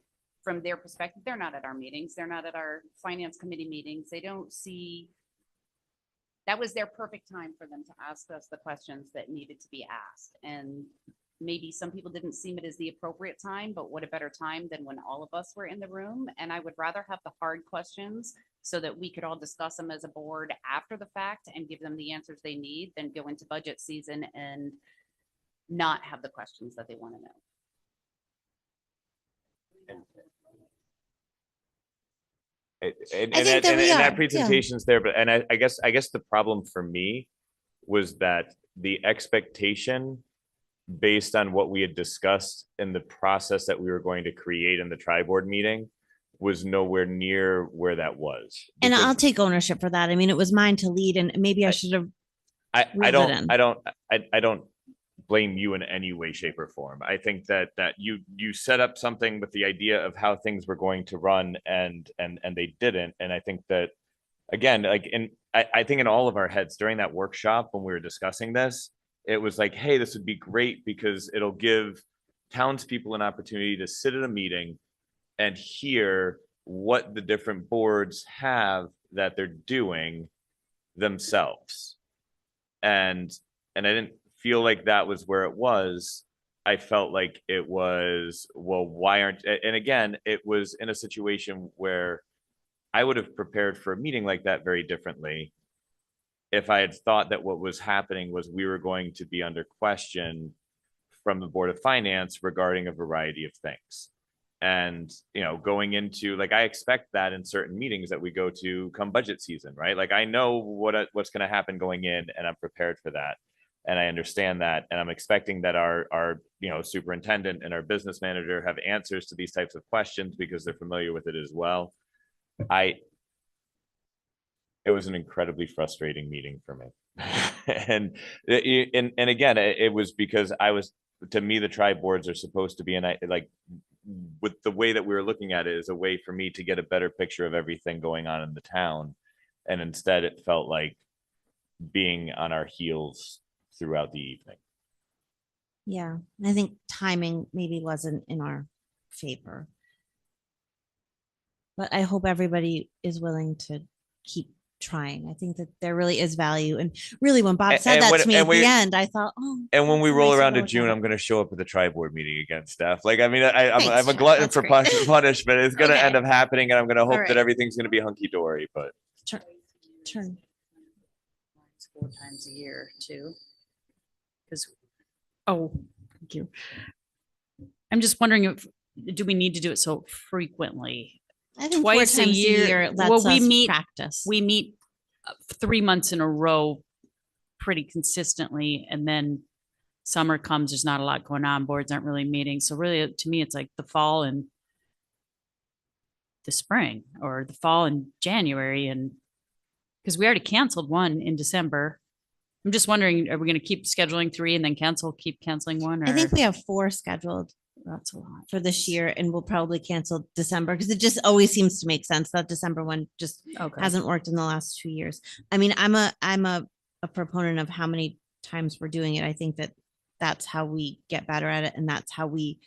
Speaker 3: from their perspective. They're not at our meetings. They're not at our finance committee meetings. They don't see, that was their perfect time for them to ask us the questions that needed to be asked. And maybe some people didn't see it as the appropriate time, but what a better time than when all of us were in the room. And I would rather have the hard questions so that we could all discuss them as a board after the fact and give them the answers they need than go into budget season and not have the questions that they want to know.
Speaker 6: And
Speaker 1: I think that we
Speaker 6: that
Speaker 1: are,
Speaker 6: presentation's there, but I guess the problem for me was that the expectation based on what we had discussed in the process that we were going to create in the tri-board meeting was nowhere near where that was.
Speaker 1: And
Speaker 6: Because
Speaker 1: I'll take ownership for that. I mean, it was mine to lead, and maybe I should have.
Speaker 6: I don't blame you in any way, shape, or form. I think that you set up something with the idea of how things were going to run, and they didn't. And I think that, again, like I think in all of our heads during that workshop when we were discussing this, it was like, hey, this would be great because it'll give townspeople an opportunity to sit at a meeting and hear what the different boards have that they're doing themselves. And I didn't feel like that was where it was. I felt like it was, well, why aren't, and again, it was in a situation where I would have prepared for a meeting like that very differently if I had thought that what was happening was we were going to be under question from the Board of Finance regarding a variety of things. And, you know, going into, like, I expect that in certain meetings that we go to come budget season, right? Like, I know what's going to happen going in, and I'm prepared for that. And I understand that. And I'm expecting that our you know, superintendent and our business manager have answers to these types of questions because they're familiar with it as well. It was an incredibly frustrating meeting for me. and again, it was because to me, the tri-boards are supposed to be, and like, with the way that we were looking at it, is a way for me to get a better picture of everything going on in the town. And instead it felt like being on our heels throughout the evening.
Speaker 1: Yeah, I think timing maybe wasn't in our favor. But I hope everybody is willing to keep trying. I think that there really is value. And really, when Bob said that to me at the end, I thought, oh.
Speaker 6: And when we
Speaker 1: that's a
Speaker 6: roll
Speaker 1: nice
Speaker 6: around to
Speaker 1: way
Speaker 6: June,
Speaker 1: look at
Speaker 6: I'm going to show up at the tri-board meeting again, Steph. Like, I mean, I'm
Speaker 1: Thanks,
Speaker 6: a
Speaker 1: Jeff.
Speaker 6: glutton
Speaker 1: That's
Speaker 6: for
Speaker 1: great.
Speaker 6: punishment. It's going to
Speaker 1: Okay.
Speaker 6: end up happening, and I'm going to hope
Speaker 1: right.
Speaker 6: that everything's going to be hunky dory. But
Speaker 1: Turn.
Speaker 3: 4 times a year too. Because
Speaker 9: Oh, thank you. I'm just wondering do we need to do it so frequently?
Speaker 1: I think four
Speaker 9: twice a
Speaker 1: times
Speaker 9: year. Well,
Speaker 1: lets
Speaker 9: we
Speaker 1: us
Speaker 9: meet,
Speaker 1: practice.
Speaker 9: we meet 3 months in a row pretty consistently. And then summer comes, there's not a lot going on. Boards aren't really meeting. So really, to me, it's like the fall and the spring, or the fall and January. And because we already canceled one in December. I'm just wondering, are we going to keep scheduling 3 and then keep canceling one? Or?
Speaker 1: I think we have 4 scheduled
Speaker 9: That's a lot.
Speaker 1: for this year, and we'll probably cancel December because it just always seems to make sense. That December one just
Speaker 9: Okay.
Speaker 1: hasn't worked in the last 2 years. I mean, I'm a proponent of how many times we're doing it. I think that that's how we get better at it, and that's how we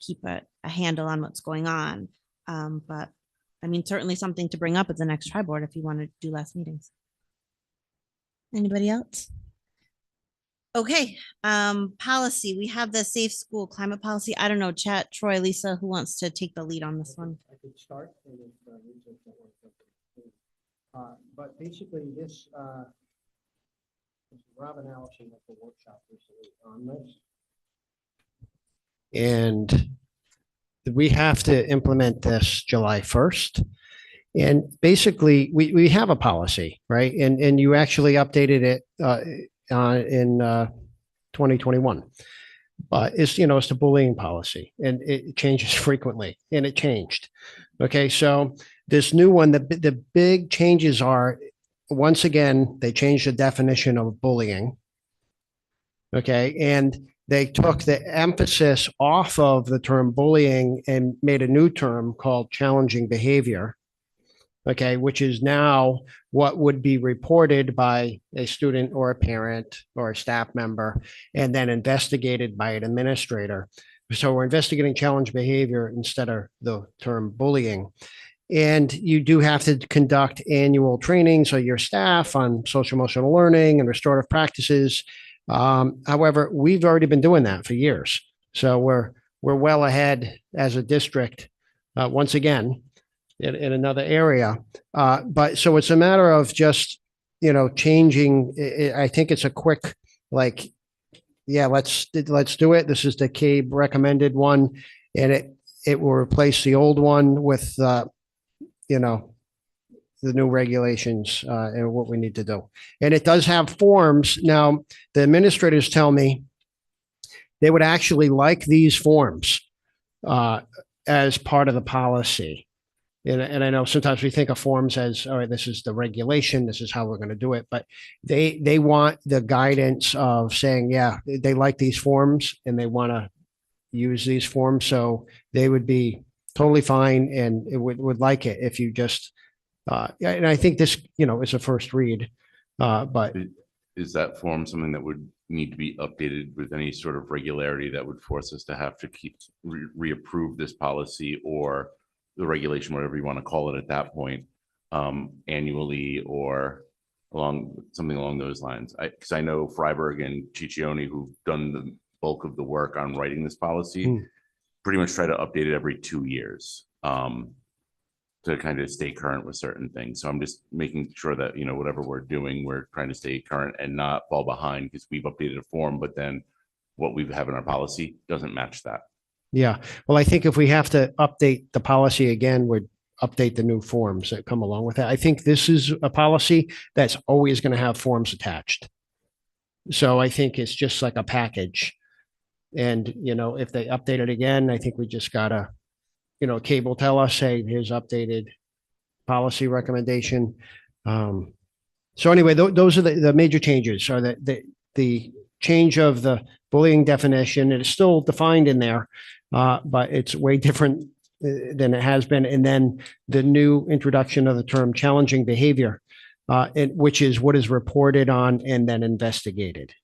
Speaker 1: keep a handle on what's going on. But I mean, certainly something to bring up at the next tri-board if you want to do less meetings. Anybody else? Okay, policy. We have the safe school climate policy. I don't know, Chat, Troy, Lisa, who wants to take the lead on this one?
Speaker 11: I could start. And if, Lisa doesn't want to but basically this, Robin Allison at the workshop recently on this. And we have to implement this July 1st. And basically, we have a policy, right? And you actually updated it in 2021. But it's, it's the bullying policy, and it changes frequently, and it changed. Okay, so this new one, the big changes are, once again, they changed the definition of bullying. Okay, and they took the emphasis off of the term bullying and made a new term called challenging behavior. Okay, which is now what would be reported by a student or a parent or a staff member, and then investigated by an administrator. So we're investigating challenge behavior instead of the term bullying. And you do have to conduct annual trainings of your staff on social emotional learning and restorative practices. However, we've already been doing that for years. So we're well ahead as a district, once again, in another area. But so it's a matter of just, changing. I think it's a quick, let's do it. This is the CABE recommended one, and it will replace the old one with, the new regulations and what we need to do. And it does have forms. Now, the administrators tell me they would actually like these forms as part of the policy. And I know sometimes we think of forms as, all right, this is the regulation, this is how we're going to do it. But they want the guidance of saying, yeah, they like these forms and they want to use these forms. So they would be totally fine and it would like it if you just, and I think this, is a first read. But
Speaker 10: is that form something that would need to be updated with any sort of regularity that would force us to have to keep reapprove this policy or the regulation, whatever you want to call it at that point, annually or something along those lines? Because I know Freiberg and Ciccione, who've done the bulk of the work on writing this policy, pretty much try to update it every 2 years to kind of stay current with certain things. So I'm just making sure that, whatever we're doing, we're trying to stay current and not fall behind, because we've updated a form, but then what we have in our policy doesn't match that.
Speaker 11: yeah, well, I think if we have to update the policy again, we'd update the new forms that come along with it. I think this is a policy that's always going to have forms attached. So I think it's just like a package. And, if they update it again, I think we just gotta, CABE will tell us, hey, here's updated policy recommendation. So anyway, those are the major changes. So that the change of the bullying definition, it is still defined in there, but it's way different than it has been. And then the new introduction of the term challenging behavior, which is what is reported on and then investigated.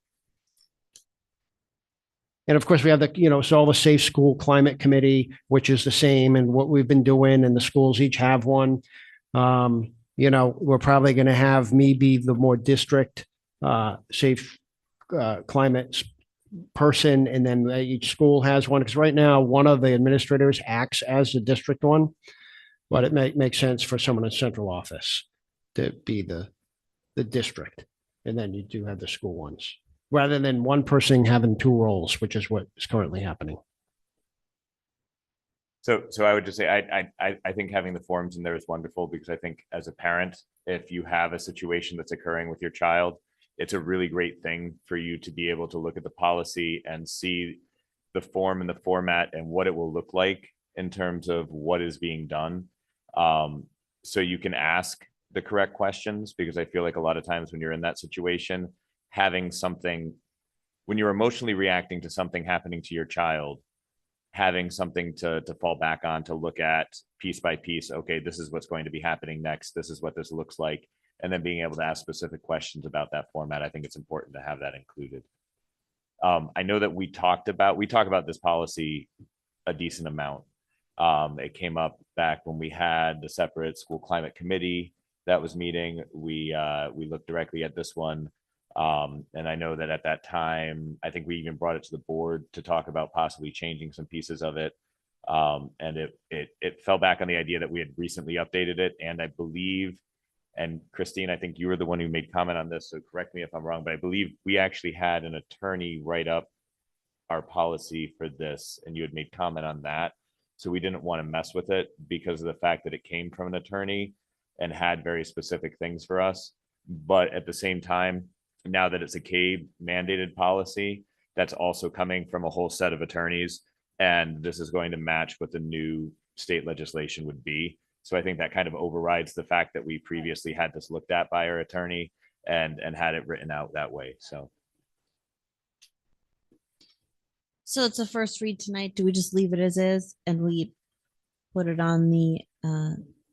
Speaker 11: And of course, we have so all the Safe School Climate Committee, which is the same, and what we've been doing, and the schools each have one. We're probably going to have me be the more district safe climate person, and then each school has one. Because right now, one of the administrators acts as the district one, but it makes sense for someone in central office to be the district, and then you do have the school ones, rather than one person having 2 roles, which is what is currently happening.
Speaker 6: So I would just say, I think having the forms in there is wonderful, because I think as a parent, if you have a situation that's occurring with your child, it's a really great thing for you to be able to look at the policy and see the form and the format and what it will look like in terms of what is being done. So you can ask the correct questions, because I feel like a lot of times when you're in that situation, having something, when you're emotionally reacting to something happening to your child, having something to fall back on, to look at piece by piece, okay, this is what's going to be happening next, this is what this looks like, and then being able to ask specific questions about that format. I think it's important to have that included. I know that we talk about this policy a decent amount. It came up back when we had the separate school climate committee that was meeting. We looked directly at this one. And I know that at that time, I think we even brought it to the board to talk about possibly changing some pieces of it. And it fell back on the idea that we had recently updated it. And I believe, and Christine, I think you were the one who made comment on this, so correct me if I'm wrong, but I believe we actually had an attorney write up our policy for this, and you had made comment on that. So we didn't want to mess with it because of the fact that it came from an attorney and had very specific things for us. But at the same time, now that it's a CABE mandated policy, that's also coming from a whole set of attorneys, and this is going to match what the new state legislation would be. So I think that kind of overrides the fact that we previously had this looked at by our attorney and had it written out that way. So
Speaker 1: it's a first read tonight. Do we just leave it as is and we put it on the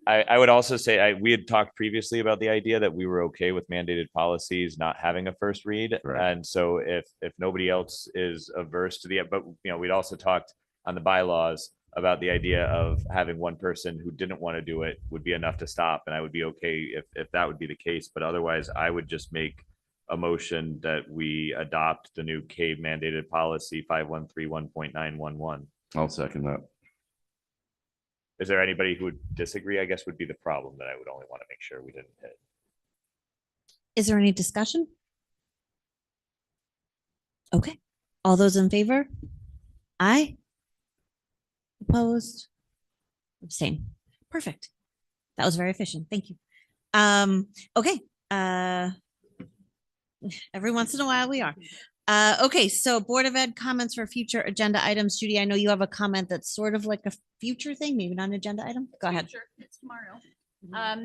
Speaker 6: I would also say we had talked previously about the idea that we were okay with mandated policies not having a first read.
Speaker 10: Right.
Speaker 6: And so if nobody else is averse to but we'd also talked on the bylaws about the idea of having one person who didn't want to do it would be enough to stop. And I would be okay if that would be the case. But otherwise, I would just make a motion that we adopt the new CABE mandated policy 5131.911.
Speaker 10: I'll second that.
Speaker 6: Is there anybody who would disagree? I guess would be the problem that I would only want to make sure we didn't hit.
Speaker 1: Is there any discussion? Okay. All those in favor? Aye. Opposed? Abstain. Perfect. That was very efficient. Thank you. Okay. Every once in a while we are. Okay, so Board of Ed comments for future agenda items. Judy, I know you have a comment that's sort of like a future thing, maybe not an agenda item. Go ahead.
Speaker 3: Sure, it's tomorrow.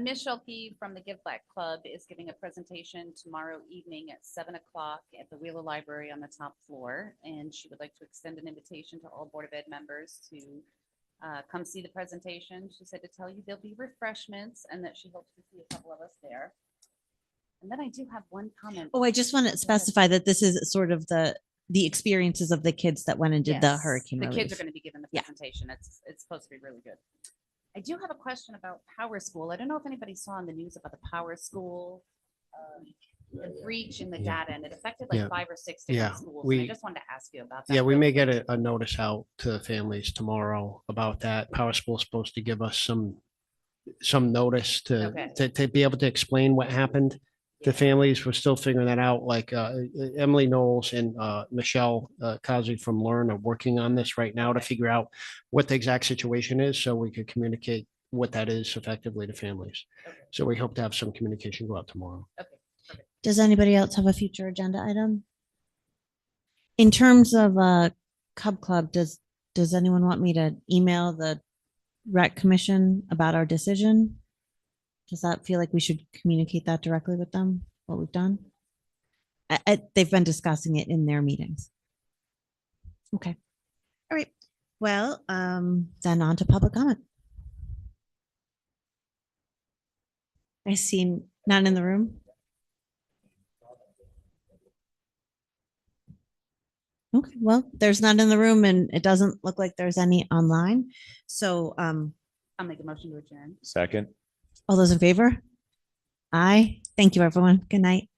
Speaker 3: Ms. Schulke from the Give Back Club is giving a presentation tomorrow evening at 7 o'clock at the Wheeler Library on the top floor. And she would like to extend an invitation to all Board of Ed members to come see the presentation. She said to tell you there'll be refreshments and that she hopes to see a couple of us there. And then I do have one comment.
Speaker 1: Oh, I just want to specify that this is sort of the experiences of the kids that went and did the
Speaker 3: Yes,
Speaker 1: hurricane
Speaker 3: the
Speaker 1: relief.
Speaker 3: kids are going to be given the presentation. It's supposed to be really good. I do have a question about Power School. I don't know if anybody saw in the news about the Power School, the breach in the data, and it affected like 5 or 6 different schools. And I just wanted to ask you about that.
Speaker 11: Yeah, we
Speaker 3: real
Speaker 11: may
Speaker 3: quick.
Speaker 11: get a notice out to the families tomorrow about that. Power School is supposed to give us some notice to be able to explain what happened. The families were still figuring that out. Like Emily Knowles and Michelle Kazi from Learn are working on this right now to figure out what the exact situation is, so we could communicate what that is effectively to families. So we hope to have some communication go out tomorrow.
Speaker 1: Does anybody else have a future agenda item? In terms of Cub Club, does anyone want me to email the Rec Commission about our decision? Does that feel like we should communicate that directly with them, what we've done? They've been discussing it in their meetings. Okay. All right. Well, then on to public comment. I see none in the room. Okay, well, there's none in the room and it doesn't look like there's any online. So
Speaker 3: I'll make a motion to adjourn.
Speaker 6: Second.
Speaker 1: all those in favor? Aye. Thank you, everyone. Good night.